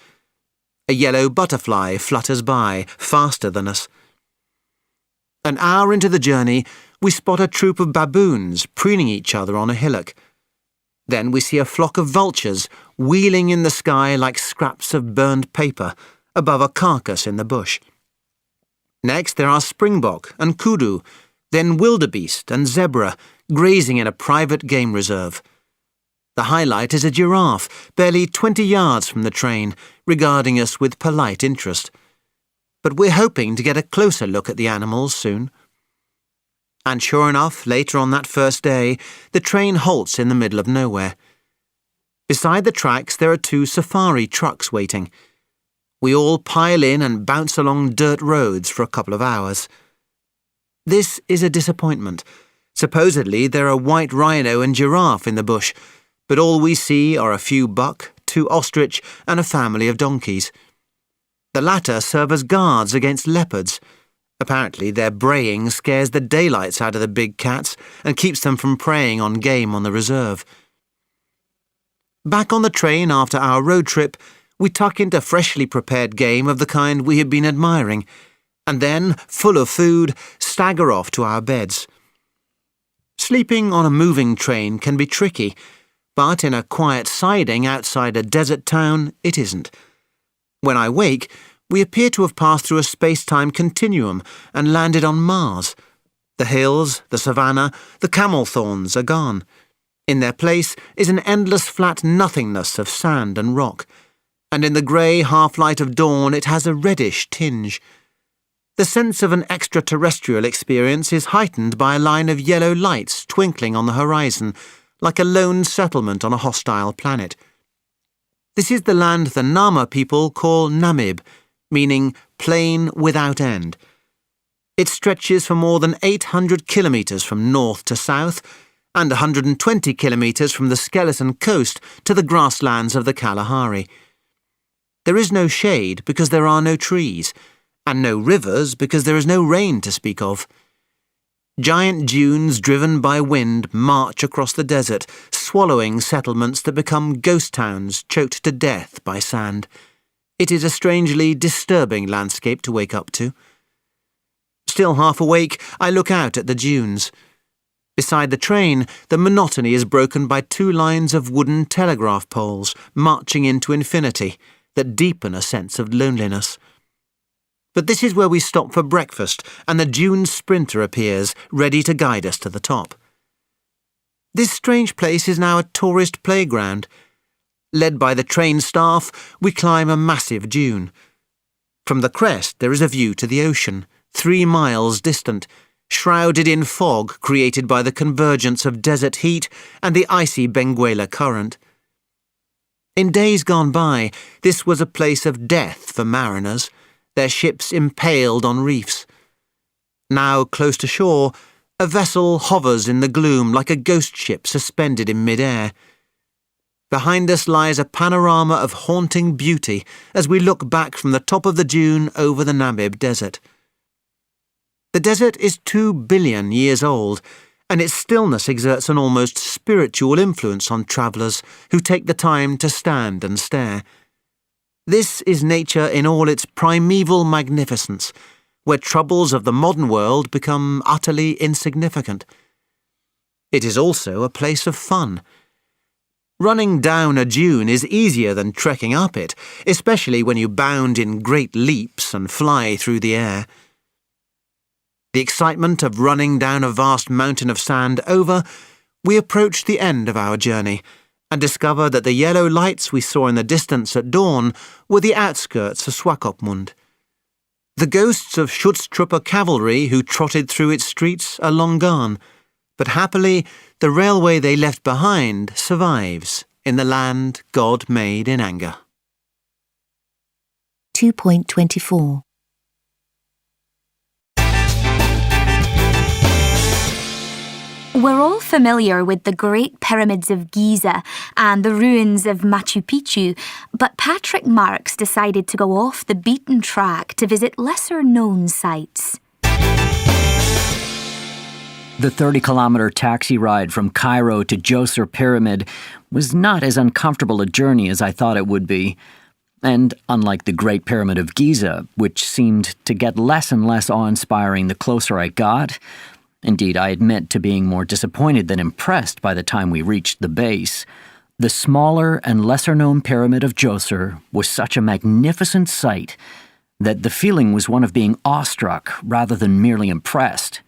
A yellow butterfly flutters by, faster than us. An hour into the journey, we spot a troop of baboons preening each other on a hillock. Then we see a flock of vultures wheeling in the sky like scraps of burned paper above a carcass in the bush. Next there are springbok and kudu, then wildebeest and zebra grazing in a private game reserve. The highlight is a giraffe barely 20 yards from the train, regarding us with polite interest. But we're hoping to get a closer look at the animals soon. And sure enough, later on that first day, the train halts in the middle of nowhere. Beside the tracks there are 2 safari trucks waiting. We all pile in and bounce along dirt roads for a couple of hours. This is a disappointment. Supposedly there are white rhino and giraffe in the bush, but all we see are a few buck, 2 ostrich and a family of donkeys. The latter serve as guards against leopards. Apparently their braying scares the daylights out of the big cats and keeps them from preying on game on the reserve. Back on the train after our road trip, we tuck into freshly prepared game of the kind we had been admiring, and then, full of food, stagger off to our beds. Sleeping on a moving train can be tricky, but in a quiet siding outside a desert town, it isn't. When I wake, we appear to have passed through a space-time continuum and landed on Mars. The hills, the savannah, the camel thorns are gone. In their place is an endless flat nothingness of sand and rock, and in the grey half-light of dawn it has a reddish tinge. The sense of an extraterrestrial experience is heightened by a line of yellow lights twinkling on the horizon, like a lone settlement on a hostile planet. This is the land the Nama people call Namib, meaning plain without end. It stretches for more than 800 kilometres from north to south, and 120 kilometres from the Skeleton Coast to the grasslands of the Kalahari. There is no shade because there are no trees, and no rivers because there is no rain to speak of. Giant dunes driven by wind march across the desert, swallowing settlements that become ghost towns choked to death by sand. It is a strangely disturbing landscape to wake up to. Still half awake, I look out at the dunes. Beside the train, the monotony is broken by 2 lines of wooden telegraph poles marching into infinity that deepen a sense of loneliness. But this is where we stop for breakfast, and the dune sprinter appears, ready to guide us to the top. This strange place is now a tourist playground. Led by the train staff, we climb a massive dune. From the crest there is a view to the ocean, 3 miles distant, shrouded in fog created by the convergence of desert heat and the icy Benguela current. In days gone by, this was a place of death for mariners, their ships impaled on reefs. Now, close to shore, a vessel hovers in the gloom like a ghost ship suspended in mid-air. Behind us lies a panorama of haunting beauty as we look back from the top of the dune over the Namib Desert. The desert is 2 billion years old, and its stillness exerts an almost spiritual influence on travellers who take the time to stand and stare. This is nature in all its primeval magnificence, where troubles of the modern world become utterly insignificant. It is also a place of fun. Running down a dune is easier than trekking up it, especially when you bound in great leaps and fly through the air. The excitement of running down a vast mountain of sand over, we approach the end of our journey and discover that the yellow lights we saw in the distance at dawn were the outskirts of Swakopmund. The ghosts of Schutztruppe cavalry who trotted through its streets are long gone, but happily the railway they left behind survives in the land God made in anger. 2.24 We're all familiar with the Great Pyramids of Giza and the ruins of Machu Picchu, but Patrick Marks decided to go off the beaten track to visit lesser-known sites. The 30-kilometer taxi ride from Cairo to Djoser Pyramid was not as uncomfortable a journey as I thought it would be. And unlike the Great Pyramid of Giza, which seemed to get less and less awe-inspiring the closer I got, indeed, I admit to being more disappointed than impressed by the time we reached the base, the smaller and lesser-known pyramid of Djoser was such a magnificent sight that the feeling was one of being awestruck rather than merely impressed.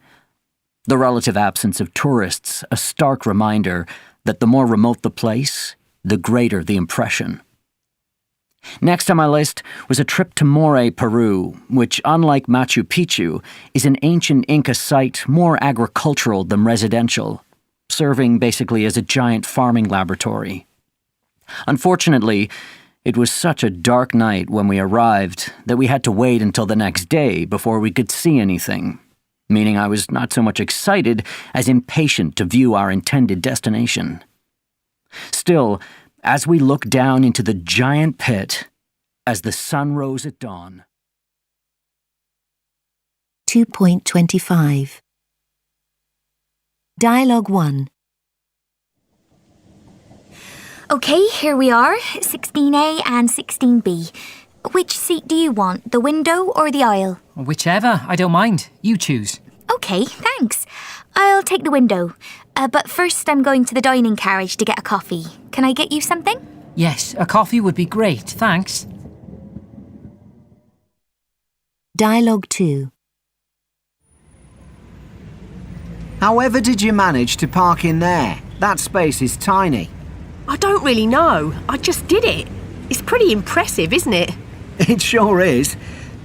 The relative absence of tourists, a stark reminder that the more remote the place, the greater the impression. Next on my list was a trip to Moray, Peru, which, unlike Machu Picchu, is an ancient Inca site more agricultural than residential, serving basically as a giant farming laboratory. Unfortunately, it was such a dark night when we arrived that we had to wait until the next day before we could see anything, meaning I was not so much excited as impatient to view our intended destination. Still, as we looked down into the giant pit, as the sun rose at dawn. 2.25 Dialogue 1 OK, here we are, 16A and 16B. Which seat do you want, the window or the aisle? Whichever, I don't mind. You choose. OK, thanks. I'll take the window. But first I'm going to the dining carriage to get a coffee. Can I get you something? Yes, a coffee would be great, thanks. Dialogue 2. However did you manage to park in there? That space is tiny. I don't really know. I just did it. It's pretty impressive, isn't it? It sure is.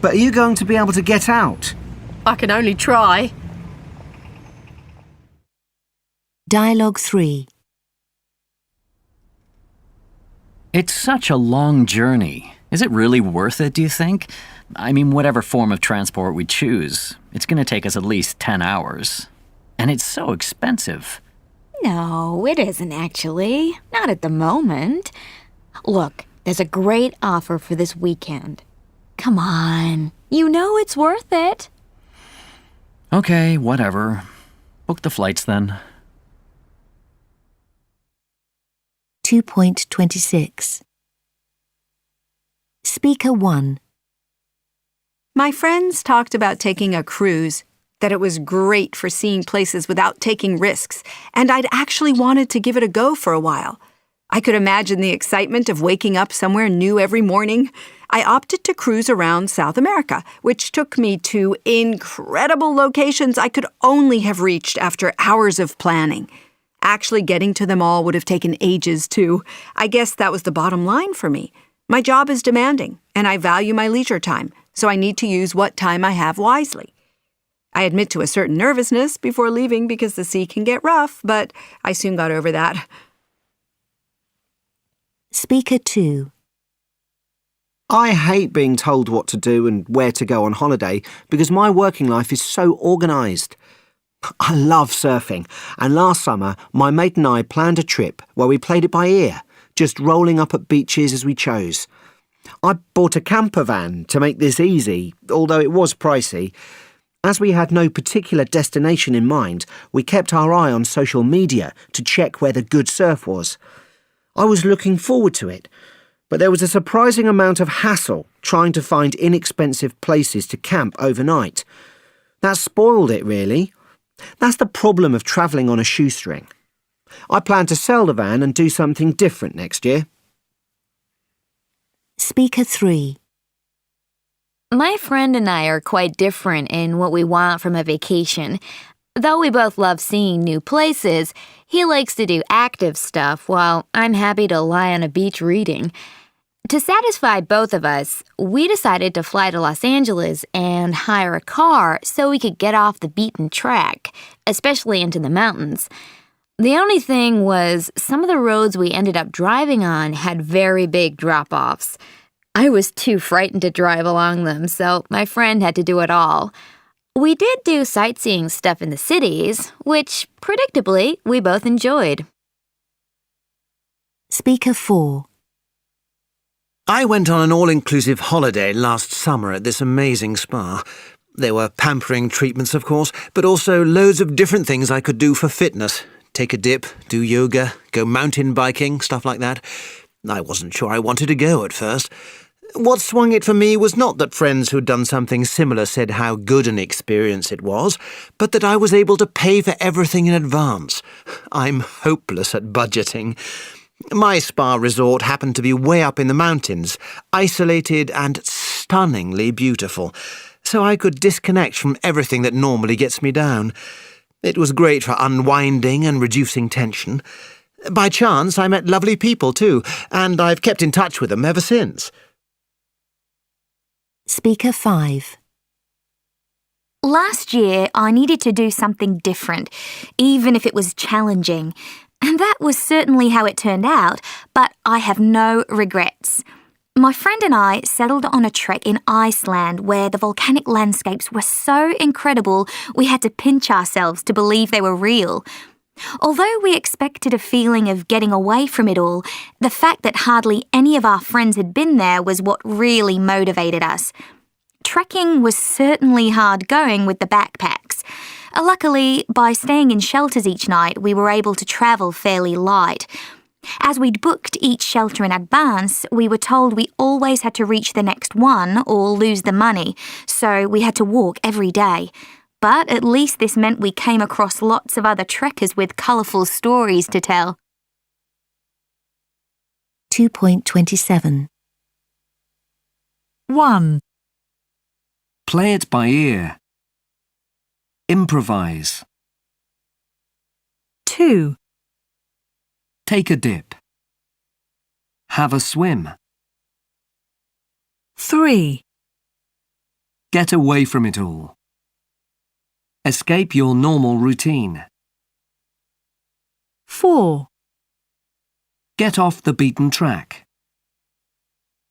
But are you going to be able to get out? I can only try. Dialogue 3. It's such a long journey. Is it really worth it, do you think? I mean, whatever form of transport we choose, it's going to take us at least 10 hours. And it's so expensive. No, it isn't actually. Not at the moment. Look, there's a great offer for this weekend. Come on, you know it's worth it. Okay, whatever. Book the flights then. 2.26. Speaker 1. My friends talked about taking a cruise, that it was great for seeing places without taking risks, and I'd actually wanted to give it a go for a while. I could imagine the excitement of waking up somewhere new every morning. I opted to cruise around South America, which took me to incredible locations I could only have reached after hours of planning. Actually getting to them all would have taken ages, too. I guess that was the bottom line for me. My job is demanding, and I value my leisure time, so I need to use what time I have wisely. I admit to a certain nervousness before leaving because the sea can get rough, but I soon got over that. Speaker 2. I hate being told what to do and where to go on holiday because my working life is so organised. I love surfing, and last summer my mate and I planned a trip where we played it by ear, just rolling up at beaches as we chose. I bought a camper van to make this easy, although it was pricey. As we had no particular destination in mind, we kept our eye on social media to check where the good surf was. I was looking forward to it, but there was a surprising amount of hassle trying to find inexpensive places to camp overnight. That spoiled it, really. That's the problem of travelling on a shoestring. I plan to sell the van and do something different next year. Speaker 3. My friend and I are quite different in what we want from a vacation. Though we both love seeing new places, he likes to do active stuff while I'm happy to lie on a beach reading. To satisfy both of us, we decided to fly to Los Angeles and hire a car so we could get off the beaten track, especially into the mountains. The only thing was, some of the roads we ended up driving on had very big drop-offs. I was too frightened to drive along them, so my friend had to do it all. We did do sightseeing stuff in the cities, which, predictably, we both enjoyed. Speaker 4. I went on an all-inclusive holiday last summer at this amazing spa. There were pampering treatments, of course, but also loads of different things I could do for fitness. Take a dip, do yoga, go mountain biking, stuff like that. I wasn't sure I wanted to go at first. What swung it for me was not that friends who'd done something similar said how good an experience it was, but that I was able to pay for everything in advance. I'm hopeless at budgeting. My spa resort happened to be way up in the mountains, isolated and stunningly beautiful, so I could disconnect from everything that normally gets me down. It was great for unwinding and reducing tension. By chance, I met lovely people too, and I've kept in touch with them ever since. Speaker 5. Last year, I needed to do something different, even if it was challenging. And that was certainly how it turned out, but I have no regrets. My friend and I settled on a trek in Iceland where the volcanic landscapes were so incredible we had to pinch ourselves to believe they were real. Although we expected a feeling of getting away from it all, the fact that hardly any of our friends had been there was what really motivated us. Trekking was certainly hard going with the backpacks. Luckily, by staying in shelters each night, we were able to travel fairly light. As we'd booked each shelter in advance, we were told we always had to reach the next one or lose the money, so we had to walk every day. But at least this meant we came across lots of other trekkers with colourful stories to tell. 2.27. 1, Play it by ear. Improvise. 2, Take a dip. Have a swim. 3, Get away from it all. Escape your normal routine. 4, Get off the beaten track.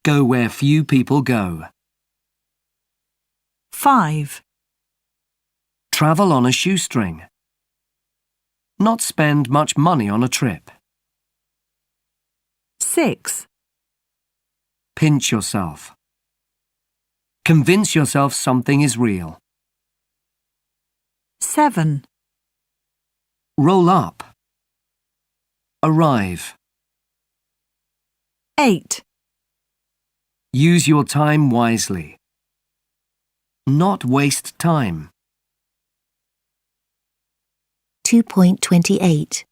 Go where few people go. 5, Travel on a shoestring. Not spend much money on a trip. 6, Pinch yourself. Convince yourself something is real. 7, Roll up. Arrive. 8, Use your time wisely. Not waste time. 2.28.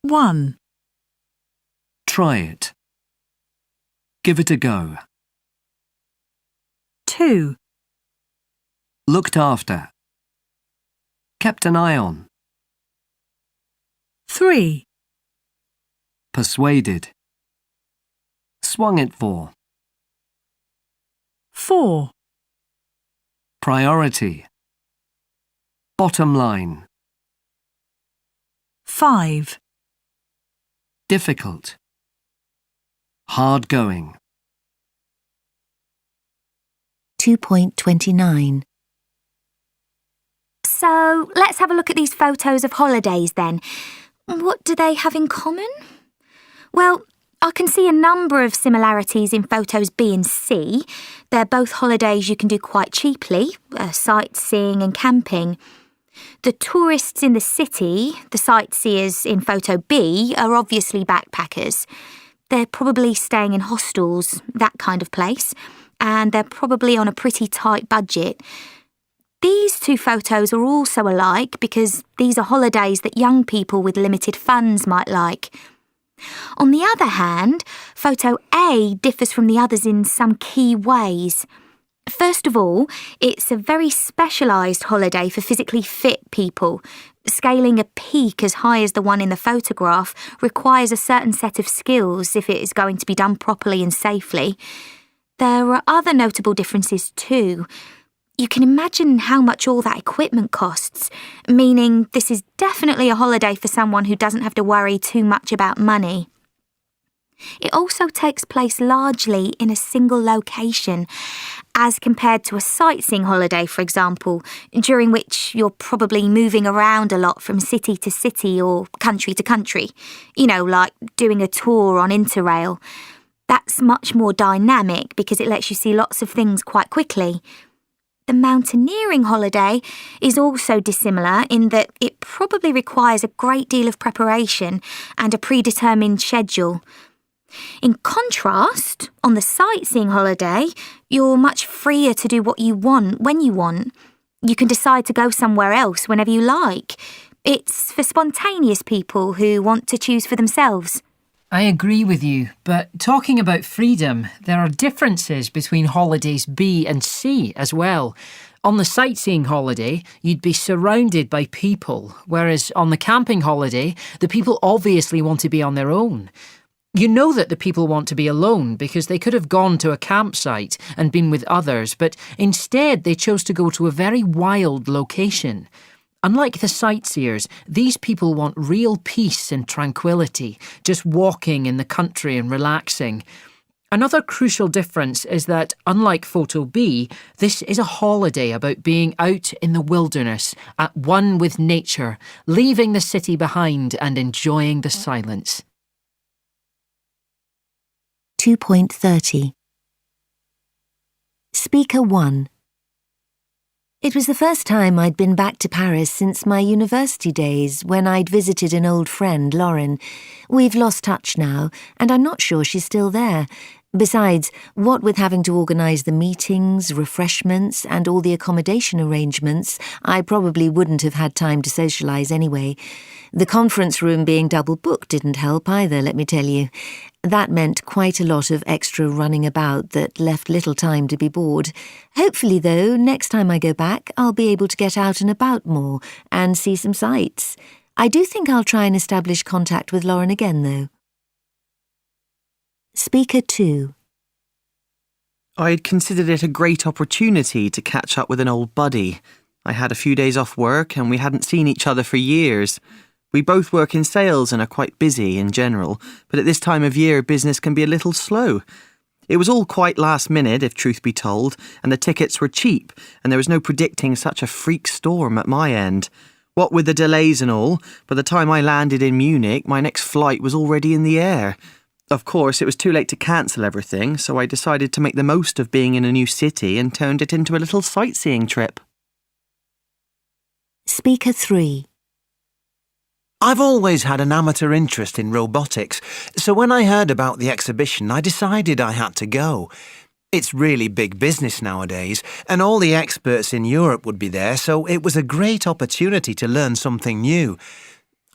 1, Try it. Give it a go. 2, Looked after. Kept an eye on. 3, Persuaded. Swung it for. 4, Priority. Bottom line. 5, Difficult. Hard going. 2.29. So, let's have a look at these photos of holidays then. What do they have in common? Well, I can see a number of similarities in photos B and C. They're both holidays you can do quite cheaply, sightseeing and camping. The tourists in the city, the sightseers in photo B, are obviously backpackers. They're probably staying in hostels, that kind of place, and they're probably on a pretty tight budget. These two photos are also alike because these are holidays that young people with limited funds might like. On the other hand, photo A differs from the others in some key ways. First of all, it's a very specialised holiday for physically fit people. Scaling a peak as high as the one in the photograph requires a certain set of skills if it is going to be done properly and safely. There are other notable differences too. You can imagine how much all that equipment costs, meaning this is definitely a holiday for someone who doesn't have to worry too much about money. It also takes place largely in a single location, as compared to a sightseeing holiday, for example, during which you're probably moving around a lot from city to city or country to country. You know, like doing a tour on Interrail. That's much more dynamic because it lets you see lots of things quite quickly. The mountaineering holiday is also dissimilar in that it probably requires a great deal of preparation and a predetermined schedule. In contrast, on the sightseeing holiday, you're much freer to do what you want when you want. You can decide to go somewhere else whenever you like. It's for spontaneous people who want to choose for themselves. I agree with you, but talking about freedom, there are differences between holidays B and C as well. On the sightseeing holiday, you'd be surrounded by people, whereas on the camping holiday, the people obviously want to be on their own. You know that the people want to be alone because they could have gone to a campsite and been with others, but instead they chose to go to a very wild location. Unlike the sightseers, these people want real peace and tranquility, just walking in the country and relaxing. Another crucial difference is that, unlike photo B, this is a holiday about being out in the wilderness, at one with nature, leaving the city behind and enjoying the silence. 2.30. Speaker 1. It was the first time I'd been back to Paris since my university days when I'd visited an old friend, Lauren. We've lost touch now, and I'm not sure she's still there. Besides, what with having to organise the meetings, refreshments, and all the accommodation arrangements, I probably wouldn't have had time to socialise anyway. The conference room being double booked didn't help either, let me tell you. That meant quite a lot of extra running about that left little time to be bored. Hopefully, though, next time I go back, I'll be able to get out and about more and see some sights. I do think I'll try and establish contact with Lauren again, though. Speaker 2. I'd considered it a great opportunity to catch up with an old buddy. I had a few days off work and we hadn't seen each other for years. We both work in sales and are quite busy in general, but at this time of year business can be a little slow. It was all quite last minute, if truth be told, and the tickets were cheap, and there was no predicting such a freak storm at my end. What with the delays and all, by the time I landed in Munich, my next flight was already in the air. Of course, it was too late to cancel everything, so I decided to make the most of being in a new city and turned it into a little sightseeing trip. Speaker 3. I've always had an amateur interest in robotics, so when I heard about the exhibition, I decided I had to go. It's really big business nowadays, and all the experts in Europe would be there, so it was a great opportunity to learn something new.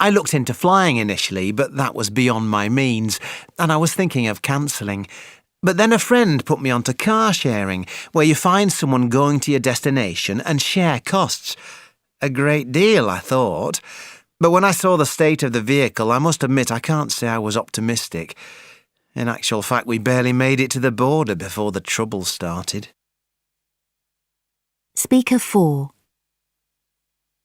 I looked into flying initially, but that was beyond my means, and I was thinking of cancelling. But then a friend put me onto car sharing, where you find someone going to your destination and share costs. A great deal, I thought. But when I saw the state of the vehicle, I must admit I can't say I was optimistic. In actual fact, we barely made it to the border before the trouble started. Speaker 4.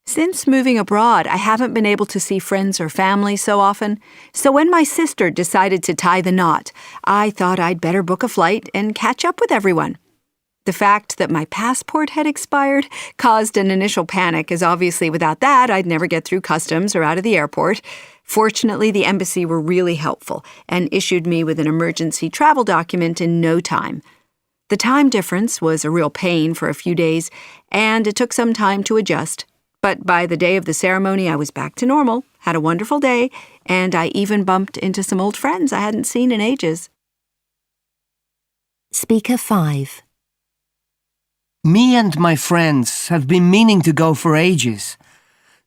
Since moving abroad, I haven't been able to see friends or family so often. So when my sister decided to tie the knot, I thought I'd better book a flight and catch up with everyone. The fact that my passport had expired caused an initial panic, as obviously without that I'd never get through customs or out of the airport. Fortunately, the embassy were really helpful and issued me with an emergency travel document in no time. The time difference was a real pain for a few days, and it took some time to adjust. But by the day of the ceremony, I was back to normal, had a wonderful day, and I even bumped into some old friends I hadn't seen in ages. Speaker 5. Me and my friends have been meaning to go for ages.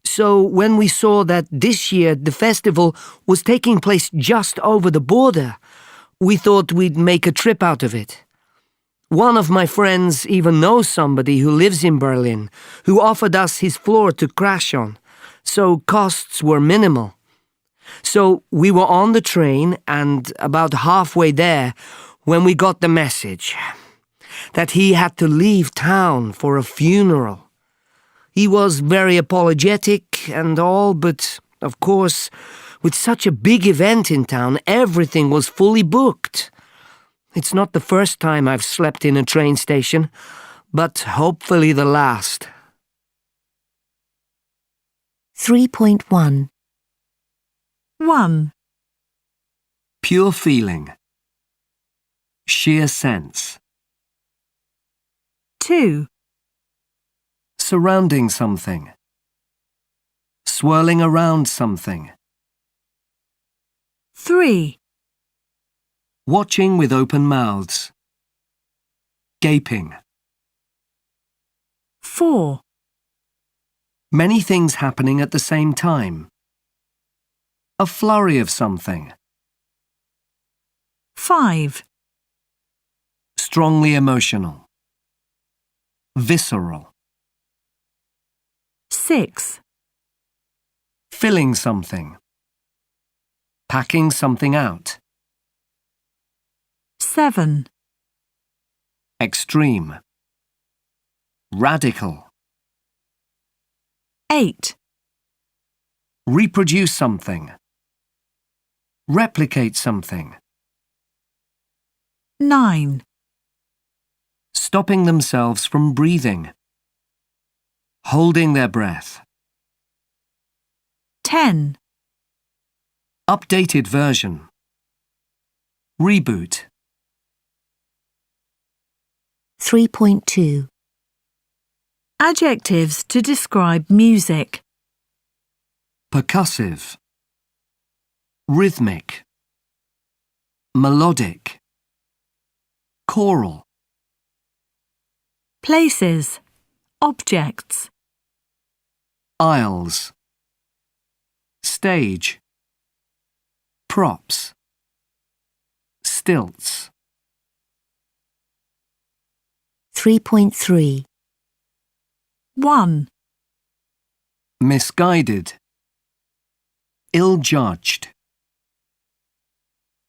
So when we saw that this year the festival was taking place just over the border, we thought we'd make a trip out of it. One of my friends even knows somebody who lives in Berlin, who offered us his floor to crash on, so costs were minimal. So we were on the train and about halfway there when we got the message that he had to leave town for a funeral. He was very apologetic and all, but, of course, with such a big event in town, everything was fully booked. It's not the first time I've slept in a train station, but hopefully the last. 3.1. 1. Pure feeling. Sheer sense. 2. Surrounding something. Swirling around something. 3. Watching with open mouths. Gaping. 4. Many things happening at the same time. A flurry of something. 5. Strongly emotional. Visceral. 6. Filling something. Packing something out. 7. Extreme. Radical. 8. Reproduce something. Replicate something. 9. Stopping themselves from breathing. Holding their breath. 10. Updated version. Reboot. 3.2. Adjectives to describe music. Percussive. Rhythmic. Melodic. choral. Places. Objects. Aisles. Stage. Props. Stilts. 3.3. 1, Misguided. Ill-judged.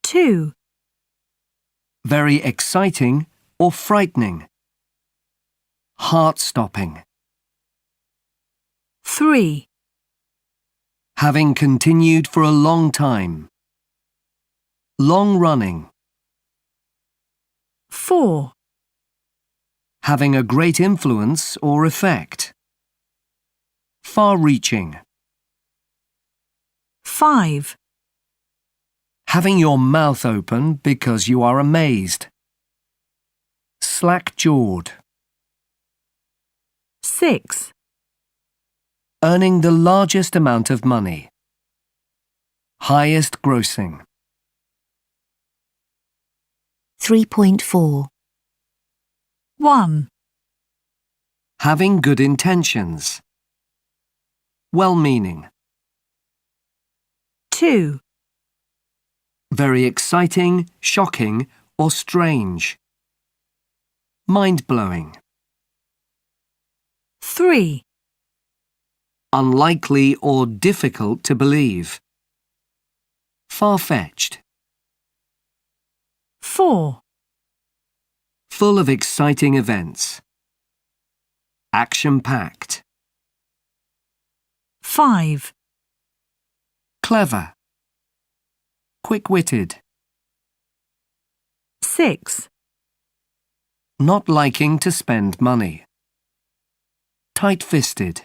2, Very exciting or frightening. Heart-stopping. 3, Having continued for a long time. Long-running. 4, Having a great influence or effect. Far-reaching. 5, Having your mouth open because you are amazed. Slack-jawed. 6, Earning the largest amount of money. Highest grossing. 3.4. 1, Having good intentions. Well-meaning. 2, Very exciting, shocking, or strange. Mind-blowing. 3, Unlikely or difficult to believe. Far-fetched. 4, Full of exciting events. Action-packed. 5, Clever. Quick-witted. 6, Not liking to spend money. Tight-fisted.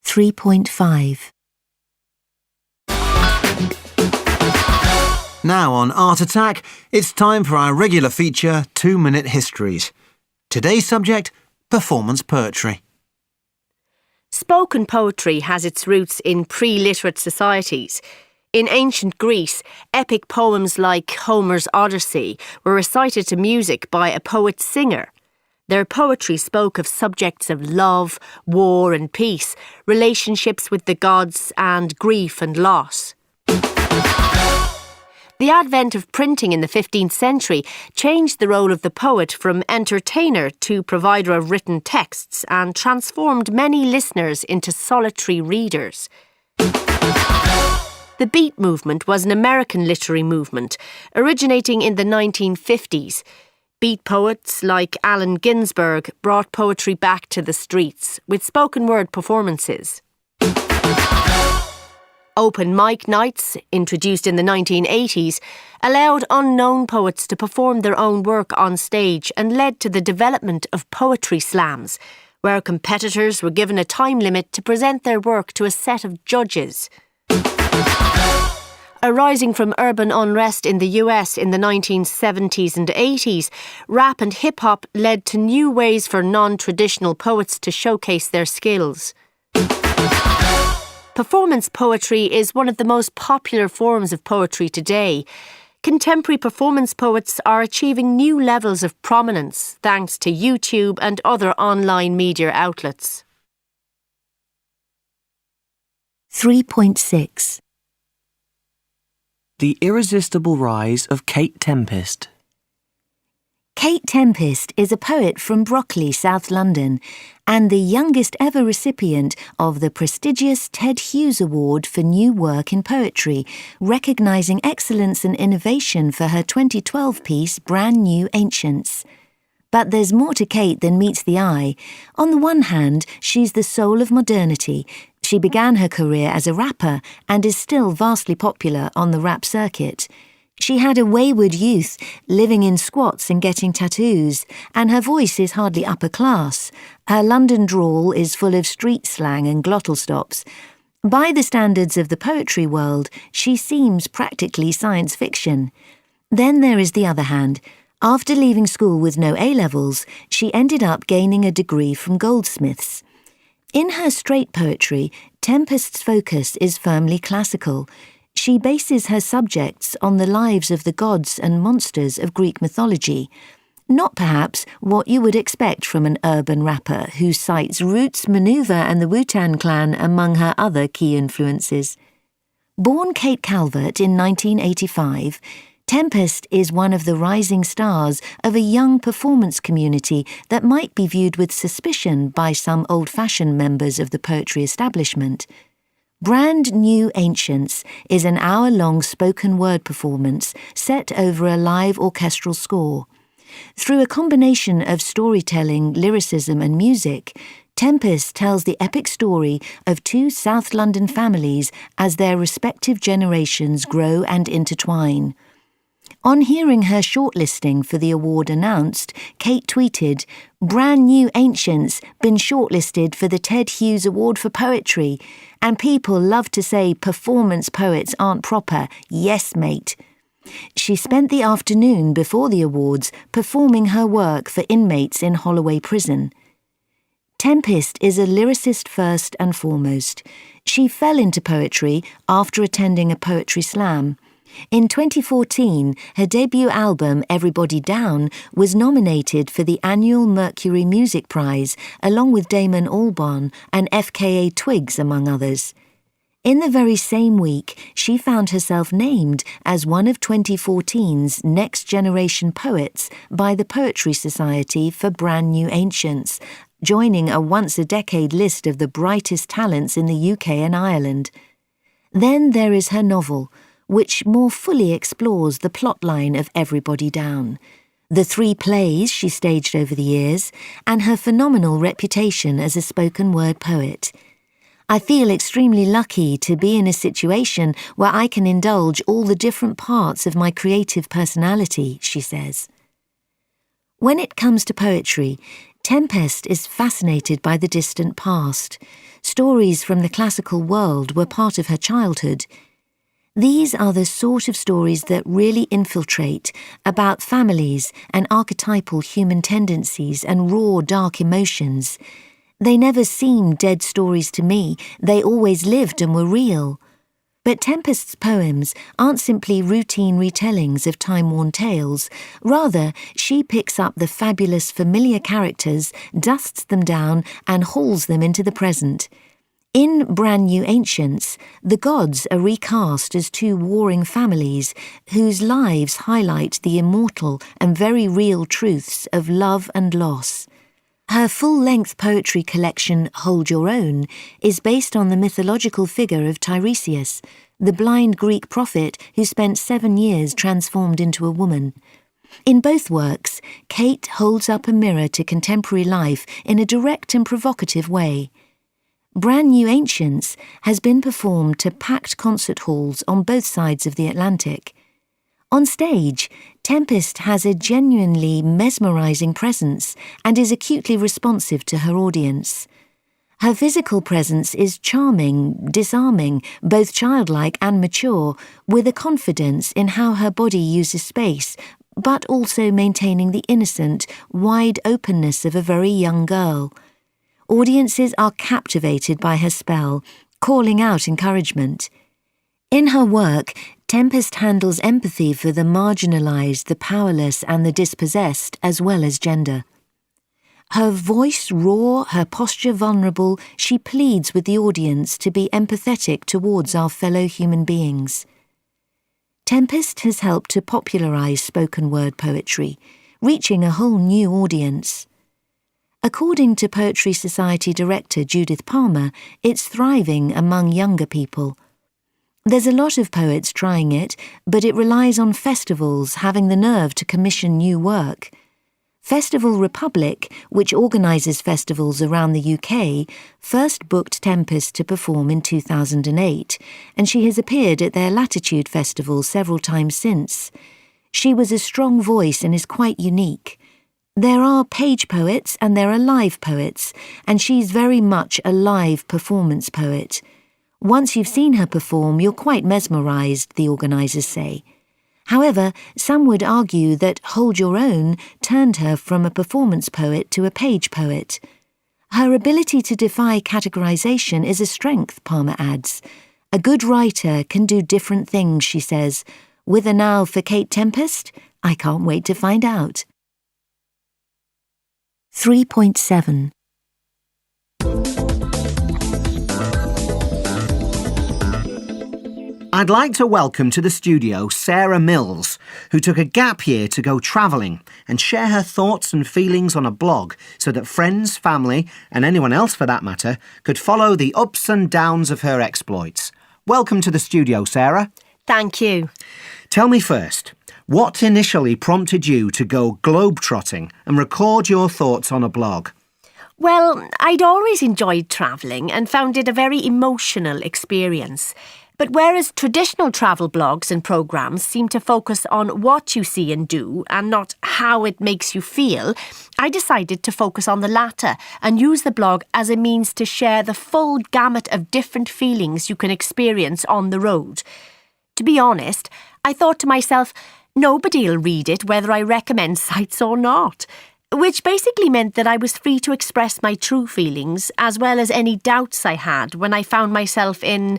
3.5. Now on Art Attack, it's time for our regular feature, 2-Minute Histories. Today's subject, performance poetry. Spoken poetry has its roots in pre-literate societies. In ancient Greece, epic poems like Homer's Odyssey were recited to music by a poet-singer. Their poetry spoke of subjects of love, war and peace, relationships with the gods, and grief and loss. The advent of printing in the 15th century changed the role of the poet from entertainer to provider of written texts and transformed many listeners into solitary readers. The Beat movement was an American literary movement originating in the 1950s. Beat poets like Allen Ginsberg brought poetry back to the streets with spoken word performances. Open mic nights, introduced in the 1980s, allowed unknown poets to perform their own work on stage and led to the development of poetry slams, where competitors were given a time limit to present their work to a set of judges. Arising from urban unrest in the US in the 1970s and 80s, rap and hip-hop led to new ways for non-traditional poets to showcase their skills. Performance poetry is one of the most popular forms of poetry today. Contemporary performance poets are achieving new levels of prominence thanks to YouTube and other online media outlets. 3.6. The Irresistible Rise of Kate Tempest. Kate Tempest is a poet from Brockley, South London, and the youngest ever recipient of the prestigious Ted Hughes Award for New Work in Poetry, recognising excellence and innovation for her 2012 piece Brand New Ancients. But there's more to Kate than meets the eye. On the one hand, she's the soul of modernity. She began her career as a rapper and is still vastly popular on the rap circuit. She had a wayward youth, living in squats and getting tattoos, and her voice is hardly upper class. Her London drawl is full of street slang and glottal stops. By the standards of the poetry world, she seems practically science fiction. Then there is the other hand. After leaving school with no A-levels, she ended up gaining a degree from Goldsmiths. In her straight poetry, Tempest's focus is firmly classical. She bases her subjects on the lives of the gods and monsters of Greek mythology, not perhaps what you would expect from an urban rapper who cites Roots, Manuva and the Wu-Tang Clan among her other key influences. Born Kate Calvert in 1985, Tempest is one of the rising stars of a young performance community that might be viewed with suspicion by some old-fashioned members of the poetry establishment. Brand New Ancients is an hour-long spoken word performance set over a live orchestral score. Through a combination of storytelling, lyricism and music, Tempest tells the epic story of two South London families as their respective generations grow and intertwine. On hearing her shortlisting for the award announced, Kate tweeted, "Brand New Ancients been shortlisted for the Ted Hughes Award for Poetry, and people love to say performance poets aren't proper. Yes, mate." She spent the afternoon before the awards performing her work for inmates in Holloway Prison. Tempest is a lyricist first and foremost. She fell into poetry after attending a poetry slam. In 2014, her debut album, Everybody Down, was nominated for the annual Mercury Music Prize, along with Damon Albarn and FKA Twigs, among others. In the very same week, she found herself named as one of 2014's Next Generation Poets by the Poetry Society for Brand New Ancients, joining a once-a-decade list of the brightest talents in the UK and Ireland. Then there is her novel, which more fully explores the plotline of Everybody Down, the 3 plays she staged over the years, and her phenomenal reputation as a spoken word poet. "I feel extremely lucky to be in a situation where I can indulge all the different parts of my creative personality," she says. When it comes to poetry, Tempest is fascinated by the distant past. Stories from the classical world were part of her childhood. These are the sort of stories that really infiltrate, about families and archetypal human tendencies and raw, dark emotions. They never seemed dead stories to me, they always lived and were real. But Tempest's poems aren't simply routine retellings of time-worn tales. Rather, she picks up the fabulous familiar characters, dusts them down and hauls them into the present. In Brand New Ancients, the gods are recast as 2 warring families whose lives highlight the immortal and very real truths of love and loss. Her full-length poetry collection, Hold Your Own, is based on the mythological figure of Tiresias, the blind Greek prophet who spent 7 years transformed into a woman. In both works, Kate holds up a mirror to contemporary life in a direct and provocative way. Brand New Ancients has been performed to packed concert halls on both sides of the Atlantic. On stage, Tempest has a genuinely mesmerising presence and is acutely responsive to her audience. Her physical presence is charming, disarming, both childlike and mature, with a confidence in how her body uses space, but also maintaining the innocent, wide openness of a very young girl. Audiences are captivated by her spell, calling out encouragement. In her work, Tempest handles empathy for the marginalised, the powerless and the dispossessed, as well as gender. Her voice raw, her posture vulnerable, she pleads with the audience to be empathetic towards our fellow human beings. Tempest has helped to popularise spoken word poetry, reaching a whole new audience. According to Poetry Society director Judith Palmer, it's thriving among younger people. There's a lot of poets trying it, but it relies on festivals having the nerve to commission new work. Festival Republic, which organises festivals around the UK, first booked Tempest to perform in 2008, and she has appeared at their Latitude Festival several times since. She was a strong voice and is quite unique. There are page poets and there are live poets, and she's very much a live performance poet. Once you've seen her perform, you're quite mesmerised, the organisers say. However, some would argue that Hold Your Own turned her from a performance poet to a page poet. Her ability to defy categorisation is a strength, Palmer adds. A good writer can do different things, she says. With a now for Kate Tempest? I can't wait to find out. 3.7. I'd like to welcome to the studio Sarah Mills, who took a gap year to go travelling and share her thoughts and feelings on a blog so that friends, family, and anyone else for that matter, could follow the ups and downs of her exploits. Welcome to the studio, Sarah. Thank you. Tell me first, what initially prompted you to go globetrotting and record your thoughts on a blog? Well, I'd always enjoyed travelling and found it a very emotional experience. But whereas traditional travel blogs and programmes seem to focus on what you see and do and not how it makes you feel, I decided to focus on the latter and use the blog as a means to share the full gamut of different feelings you can experience on the road. To be honest, I thought to myself, nobody'll read it whether I recommend sites or not. Which basically meant that I was free to express my true feelings as well as any doubts I had when I found myself in,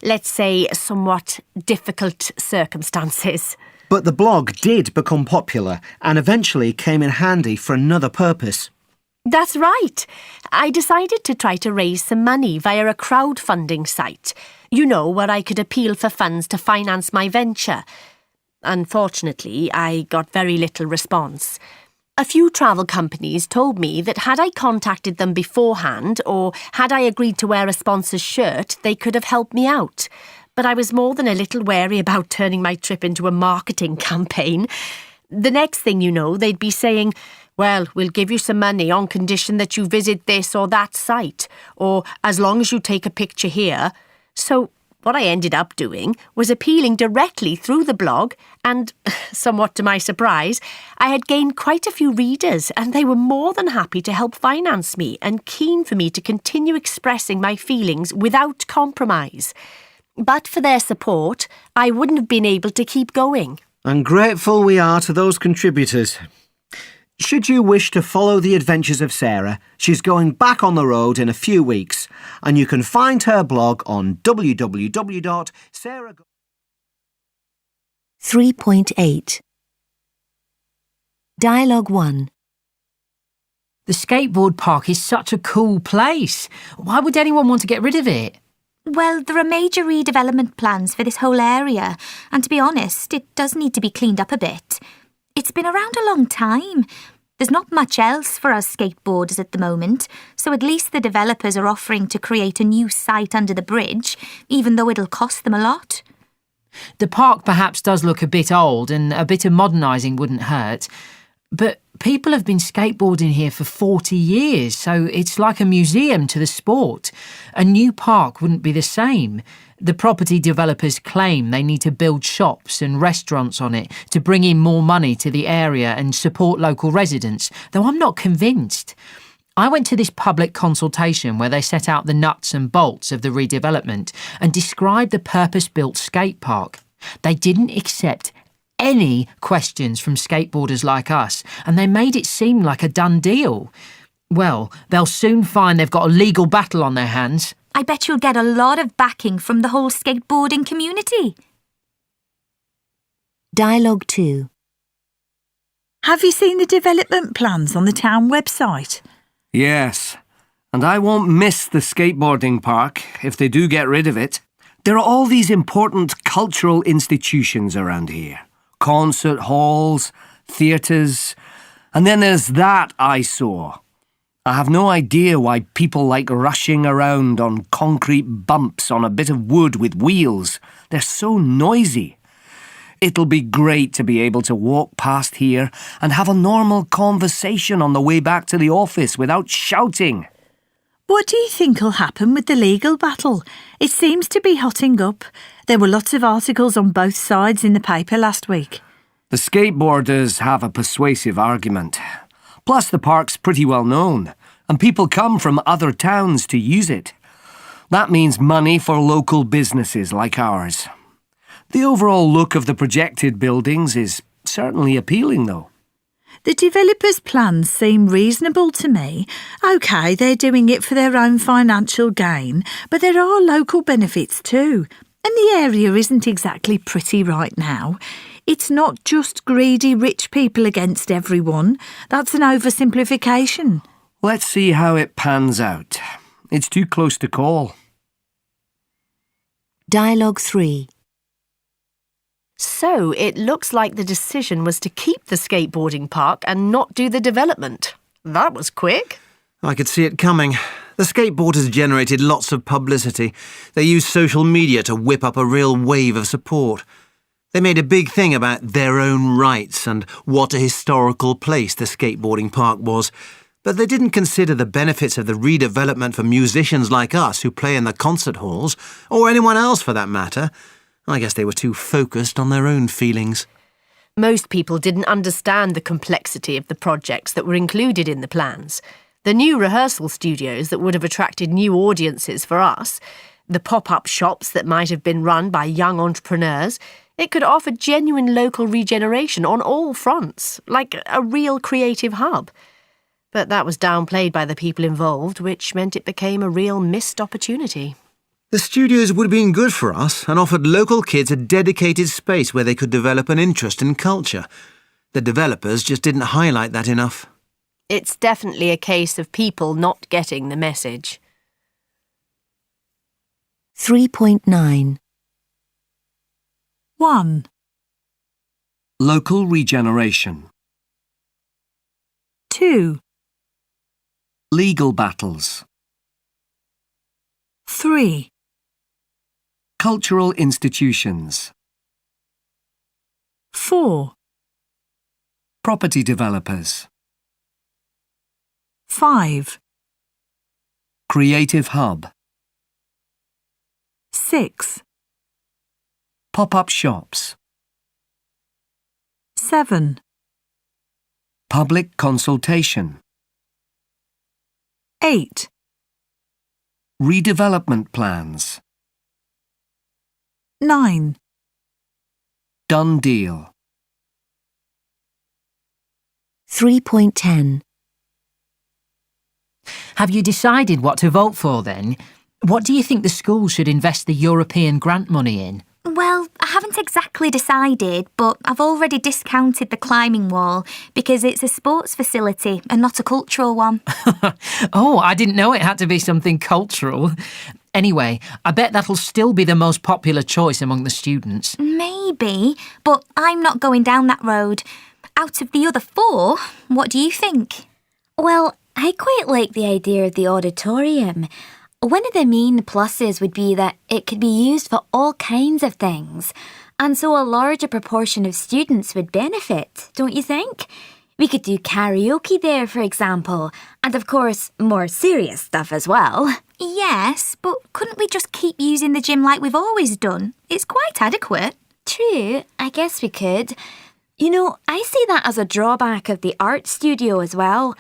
let's say, somewhat difficult circumstances. But the blog did become popular and eventually came in handy for another purpose. That's right. I decided to try to raise some money via a crowdfunding site. You know, where I could appeal for funds to finance my venture. Unfortunately, I got very little response. A few travel companies told me that had I contacted them beforehand or had I agreed to wear a sponsor's shirt, they could have helped me out. But I was more than a little wary about turning my trip into a marketing campaign. The next thing you know, they'd be saying, well, we'll give you some money on condition that you visit this or that site, or as long as you take a picture here. So what I ended up doing was appealing directly through the blog and, somewhat to my surprise, I had gained quite a few readers and they were more than happy to help finance me and keen for me to continue expressing my feelings without compromise. But for their support, I wouldn't have been able to keep going. And grateful we are to those contributors. Should you wish to follow the adventures of Sarah, she's going back on the road in a few weeks, and you can find her blog on www.sarah... 3.8. Dialogue 1. The skateboard park is such a cool place. Why would anyone want to get rid of it? Well, there are major redevelopment plans for this whole area, and to be honest, it does need to be cleaned up a bit. It's been around a long time. There's not much else for us skateboarders at the moment, so at least the developers are offering to create a new site under the bridge, even though it'll cost them a lot. The park perhaps does look a bit old and a bit of modernising wouldn't hurt, but people have been skateboarding here for 40 years, so it's like a museum to the sport. A new park wouldn't be the same. The property developers claim they need to build shops and restaurants on it to bring in more money to the area and support local residents, though I'm not convinced. I went to this public consultation where they set out the nuts and bolts of the redevelopment and described the purpose-built skate park. They didn't accept any questions from skateboarders like us, and they made it seem like a done deal. Well, they'll soon find they've got a legal battle on their hands. I bet you'll get a lot of backing from the whole skateboarding community. Dialogue 2. Have you seen the development plans on the town website? Yes, and I won't miss the skateboarding park if they do get rid of it. There are all these important cultural institutions around here. Concert halls, theatres, and then there's that eyesore. I have no idea why people like rushing around on concrete bumps on a bit of wood with wheels. They're so noisy. It'll be great to be able to walk past here and have a normal conversation on the way back to the office without shouting. What do you think will happen with the legal battle? It seems to be hotting up. There were lots of articles on both sides in the paper last week. The skateboarders have a persuasive argument. Plus, the park's pretty well known, and people come from other towns to use it. That means money for local businesses like ours. The overall look of the projected buildings is certainly appealing, though. The developers' plans seem reasonable to me. OK, they're doing it for their own financial gain, but there are local benefits too. And the area isn't exactly pretty right now. It's not just greedy rich people against everyone. That's an oversimplification. Let's see how it pans out. It's too close to call. Dialogue 3. So it looks like the decision was to keep the skateboarding park and not do the development. That was quick. I could see it coming. The skateboarders generated lots of publicity. They used social media to whip up a real wave of support. They made a big thing about their own rights and what a historical place the skateboarding park was. But they didn't consider the benefits of the redevelopment for musicians like us who play in the concert halls, or anyone else for that matter. I guess they were too focused on their own feelings. Most people didn't understand the complexity of the projects that were included in the plans. The new rehearsal studios that would have attracted new audiences for us, the pop-up shops that might have been run by young entrepreneurs. It could offer genuine local regeneration on all fronts, like a real creative hub. But that was downplayed by the people involved, which meant it became a real missed opportunity. The studios would have been good for us and offered local kids a dedicated space where they could develop an interest in culture. The developers just didn't highlight that enough. It's definitely a case of people not getting the message. 3.9. 1. Local regeneration. 2. Legal battles. 3. Cultural institutions. 4. Property developers. 5. Creative hub. 6. Pop-up shops. 7. Public consultation. 8. Redevelopment plans. 9. Done deal. 3.10. Have you decided what to vote for then? What do you think the school should invest the European grant money in? Well, I haven't exactly decided, but I've already discounted the climbing wall because it's a sports facility and not a cultural one. Oh, I didn't know it had to be something cultural. Anyway, I bet that'll still be the most popular choice among the students. Maybe, but I'm not going down that road. Out of the other 4, what do you think? Well, I quite like the idea of the auditorium. One of the main pluses would be that it could be used for all kinds of things, and so a larger proportion of students would benefit, don't you think? We could do karaoke there, for example, and of course, more serious stuff as well. Yes, but couldn't we just keep using the gym like we've always done? It's quite adequate. True, I guess we could. You know, I see that as a drawback of the art studio as well.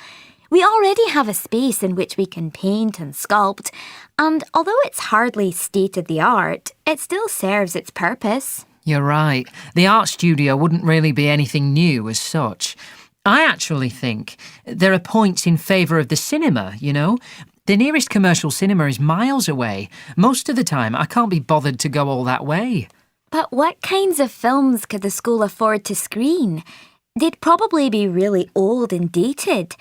We already have a space in which we can paint and sculpt, and although it's hardly state-of-the-art, it still serves its purpose. You're right. The art studio wouldn't really be anything new as such. I actually think there are points in favour of the cinema, you know? The nearest commercial cinema is miles away. Most of the time, I can't be bothered to go all that way. But what kinds of films could the school afford to screen? They'd probably be really old and dated.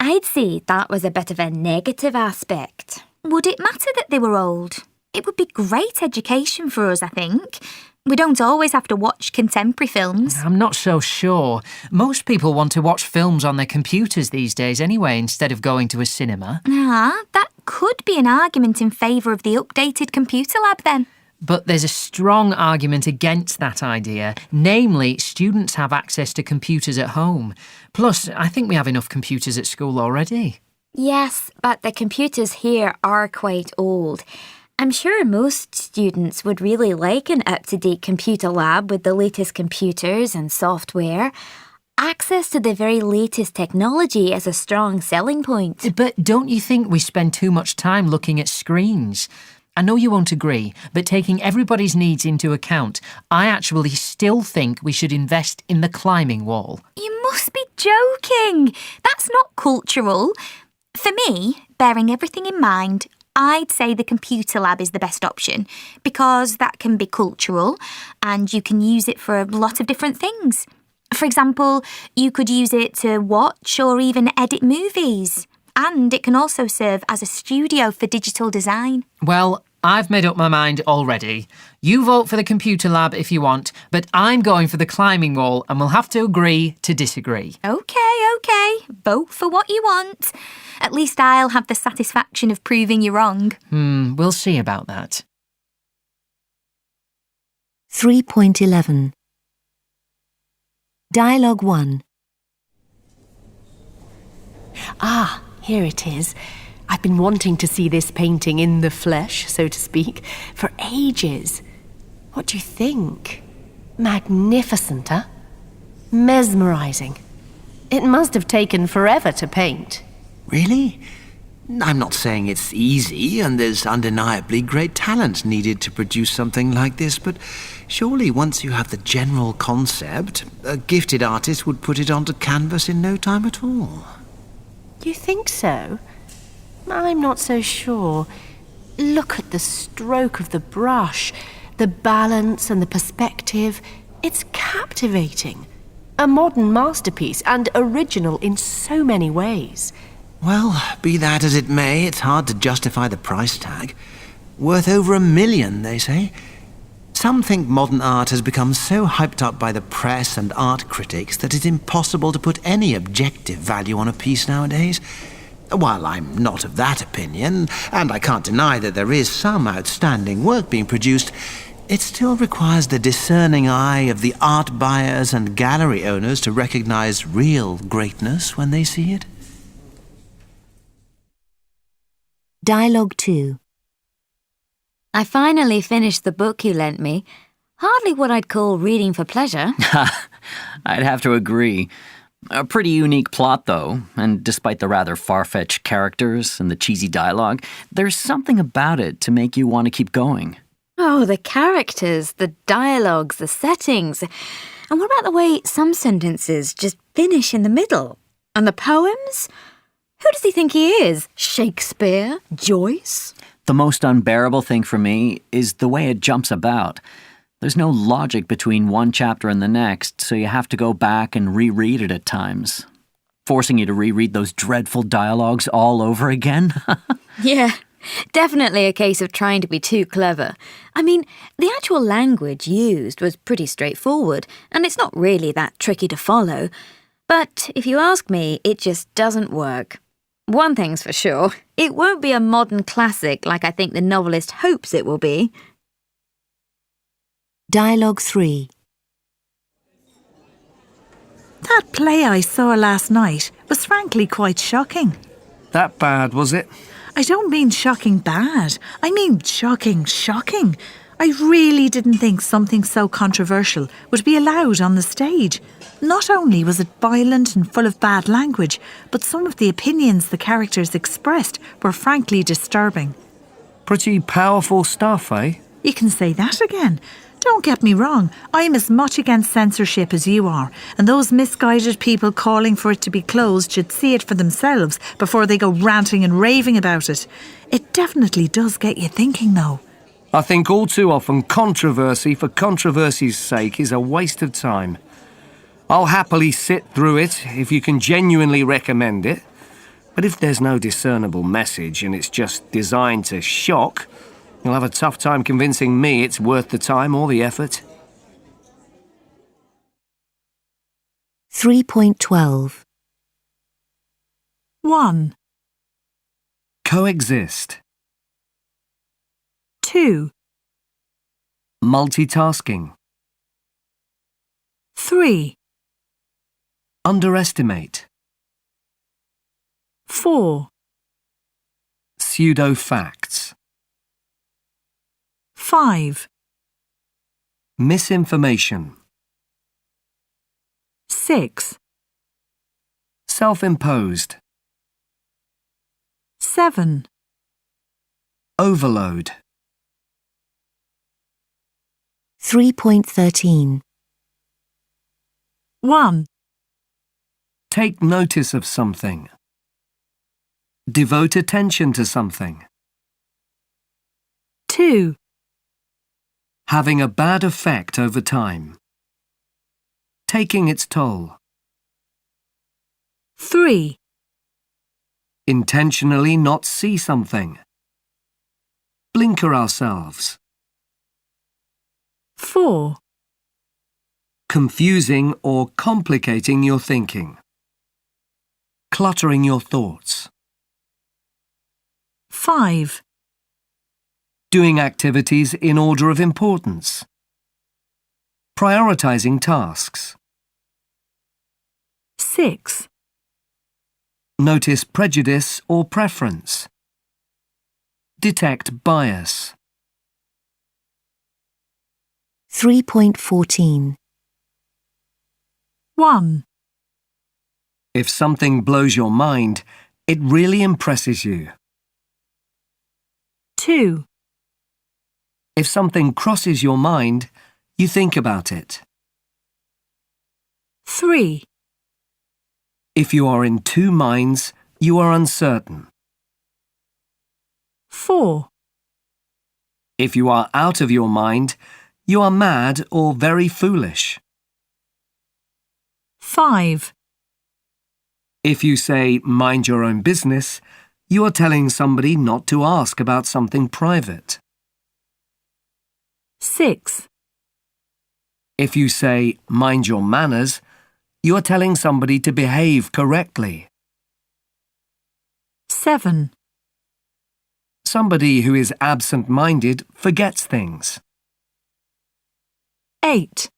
I'd say that was a bit of a negative aspect. Would it matter that they were old? It would be great education for us, I think. We don't always have to watch contemporary films. I'm not so sure. Most people want to watch films on their computers these days anyway, instead of going to a cinema. That could be an argument in favour of the updated computer lab then. But there's a strong argument against that idea. Namely, students have access to computers at home. Plus, I think we have enough computers at school already. Yes, but the computers here are quite old. I'm sure most students would really like an up-to-date computer lab with the latest computers and software. Access to the very latest technology is a strong selling point. But don't you think we spend too much time looking at screens? I know you won't agree, but taking everybody's needs into account, I actually still think we should invest in the climbing wall. You must be joking. That's not cultural. For me, bearing everything in mind, I'd say the computer lab is the best option because that can be cultural and you can use it for a lot of different things. For example, you could use it to watch or even edit movies. And it can also serve as a studio for digital design. Well, I've made up my mind already. You vote for the computer lab if you want, but I'm going for the climbing wall and we'll have to agree to disagree. OK. Vote for what you want. At least I'll have the satisfaction of proving you wrong. We'll see about that. 3.11 Dialogue 1. Ah, here it is. I've been wanting to see this painting in the flesh, so to speak, for ages. What do you think? Magnificent, huh? Mesmerising. It must have taken forever to paint. Really? I'm not saying it's easy, and there's undeniably great talent needed to produce something like this, but surely once you have the general concept, a gifted artist would put it onto canvas in no time at all. You think so? I'm not so sure. Look at the stroke of the brush, the balance and the perspective. It's captivating. A modern masterpiece and original in so many ways. Well, be that as it may, it's hard to justify the price tag. Worth over $1 million, they say. Some think modern art has become so hyped up by the press and art critics that it's impossible to put any objective value on a piece nowadays. While I'm not of that opinion, and I can't deny that there is some outstanding work being produced, it still requires the discerning eye of the art buyers and gallery owners to recognize real greatness when they see it. Dialogue 2. I finally finished the book you lent me. Hardly what I'd call reading for pleasure. I'd have to agree. A pretty unique plot, though, and despite the rather far-fetched characters and the cheesy dialogue, there's something about it to make you want to keep going. Oh, the characters, the dialogues, the settings. And what about the way some sentences just finish in the middle? And the poems? Who does he think he is? Shakespeare? Joyce? The most unbearable thing for me is the way it jumps about. There's no logic between one chapter and the next, so you have to go back and reread it at times, forcing you to reread those dreadful dialogues all over again. Yeah, definitely a case of trying to be too clever. I mean, the actual language used was pretty straightforward, and it's not really that tricky to follow. But if you ask me, it just doesn't work. One thing's for sure, it won't be a modern classic like I think the novelist hopes it will be. Dialogue 3. That play I saw last night was frankly quite shocking. That bad, was it? I don't mean shocking bad. I mean shocking. I really didn't think something so controversial would be allowed on the stage. Not only was it violent and full of bad language, but some of the opinions the characters expressed were frankly disturbing. Pretty powerful stuff, eh? You can say that again. Don't get me wrong, I'm as much against censorship as you are, and those misguided people calling for it to be closed should see it for themselves before they go ranting and raving about it. It definitely does get you thinking, though. I think all too often controversy for controversy's sake is a waste of time. I'll happily sit through it if you can genuinely recommend it, but if there's no discernible message and it's just designed to shock, you'll have a tough time convincing me it's worth the time or the effort. 3.12 1, Coexist. 2, Multitasking. 3, Underestimate. 4, Pseudo-facts. 5, Misinformation. 6, Self-imposed. 7, Overload. 3.13 1. Take notice of something. Devote attention to something. 2, Having a bad effect over time. Taking its toll. 3, Intentionally not see something. Blinker ourselves. 4, Confusing or complicating your thinking. Cluttering your thoughts. 5, Doing activities in order of importance. Prioritizing tasks. 6, Notice prejudice or preference. Detect bias. 3.14. 1, If something blows your mind, it really impresses you. 2, If something crosses your mind, you think about it. 3, If you are in two minds, you are uncertain. 4, If you are out of your mind, you are mad or very foolish. 5, If you say, mind your own business, you are telling somebody not to ask about something private. 6, If you say, mind your manners, you are telling somebody to behave correctly. 7, Somebody who is absent-minded forgets things. 8,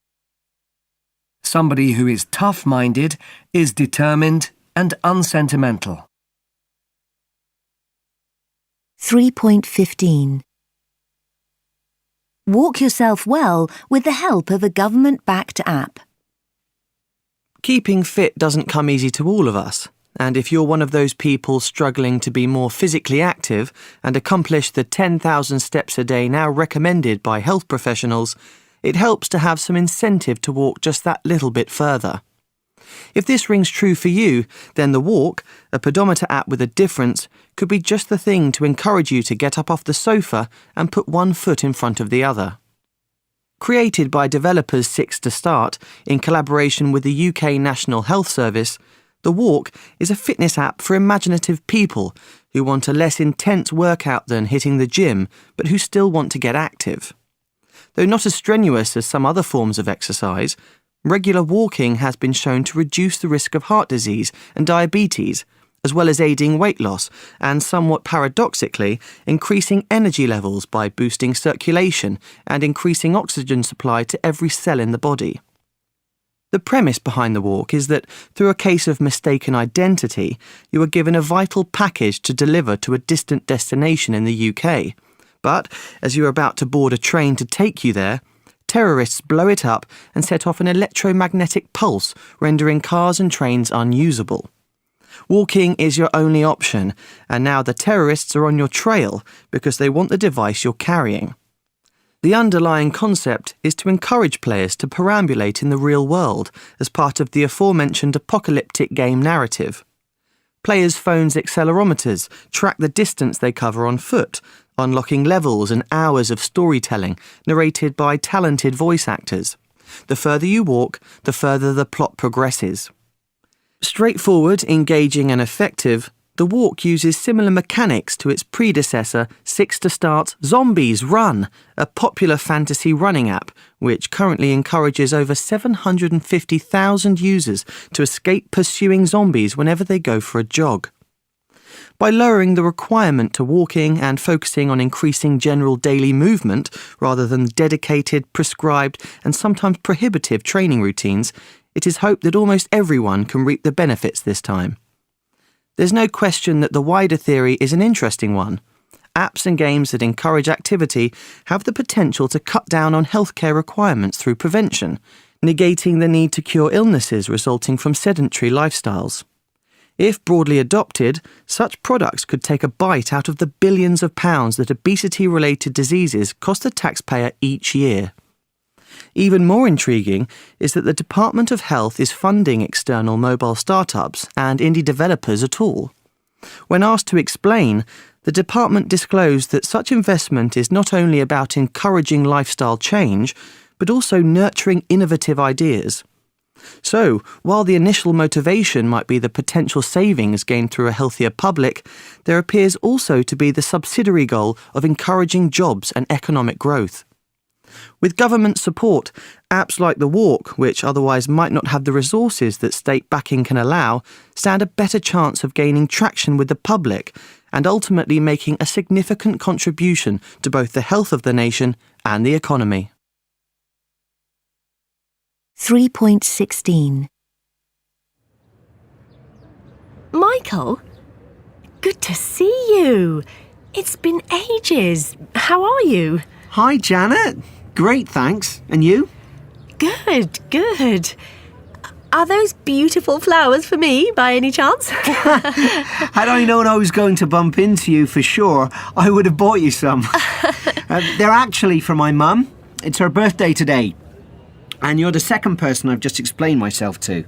Somebody who is tough-minded is determined and unsentimental. 3.15. Walk yourself well with the help of a government-backed app. Keeping fit doesn't come easy to all of us, and if you're one of those people struggling to be more physically active and accomplish the 10,000 steps a day now recommended by health professionals, it helps to have some incentive to walk just that little bit further. If this rings true for you, then the Walk, a pedometer app with a difference, could be just the thing to encourage you to get up off the sofa and put one foot in front of the other. Created by developers Six to Start in collaboration with the UK National Health Service, the Walk is a fitness app for imaginative people who want a less intense workout than hitting the gym, but who still want to get active. Though not as strenuous as some other forms of exercise, regular walking has been shown to reduce the risk of heart disease and diabetes, as well as aiding weight loss and, somewhat paradoxically, increasing energy levels by boosting circulation and increasing oxygen supply to every cell in the body. The premise behind the Walk is that, through a case of mistaken identity, you are given a vital package to deliver to a distant destination in the UK. But, as you are about to board a train to take you there, terrorists blow it up and set off an electromagnetic pulse, rendering cars and trains unusable. Walking is your only option, and now the terrorists are on your trail because they want the device you're carrying. The underlying concept is to encourage players to perambulate in the real world as part of the aforementioned apocalyptic game narrative. Players' phones' accelerometers track the distance they cover on foot, unlocking levels and hours of storytelling narrated by talented voice actors. The further you walk, the further the plot progresses. Straightforward, engaging and effective, the Walk uses similar mechanics to its predecessor, Six to Start's Zombies Run, a popular fantasy running app, which currently encourages over 750,000 users to escape pursuing zombies whenever they go for a jog. By lowering the requirement to walking and focusing on increasing general daily movement rather than dedicated, prescribed and sometimes prohibitive training routines, it is hoped that almost everyone can reap the benefits this time. There's no question that the wider theory is an interesting one. Apps and games that encourage activity have the potential to cut down on healthcare requirements through prevention, negating the need to cure illnesses resulting from sedentary lifestyles. If broadly adopted, such products could take a bite out of the billions of pounds that obesity-related diseases cost the taxpayer each year. Even more intriguing is that the Department of Health is funding external mobile startups and indie developers at all. When asked to explain, the department disclosed that such investment is not only about encouraging lifestyle change, but also nurturing innovative ideas. So, while the initial motivation might be the potential savings gained through a healthier public, there appears also to be the subsidiary goal of encouraging jobs and economic growth. With government support, apps like The Walk, which otherwise might not have the resources that state backing can allow, stand a better chance of gaining traction with the public and ultimately making a significant contribution to both the health of the nation and the economy. 3.16 Michael, good to see you. It's been ages. How are you? Hi, Janet. Great, thanks. And you? Good, good. Are those beautiful flowers for me, by any chance? Had I known I was going to bump into you for sure, I would have bought you some. They're actually for my mum. It's her birthday today. And you're the second person I've just explained myself to.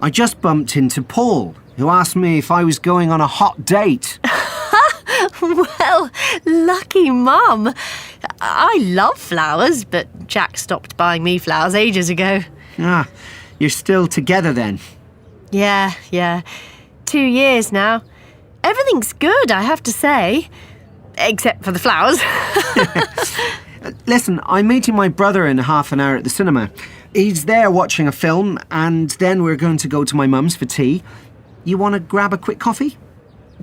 I just bumped into Paul, who asked me if I was going on a hot date. Well, lucky mum. I love flowers, but Jack stopped buying me flowers ages ago. Ah, you're still together then? Yeah. 2 years now. Everything's good, I have to say. Except for the flowers. Listen, I'm meeting my brother in half an hour at the cinema. He's there watching a film, and then we're going to go to my mum's for tea. You want to grab a quick coffee?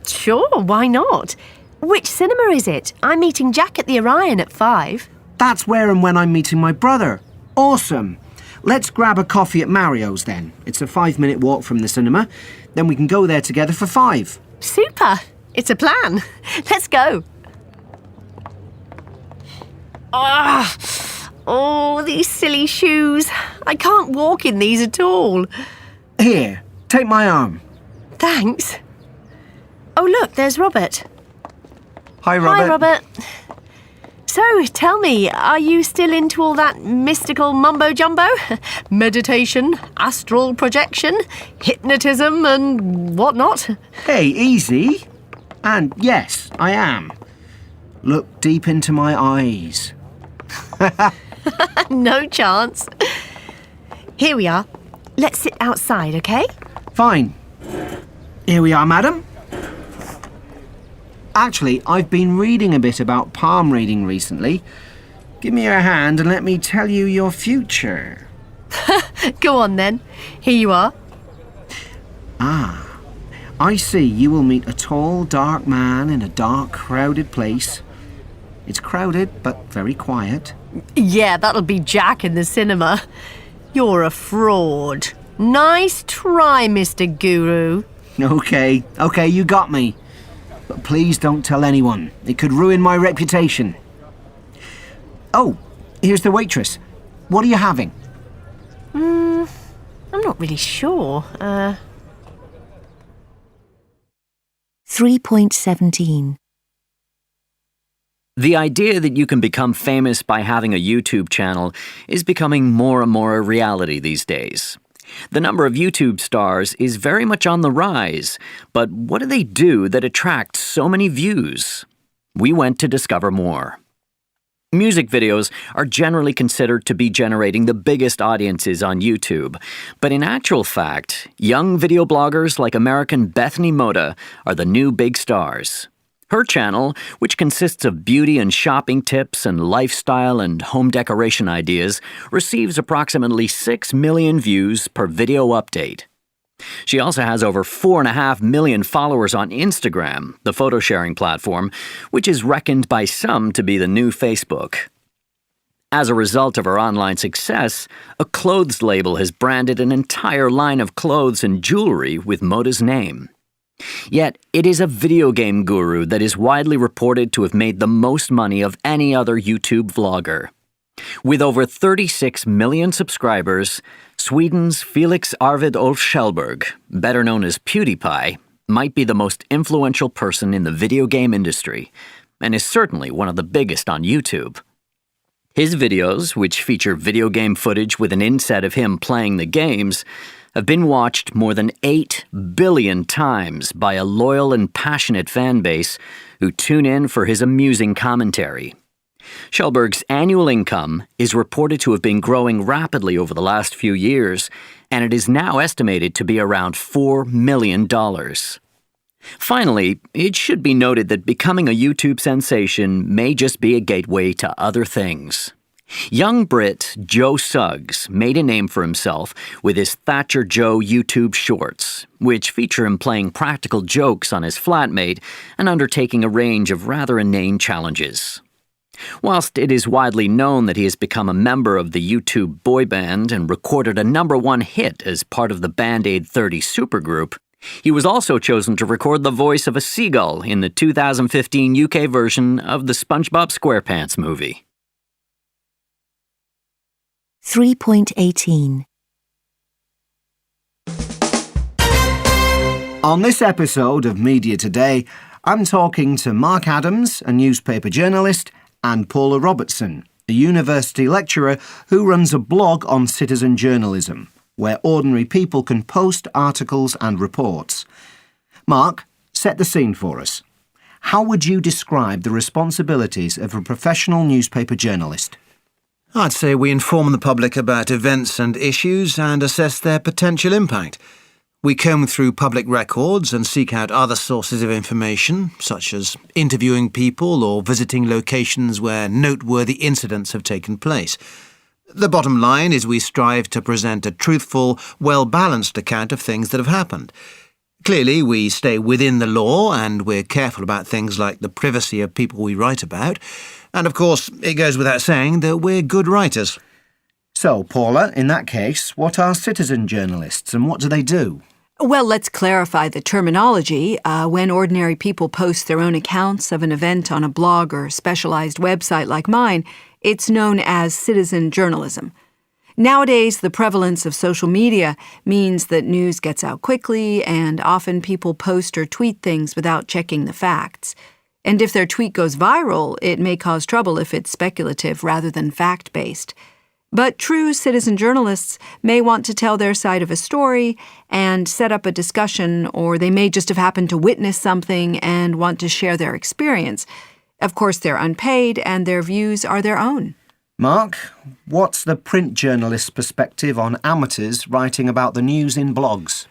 Sure, why not? Which cinema is it? I'm meeting Jack at the Orion at 5. That's where and when I'm meeting my brother. Awesome. Let's grab a coffee at Mario's then. It's a 5-minute walk from the cinema. Then we can go there together for 5. Super. It's a plan. Let's go. Oh, these silly shoes. I can't walk in these at all. Here, take my arm. Thanks. Oh, look, there's Robert. Hi, Robert. Hi, Robert. So, tell me, are you still into all that mystical mumbo-jumbo? Meditation, astral projection, hypnotism and whatnot? Hey, easy. And yes, I am. Look deep into my eyes. No chance. Here we are. Let's sit outside, okay? Fine. Here we are, madam. Actually, I've been reading a bit about palm reading recently. Give me your hand and let me tell you your future. Go on then. Here you are. Ah, I see you will meet a tall, dark man in a dark, crowded place. It's crowded, but very quiet. Yeah, that'll be Jack in the cinema. You're a fraud. Nice try, Mr. Guru. Okay, you got me. But please don't tell anyone. It could ruin my reputation. Oh, here's the waitress. What are you having? I'm not really sure. 3.17 The idea that you can become famous by having a YouTube channel is becoming more and more a reality these days. The number of YouTube stars is very much on the rise, but what do they do that attracts so many views? We went to discover more. Music videos are generally considered to be generating the biggest audiences on YouTube, but in actual fact, young video bloggers like American Bethany Mota are the new big stars. Her channel, which consists of beauty and shopping tips and lifestyle and home decoration ideas, receives approximately 6 million views per video update. She also has over 4.5 million followers on Instagram, the photo sharing platform, which is reckoned by some to be the new Facebook. As a result of her online success, a clothes label has branded an entire line of clothes and jewelry with Mota's name. Yet, it is a video game guru that is widely reported to have made the most money of any other YouTube vlogger. With over 36 million subscribers, Sweden's Felix Arvid Ulf Kjellberg, better known as PewDiePie, might be the most influential person in the video game industry, and is certainly one of the biggest on YouTube. His videos, which feature video game footage with an inset of him playing the games, have been watched more than 8 billion times by a loyal and passionate fan base who tune in for his amusing commentary. Schellberg's annual income is reported to have been growing rapidly over the last few years, and it is now estimated to be around $4 million. Finally, it should be noted that becoming a YouTube sensation may just be a gateway to other things. Young Brit Joe Suggs made a name for himself with his Thatcher Joe YouTube shorts, which feature him playing practical jokes on his flatmate and undertaking a range of rather inane challenges. Whilst it is widely known that he has become a member of the YouTube boy band and recorded a #1 hit as part of the Band-Aid 30 supergroup, he was also chosen to record the voice of a seagull in the 2015 UK version of the SpongeBob SquarePants movie. 3.18 On this episode of Media Today, I'm talking to Mark Adams, a newspaper journalist, and Paula Robertson, a university lecturer who runs a blog on citizen journalism, where ordinary people can post articles and reports. Mark, set the scene for us. How would you describe the responsibilities of a professional newspaper journalist? I'd say we inform the public about events and issues and assess their potential impact. We comb through public records and seek out other sources of information, such as interviewing people or visiting locations where noteworthy incidents have taken place. The bottom line is we strive to present a truthful, well-balanced account of things that have happened. Clearly, we stay within the law and we're careful about things like the privacy of people we write about. And of course, it goes without saying that we're good writers. So, Paula, in that case, what are citizen journalists and what do they do? Well, let's clarify the terminology. When ordinary people post their own accounts of an event on a blog or specialized website like mine, it's known as citizen journalism. Nowadays, the prevalence of social media means that news gets out quickly and often people post or tweet things without checking the facts. And if their tweet goes viral, it may cause trouble if it's speculative rather than fact-based. But true citizen journalists may want to tell their side of a story and set up a discussion, or they may just have happened to witness something and want to share their experience. Of course, they're unpaid and their views are their own. Mark, what's the print journalist's perspective on amateurs writing about the news in blogs?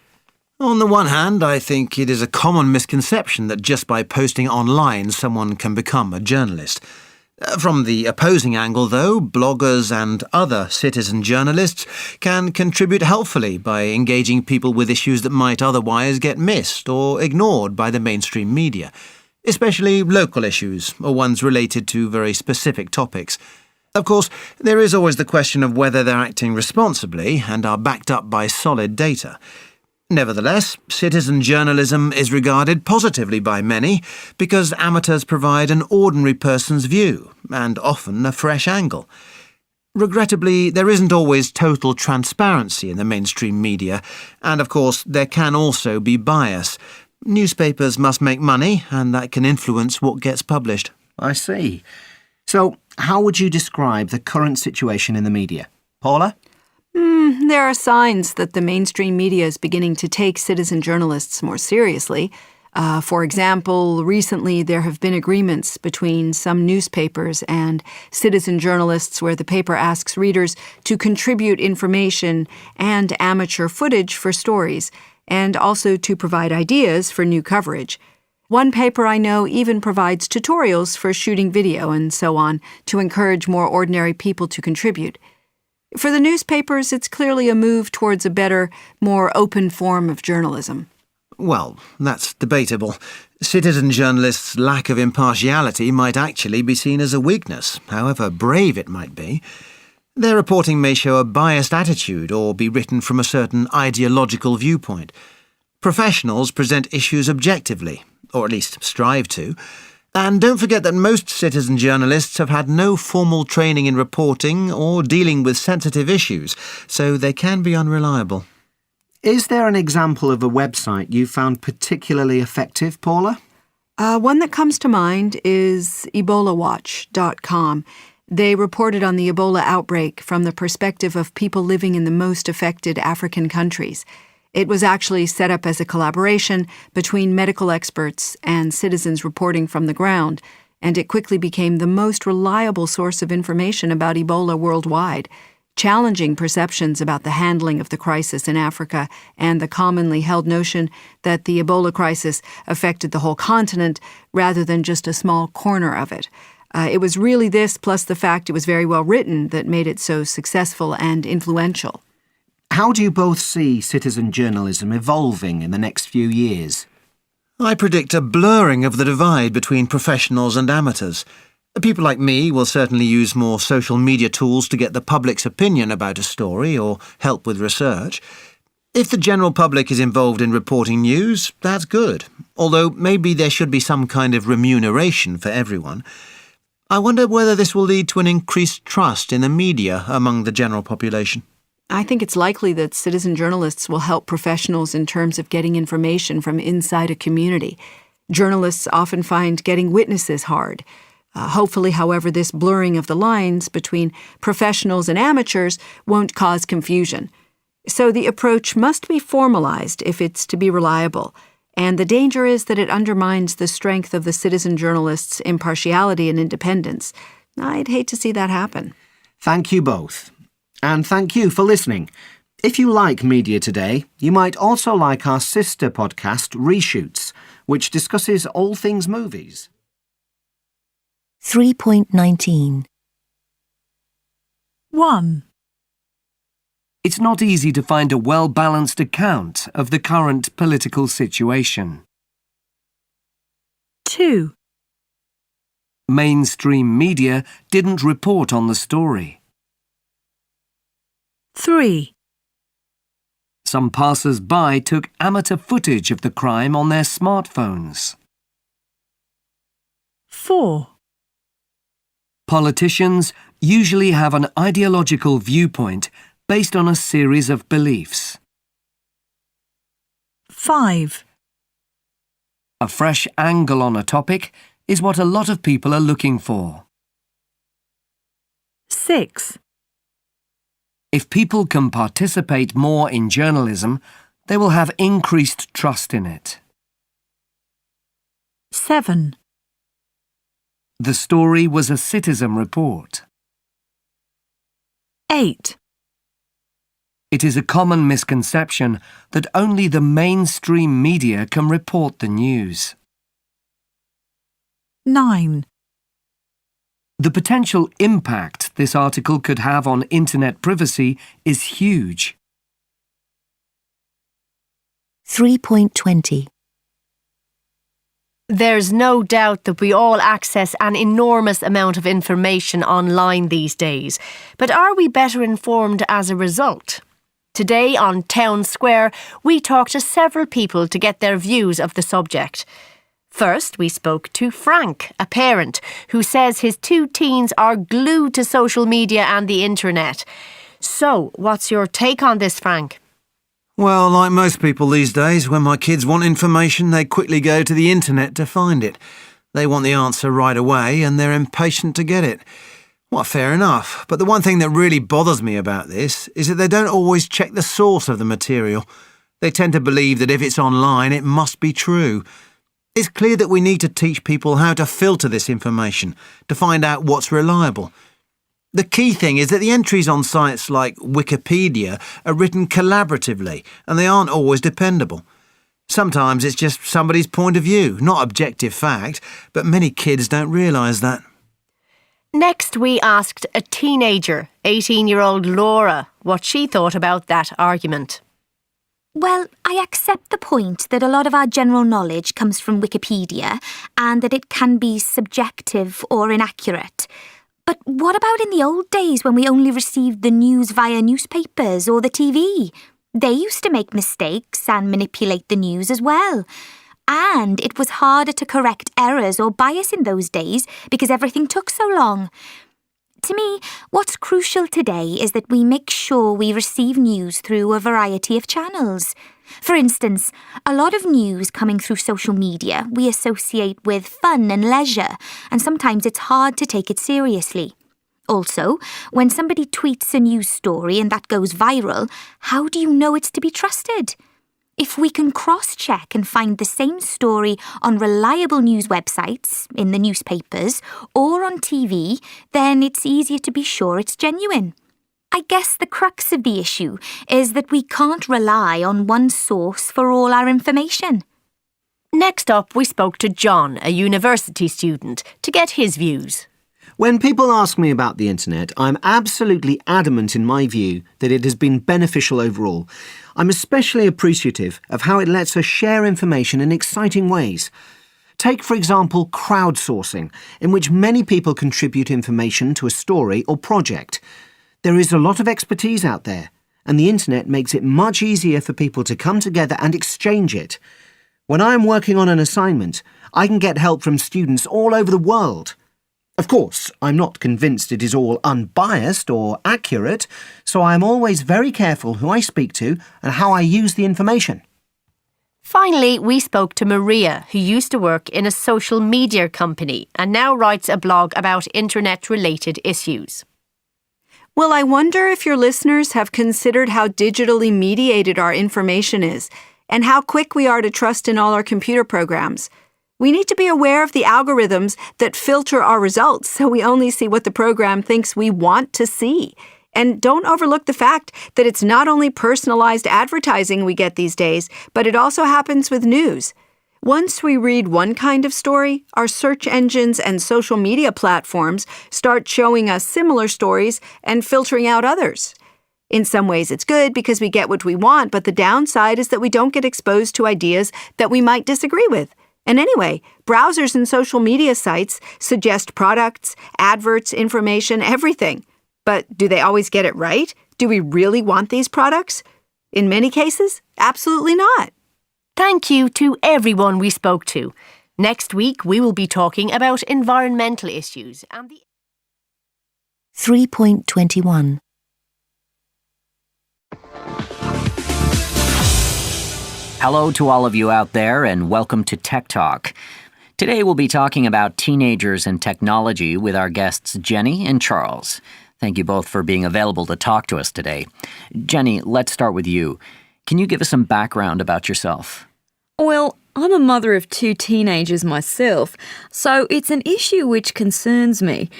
On the one hand, I think it is a common misconception that just by posting online someone can become a journalist. From the opposing angle, though, bloggers and other citizen journalists can contribute helpfully by engaging people with issues that might otherwise get missed or ignored by the mainstream media, especially local issues or ones related to very specific topics. Of course, there is always the question of whether they're acting responsibly and are backed up by solid data. Nevertheless, citizen journalism is regarded positively by many because amateurs provide an ordinary person's view, and often a fresh angle. Regrettably, there isn't always total transparency in the mainstream media, and of course there can also be bias. Newspapers must make money, and that can influence what gets published. I see. So, how would you describe the current situation in the media? Paula? There are signs that the mainstream media is beginning to take citizen journalists more seriously. For example, recently there have been agreements between some newspapers and citizen journalists where the paper asks readers to contribute information and amateur footage for stories, and also to provide ideas for new coverage. One paper I know even provides tutorials for shooting video and so on to encourage more ordinary people to contribute. For the newspapers, it's clearly a move towards a better, more open form of journalism. Well, that's debatable. Citizen journalists' lack of impartiality might actually be seen as a weakness, however brave it might be. Their reporting may show a biased attitude or be written from a certain ideological viewpoint. Professionals present issues objectively, or at least strive to. And don't forget that most citizen journalists have had no formal training in reporting or dealing with sensitive issues, so they can be unreliable. Is there an example of a website you found particularly effective, Paula? One that comes to mind is EbolaWatch.com. They reported on the Ebola outbreak from the perspective of people living in the most affected African countries. It was actually set up as a collaboration between medical experts and citizens reporting from the ground, and it quickly became the most reliable source of information about Ebola worldwide, challenging perceptions about the handling of the crisis in Africa and the commonly held notion that the Ebola crisis affected the whole continent rather than just a small corner of it. It was really this, plus the fact it was very well written, that made it so successful and influential. How do you both see citizen journalism evolving in the next few years? I predict a blurring of the divide between professionals and amateurs. People like me will certainly use more social media tools to get the public's opinion about a story or help with research. If the general public is involved in reporting news, that's good, although maybe there should be some kind of remuneration for everyone. I wonder whether this will lead to an increased trust in the media among the general population. I think it's likely that citizen journalists will help professionals in terms of getting information from inside a community. Journalists often find getting witnesses hard. Hopefully, however, this blurring of the lines between professionals and amateurs won't cause confusion. So the approach must be formalized if it's to be reliable. And the danger is that it undermines the strength of the citizen journalists' impartiality and independence. I'd hate to see that happen. Thank you both. And thank you for listening. If you like Media Today, you might also like our sister podcast, Reshoots, which discusses all things movies. 3.19. 1. It's not easy to find a well-balanced account of the current political situation. 2. Mainstream media didn't report on the story. 3. Some passers-by took amateur footage of the crime on their smartphones. 4. Politicians usually have an ideological viewpoint based on a series of beliefs. 5. A fresh angle on a topic is what a lot of people are looking for. 6. If people can participate more in journalism, they will have increased trust in it. 7. The story was a citizen report. 8. It is a common misconception that only the mainstream media can report the news. 9. The potential impact this article could have on internet privacy is huge. 3.20. There's no doubt that we all access an enormous amount of information online these days. But are we better informed as a result? Today on Town Square, we talked to several people to get their views of the subject. First, we spoke to Frank, a parent, who says his 2 teens are glued to social media and the internet. So, what's your take on this, Frank? Well, like most people these days, when my kids want information, they quickly go to the internet to find it. They want the answer right away and they're impatient to get it. Well, fair enough, but the one thing that really bothers me about this is that they don't always check the source of the material. They tend to believe that if it's online, it must be true. It's clear that we need to teach people how to filter this information, to find out what's reliable. The key thing is that the entries on sites like Wikipedia are written collaboratively and they aren't always dependable. Sometimes it's just somebody's point of view, not objective fact, but many kids don't realise that. Next, we asked a teenager, 18-year-old Laura, what she thought about that argument. Well, I accept the point that a lot of our general knowledge comes from Wikipedia and that it can be subjective or inaccurate. But what about in the old days when we only received the news via newspapers or the TV? They used to make mistakes and manipulate the news as well. And it was harder to correct errors or bias in those days because everything took so long. To me, what's crucial today is that we make sure we receive news through a variety of channels. For instance, a lot of news coming through social media we associate with fun and leisure, and sometimes it's hard to take it seriously. Also, when somebody tweets a news story and that goes viral, how do you know it's to be trusted? If we can cross-check and find the same story on reliable news websites, in the newspapers, or on TV, then it's easier to be sure it's genuine. I guess the crux of the issue is that we can't rely on one source for all our information. Next up, we spoke to John, a university student, to get his views. When people ask me about the internet, I'm absolutely adamant in my view that it has been beneficial overall. I'm especially appreciative of how it lets us share information in exciting ways. Take, for example, crowdsourcing, in which many people contribute information to a story or project. There is a lot of expertise out there, and the internet makes it much easier for people to come together and exchange it. When I am working on an assignment, I can get help from students all over the world. Of course, I'm not convinced it is all unbiased or accurate, so I am always very careful who I speak to and how I use the information. Finally, we spoke to Maria, who used to work in a social media company and now writes a blog about internet-related issues. Well, I wonder if your listeners have considered how digitally mediated our information is and how quick we are to trust in all our computer programs. We need to be aware of the algorithms that filter our results so we only see what the program thinks we want to see. And don't overlook the fact that it's not only personalized advertising we get these days, but it also happens with news. Once we read one kind of story, our search engines and social media platforms start showing us similar stories and filtering out others. In some ways it's good because we get what we want, but the downside is that we don't get exposed to ideas that we might disagree with. And anyway, browsers and social media sites suggest products, adverts, information, everything. But do they always get it right? Do we really want these products? In many cases, absolutely not. Thank you to everyone we spoke to. Next week, we will be talking about environmental issues and the... 3.21 Hello to all of you out there and welcome to Tech Talk. Today we'll be talking about teenagers and technology with our guests Jenny and Charles. Thank you both for being available to talk to us today. Jenny, let's start with you. Can you give us some background about yourself? Well, I'm a mother of 2 teenagers myself, so it's an issue which concerns me.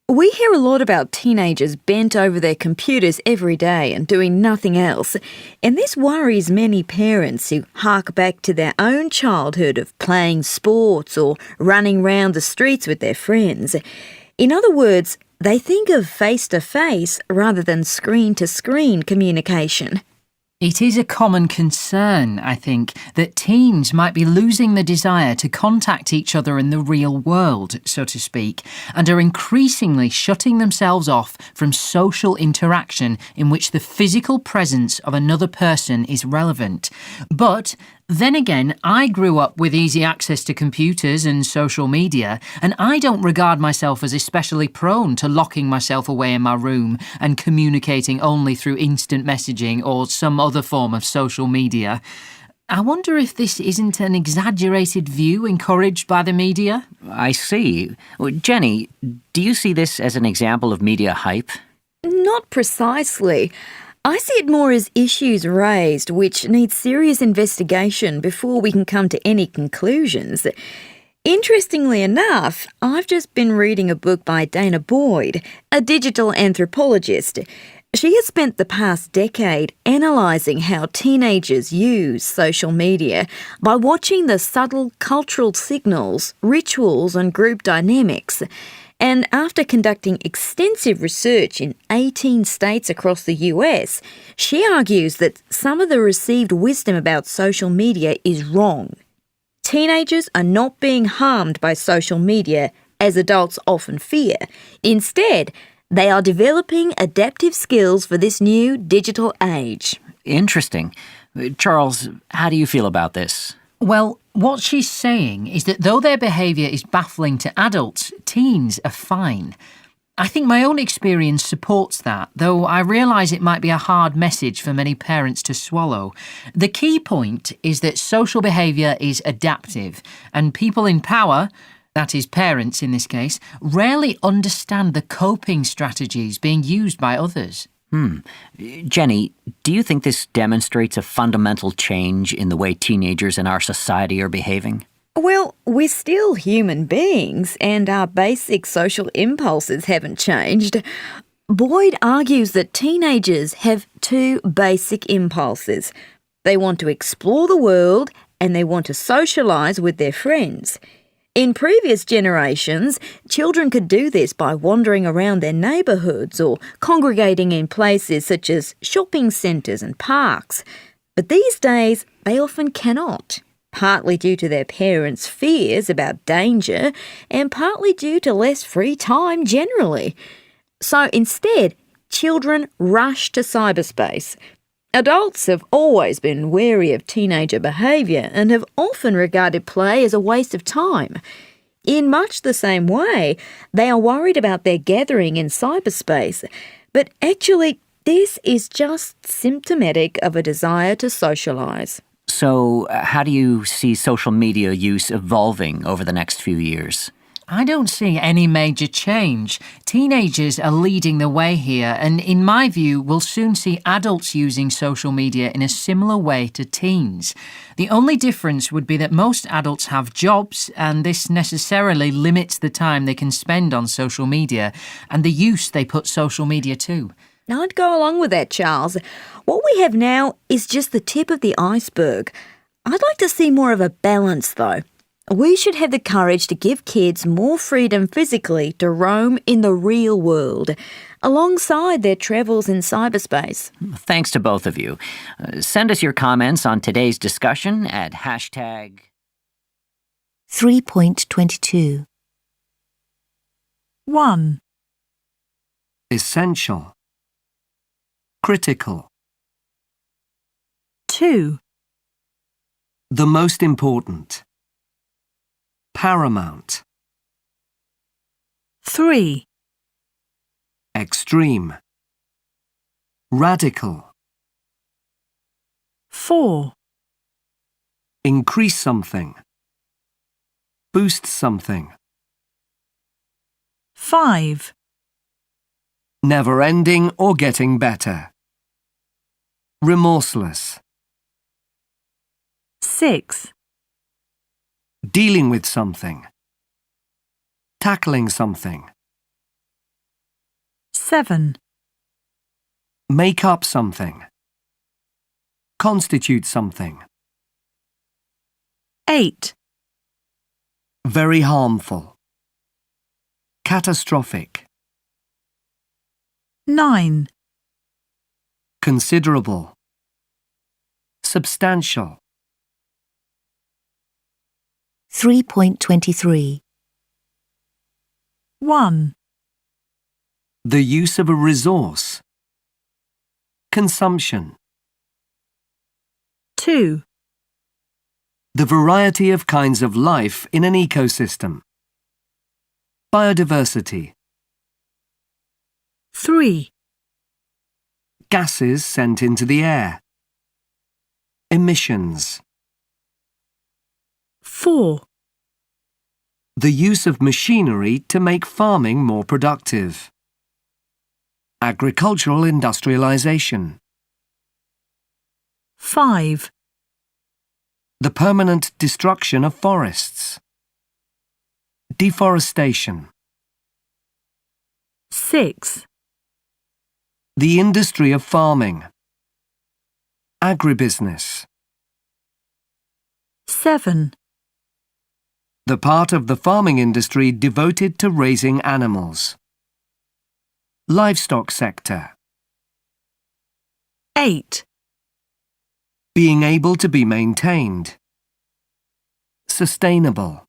We hear a lot about teenagers bent over their computers every day and doing nothing else, and this worries many parents who hark back to their own childhood of playing sports or running round the streets with their friends. In other words, they think of face-to-face rather than screen-to-screen communication. It is a common concern, I think, that teens might be losing the desire to contact each other in the real world, so to speak, and are increasingly shutting themselves off from social interaction in which the physical presence of another person is relevant. But then again, I grew up with easy access to computers and social media, and I don't regard myself as especially prone to locking myself away in my room and communicating only through instant messaging or some other form of social media. I wonder if this isn't an exaggerated view encouraged by the media? I see. Jenny, do you see this as an example of media hype? Not precisely. I see it more as issues raised which need serious investigation before we can come to any conclusions. Interestingly enough, I've just been reading a book by Dana Boyd, a digital anthropologist. She has spent the past decade analysing how teenagers use social media by watching the subtle cultural signals, rituals and group dynamics. And after conducting extensive research in 18 states across the US, she argues that some of the received wisdom about social media is wrong. Teenagers are not being harmed by social media, as adults often fear. Instead, they are developing adaptive skills for this new digital age. Interesting. Charles, how do you feel about this? Well, what she's saying is that though their behaviour is baffling to adults, teens are fine. I think my own experience supports that, though I realise it might be a hard message for many parents to swallow. The key point is that social behaviour is adaptive, and people in power, that is parents in this case, rarely understand the coping strategies being used by others. Jenny, do you think this demonstrates a fundamental change in the way teenagers in our society are behaving? Well, we're still human beings, and our basic social impulses haven't changed. Boyd argues that teenagers have two basic impulses. They want to explore the world and they want to socialise with their friends. In previous generations, children could do this by wandering around their neighbourhoods or congregating in places such as shopping centres and parks. But these days, they often cannot, partly due to their parents' fears about danger and partly due to less free time generally. So instead, children rush to cyberspace. Adults have always been wary of teenager behaviour and have often regarded play as a waste of time. In much the same way, they are worried about their gathering in cyberspace. But actually, this is just symptomatic of a desire to socialise. So, how do you see social media use evolving over the next few years? I don't see any major change. Teenagers are leading the way here, and in my view, we'll soon see adults using social media in a similar way to teens. The only difference would be that most adults have jobs, and this necessarily limits the time they can spend on social media and the use they put social media to. I'd go along with that, Charles. What we have now is just the tip of the iceberg. I'd like to see more of a balance, though. We should have the courage to give kids more freedom physically to roam in the real world, alongside their travels in cyberspace. Thanks to both of you. Send us your comments on today's discussion at hashtag 3.22. 1. Essential. Critical. 2. The most important. Paramount. 3. Extreme. Radical. 4. Increase something. Boost something. 5. Never ending or getting better. Remorseless. 6. Dealing with something. Tackling something. 7. Make up something. Constitute something. 8. Very harmful. Catastrophic. 9. Considerable. Substantial. 3.23. 1. The use of a resource. Consumption. 2. The variety of kinds of life in an ecosystem. Biodiversity. 3. Gases sent into the air. Emissions. 4. The use of machinery to make farming more productive. Agricultural industrialization. 5. The permanent destruction of forests. Deforestation. 6. The industry of farming. Agribusiness. 7. The part of the farming industry devoted to raising animals. Livestock sector. 8. Being able to be maintained. Sustainable.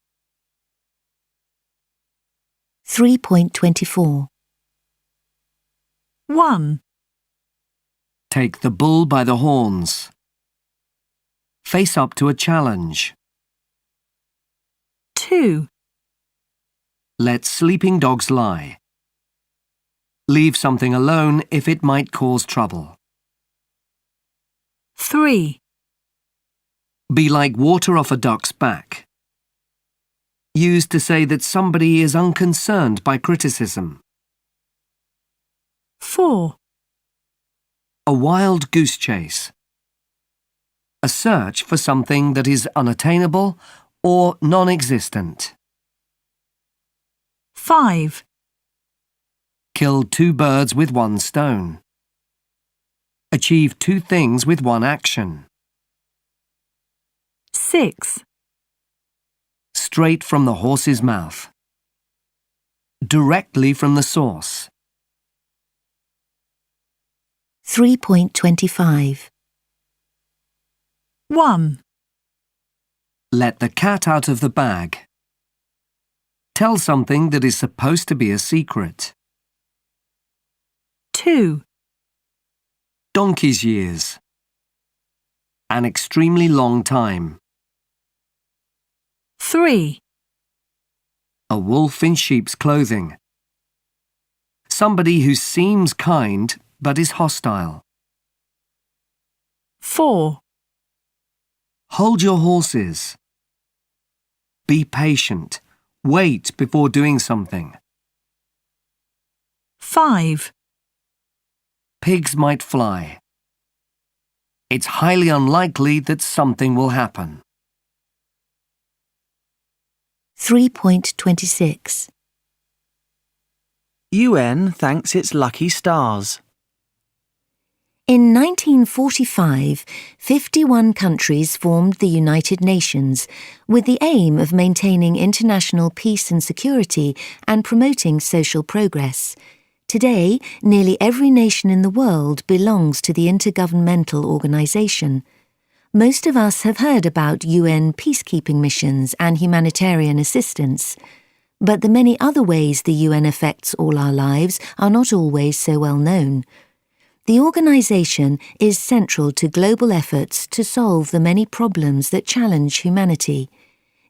3.24. 1. Take the bull by the horns. Face up to a challenge. 2. Let sleeping dogs lie. Leave something alone if it might cause trouble. 3. Be like water off a duck's back. Used to say that somebody is unconcerned by criticism. 4. A wild goose chase. A search for something that is unattainable or non-existent. 5. Kill 2 birds with 1 stone. Achieve 2 things with 1 action. 6. Straight from the horse's mouth. Directly from the source. 3.25. 1. Let the cat out of the bag. Tell something that is supposed to be a secret. 2. Donkey's years. An extremely long time. 3. A wolf in sheep's clothing. Somebody who seems kind but is hostile. 4. Hold your horses. Be patient. Wait before doing something. 5. Pigs might fly. It's highly unlikely that something will happen. 3.26. UN thanks its lucky stars. In 1945, 51 countries formed the United Nations with the aim of maintaining international peace and security and promoting social progress. Today, nearly every nation in the world belongs to the Intergovernmental Organization. Most of us have heard about UN peacekeeping missions and humanitarian assistance, but the many other ways the UN affects all our lives are not always so well known. The organisation is central to global efforts to solve the many problems that challenge humanity.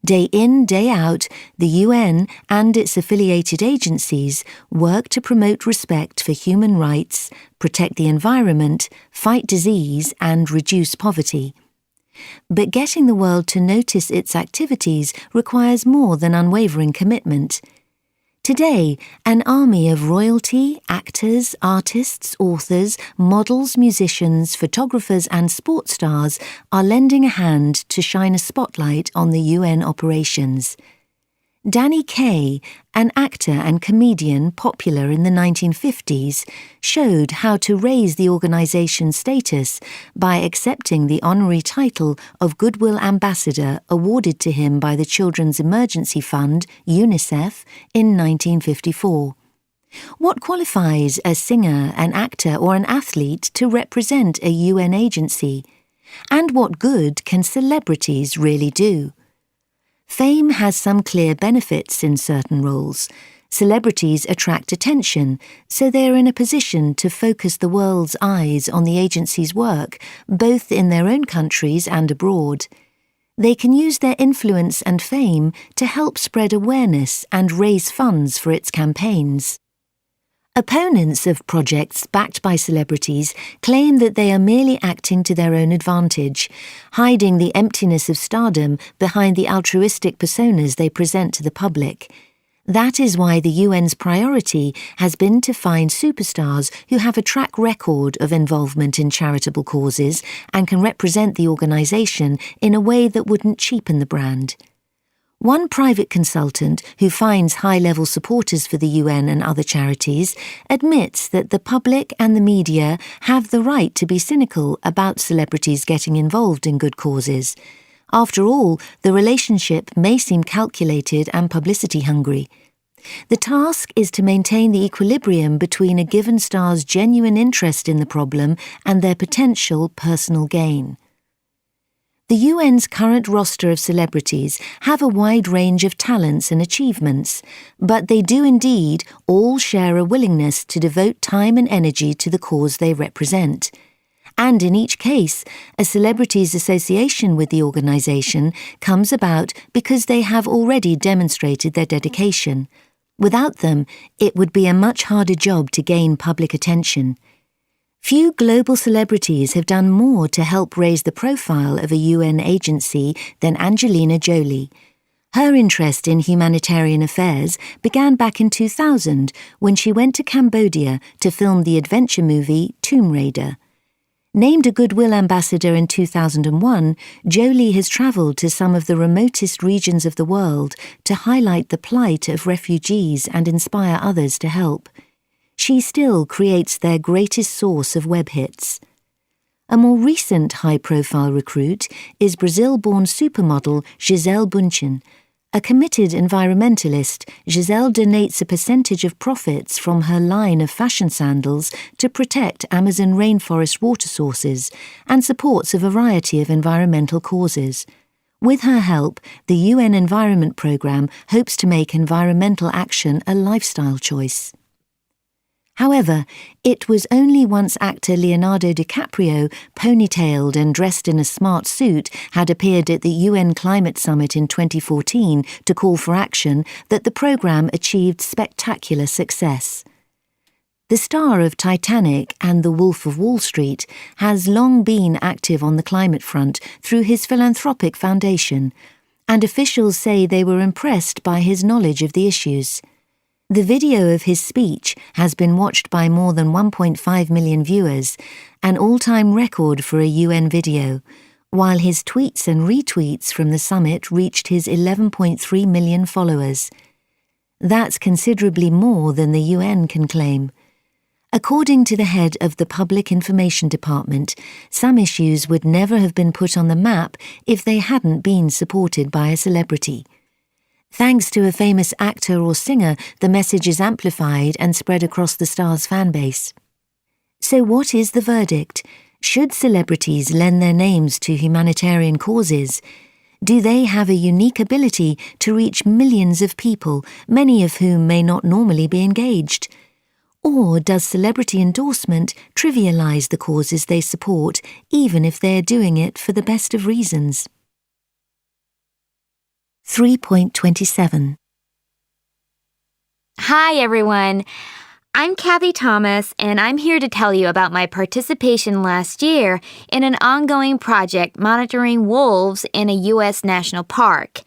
Day in, day out, the UN and its affiliated agencies work to promote respect for human rights, protect the environment, fight disease and reduce poverty. But getting the world to notice its activities requires more than unwavering commitment. Today, an army of royalty, actors, artists, authors, models, musicians, photographers and sports stars are lending a hand to shine a spotlight on the UN operations. Danny Kaye, an actor and comedian popular in the 1950s, showed how to raise the organisation's status by accepting the honorary title of Goodwill Ambassador awarded to him by the Children's Emergency Fund, UNICEF, in 1954. What qualifies a singer, an actor or an athlete to represent a UN agency? And what good can celebrities really do? Fame has some clear benefits in certain roles. Celebrities attract attention, so they are in a position to focus the world's eyes on the agency's work, both in their own countries and abroad. They can use their influence and fame to help spread awareness and raise funds for its campaigns. Opponents of projects backed by celebrities claim that they are merely acting to their own advantage, hiding the emptiness of stardom behind the altruistic personas they present to the public. That is why the UN's priority has been to find superstars who have a track record of involvement in charitable causes and can represent the organisation in a way that wouldn't cheapen the brand. One private consultant who finds high-level supporters for the UN and other charities admits that the public and the media have the right to be cynical about celebrities getting involved in good causes. After all, the relationship may seem calculated and publicity-hungry. The task is to maintain the equilibrium between a given star's genuine interest in the problem and their potential personal gain. The UN's current roster of celebrities have a wide range of talents and achievements, but they do indeed all share a willingness to devote time and energy to the cause they represent. And in each case, a celebrity's association with the organisation comes about because they have already demonstrated their dedication. Without them, it would be a much harder job to gain public attention. Few global celebrities have done more to help raise the profile of a UN agency than Angelina Jolie. Her interest in humanitarian affairs began back in 2000 when she went to Cambodia to film the adventure movie Tomb Raider. Named a Goodwill Ambassador in 2001, Jolie has travelled to some of the remotest regions of the world to highlight the plight of refugees and inspire others to help. She still creates their greatest source of web hits. A more recent high-profile recruit is Brazil-born supermodel Gisele Bündchen. A committed environmentalist, Gisele donates a percentage of profits from her line of fashion sandals to protect Amazon rainforest water sources and supports a variety of environmental causes. With her help, the UN Environment Programme hopes to make environmental action a lifestyle choice. However, it was only once actor Leonardo DiCaprio, ponytailed and dressed in a smart suit, had appeared at the UN Climate Summit in 2014 to call for action that the programme achieved spectacular success. The star of Titanic and The Wolf of Wall Street has long been active on the climate front through his philanthropic foundation, and officials say they were impressed by his knowledge of the issues. The video of his speech has been watched by more than 1.5 million viewers, an all-time record for a UN video, while his tweets and retweets from the summit reached his 11.3 million followers. That's considerably more than the UN can claim. According to the head of the Public Information Department, some issues would never have been put on the map if they hadn't been supported by a celebrity. Thanks to a famous actor or singer, the message is amplified and spread across the star's fan base. So what is the verdict? Should celebrities lend their names to humanitarian causes? Do they have a unique ability to reach millions of people, many of whom may not normally be engaged? Or does celebrity endorsement trivialize the causes they support, even if they are doing it for the best of reasons? 3.27 Hi, everyone. I'm Kathy Thomas, and I'm here to tell you about my participation last year in an ongoing project monitoring wolves in a U.S. national park.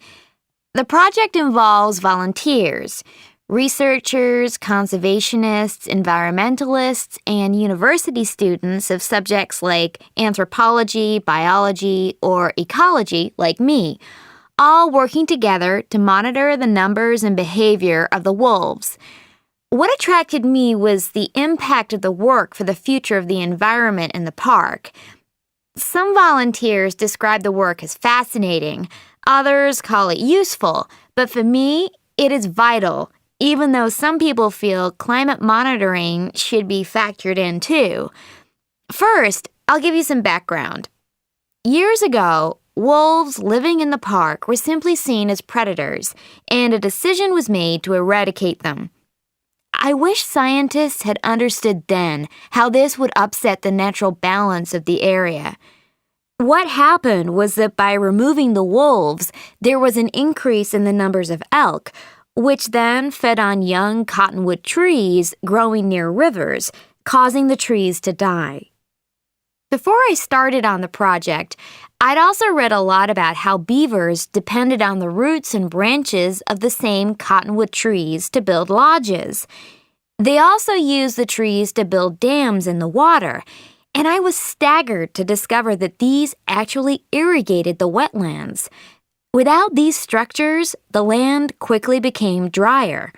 The project involves volunteers, researchers, conservationists, environmentalists, and university students of subjects like anthropology, biology, or ecology, like me, all working together to monitor the numbers and behavior of the wolves. What attracted me was the impact of the work for the future of the environment in the park. Some volunteers describe the work as fascinating, others call it useful, but for me, it is vital, even though some people feel climate monitoring should be factored in too. First, I'll give you some background. Years ago, wolves living in the park were simply seen as predators, and a decision was made to eradicate them. I wish scientists had understood then how this would upset the natural balance of the area. What happened was that by removing the wolves, there was an increase in the numbers of elk, which then fed on young cottonwood trees growing near rivers, causing the trees to die. Before I started on the project, I'd also read a lot about how beavers depended on the roots and branches of the same cottonwood trees to build lodges. They also used the trees to build dams in the water, and I was staggered to discover that these actually irrigated the wetlands. Without these structures, the land quickly became drier.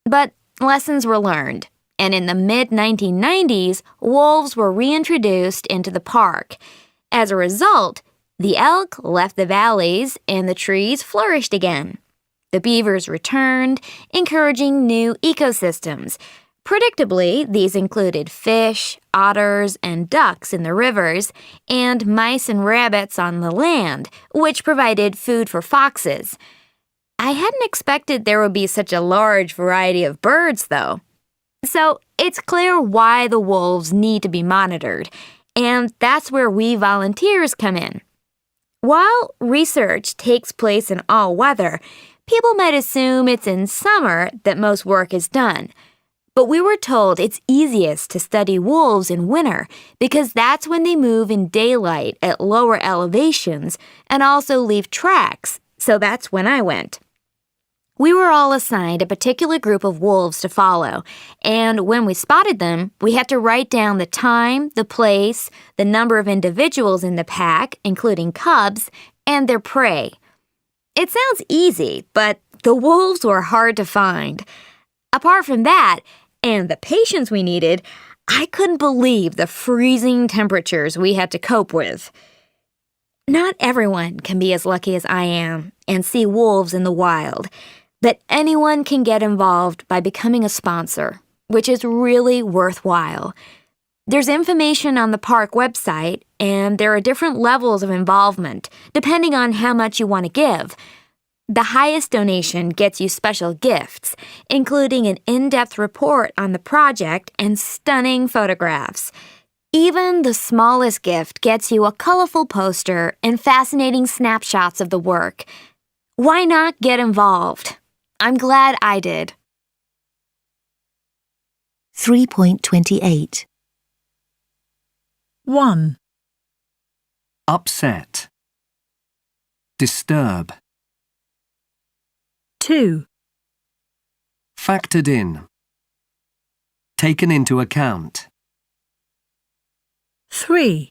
But lessons were learned, and in the mid-1990s, wolves were reintroduced into the park. As a result, the elk left the valleys and the trees flourished again. The beavers returned, encouraging new ecosystems. Predictably, these included fish, otters, and ducks in the rivers, and mice and rabbits on the land, which provided food for foxes. I hadn't expected there would be such a large variety of birds, though. So it's clear why the wolves need to be monitored, and that's where we volunteers come in. While research takes place in all weather, people might assume it's in summer that most work is done. But we were told it's easiest to study wolves in winter because that's when they move in daylight at lower elevations and also leave tracks, so that's when I went. We were all assigned a particular group of wolves to follow, and when we spotted them, we had to write down the time, the place, the number of individuals in the pack, including cubs, and their prey. It sounds easy, but the wolves were hard to find. Apart from that, and the patience we needed, I couldn't believe the freezing temperatures we had to cope with. Not everyone can be as lucky as I am and see wolves in the wild, but anyone can get involved by becoming a sponsor, which is really worthwhile. There's information on the park website, and there are different levels of involvement, depending on how much you want to give. The highest donation gets you special gifts, including an in-depth report on the project and stunning photographs. Even the smallest gift gets you a colorful poster and fascinating snapshots of the work. Why not get involved? I'm glad I did. 3.28. 1, Upset. Disturb. 2, Factored in. Taken into account. 3,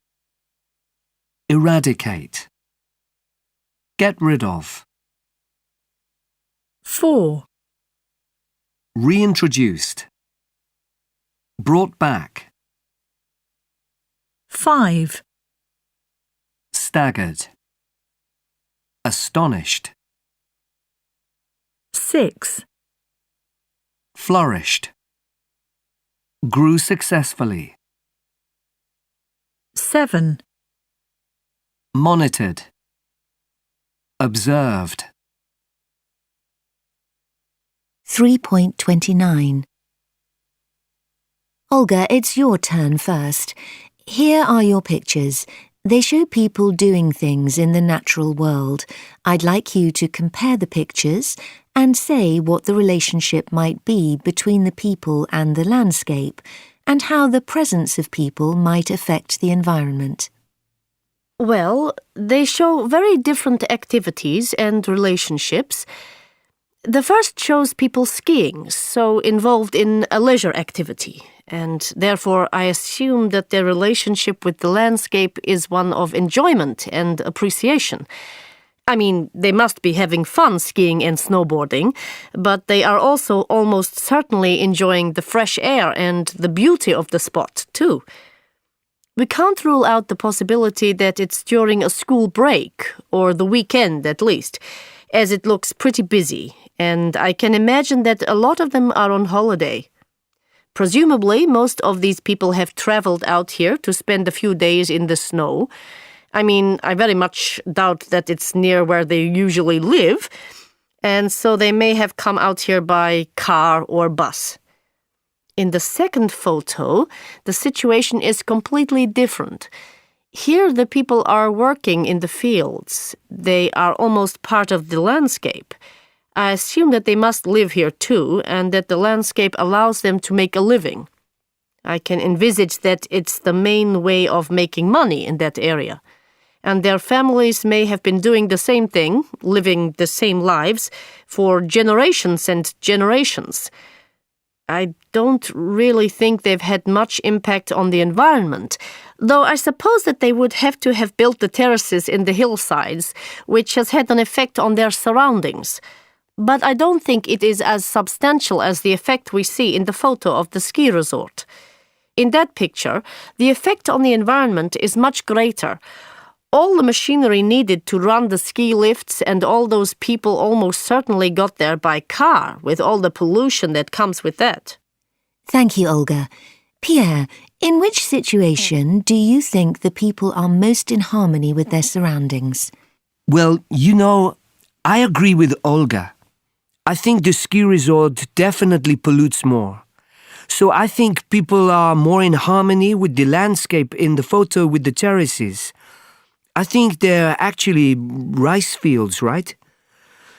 Eradicate. Get rid of. 4, Reintroduced. Brought back. 5, Staggered. Astonished. 6, Flourished. Grew successfully. 7, Monitored. Observed. 3.29. Olga, it's your turn first. Here are your pictures. They show people doing things in the natural world. I'd like you to compare the pictures and say what the relationship might be between the people and the landscape, and how the presence of people might affect the environment. Well, they show very different activities and relationships. The first shows people skiing, so involved in a leisure activity, and therefore I assume that their relationship with the landscape is one of enjoyment and appreciation. I mean, they must be having fun skiing and snowboarding, but they are also almost certainly enjoying the fresh air and the beauty of the spot, too. We can't rule out the possibility that it's during a school break, or the weekend at least, as it looks pretty busy, and I can imagine that a lot of them are on holiday. Presumably, most of these people have traveled out here to spend a few days in the snow. I mean, I very much doubt that it's near where they usually live, and so they may have come out here by car or bus. In the second photo, the situation is completely different. Here, the people are working in the fields. They are almost part of the landscape. I assume that they must live here too, and that the landscape allows them to make a living. I can envisage that it's the main way of making money in that area. And their families may have been doing the same thing, living the same lives, for generations and generations. I don't really think they've had much impact on the environment, though I suppose that they would have to have built the terraces in the hillsides, which has had an effect on their surroundings. But I don't think it is as substantial as the effect we see in the photo of the ski resort. In that picture, the effect on the environment is much greater. All the machinery needed to run the ski lifts and all those people almost certainly got there by car, with all the pollution that comes with that. Thank you, Olga. Pierre, in which situation do you think the people are most in harmony with their surroundings? Well, I agree with Olga. I think the ski resort definitely pollutes more. So I think people are more in harmony with the landscape in the photo with the terraces. I think they're actually rice fields, right?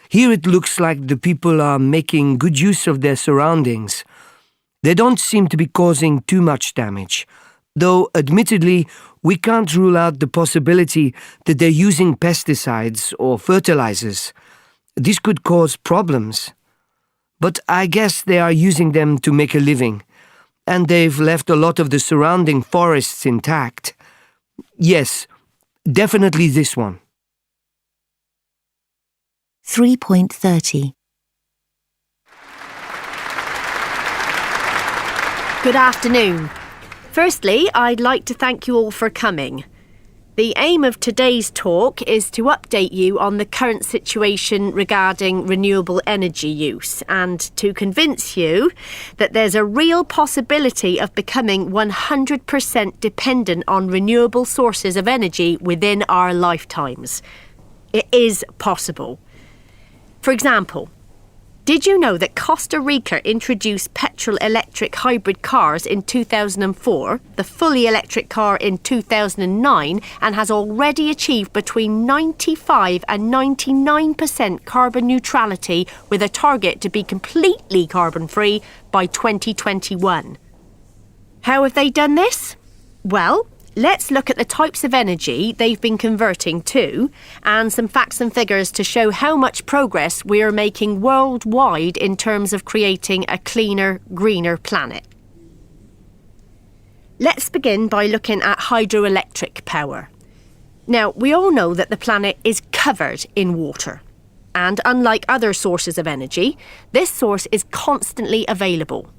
Here it looks like the people are making good use of their surroundings. They don't seem to be causing too much damage, though admittedly we can't rule out the possibility that they're using pesticides or fertilizers. This could cause problems. But I guess they are using them to make a living, and they've left a lot of the surrounding forests intact. Yes, definitely this one. 3.30. Good afternoon. Firstly, I'd like to thank you all for coming. The aim of today's talk is to update you on the current situation regarding renewable energy use and to convince you that there's a real possibility of becoming 100% dependent on renewable sources of energy within our lifetimes. It is possible. For example, did you know that Costa Rica introduced petrol-electric hybrid cars in 2004, the fully electric car in 2009, and has already achieved between 95 and 99% carbon neutrality with a target to be completely carbon-free by 2021? How have they done this? Well, let's look at the types of energy they've been converting to and some facts and figures to show how much progress we are making worldwide in terms of creating a cleaner, greener planet. Let's begin by looking at hydroelectric power. Now, we all know that the planet is covered in water. And unlike other sources of energy, this source is constantly available.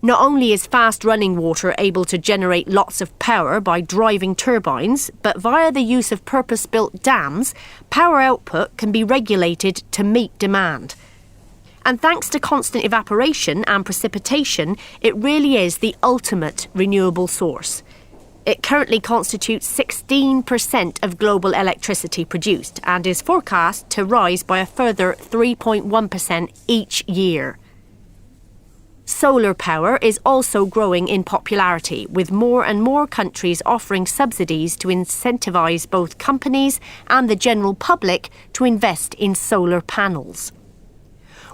Not only is fast-running water able to generate lots of power by driving turbines, but via the use of purpose-built dams, power output can be regulated to meet demand. And thanks to constant evaporation and precipitation, it really is the ultimate renewable source. It currently constitutes 16% of global electricity produced and is forecast to rise by a further 3.1% each year. Solar power is also growing in popularity, with more and more countries offering subsidies to incentivise both companies and the general public to invest in solar panels.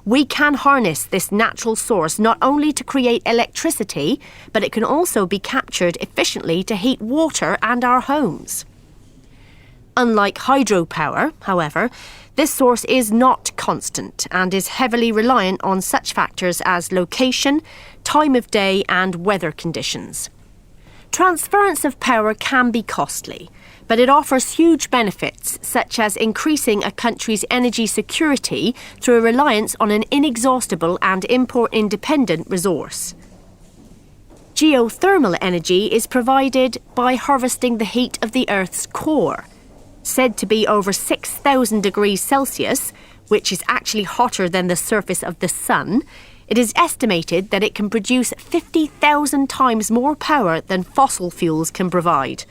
We can harness this natural source not only to create electricity, but it can also be captured efficiently to heat water and our homes. Unlike hydropower, however, this source is not constant and is heavily reliant on such factors as location, time of day and weather conditions. Transference of power can be costly, but it offers huge benefits such as increasing a country's energy security through a reliance on an inexhaustible and import-independent resource. Geothermal energy is provided by harvesting the heat of the Earth's core. Said to be over 6,000 degrees Celsius, which is actually hotter than the surface of the sun, it is estimated that it can produce 50,000 times more power than fossil fuels can provide.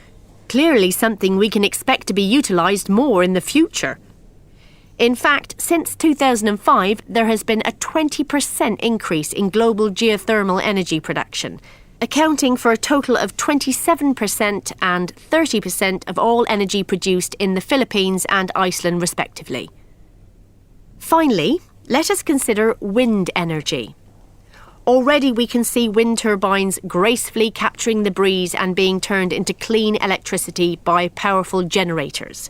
Clearly something we can expect to be utilised more in the future. In fact, since 2005, there has been a 20% increase in global geothermal energy production, accounting for a total of 27% and 30% of all energy produced in the Philippines and Iceland respectively. Finally, let us consider wind energy. Already we can see wind turbines gracefully capturing the breeze and being turned into clean electricity by powerful generators.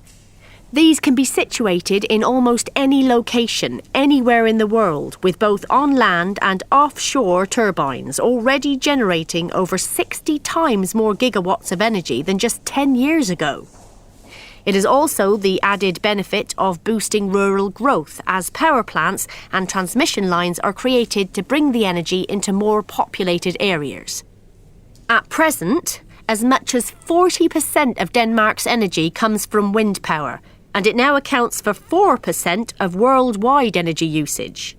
These can be situated in almost any location, anywhere in the world, with both on-land and offshore turbines already generating over 60 times more gigawatts of energy than just 10 years ago. It is also the added benefit of boosting rural growth as power plants and transmission lines are created to bring the energy into more populated areas. At present, as much as 40% of Denmark's energy comes from wind power, and it now accounts for 4% of worldwide energy usage.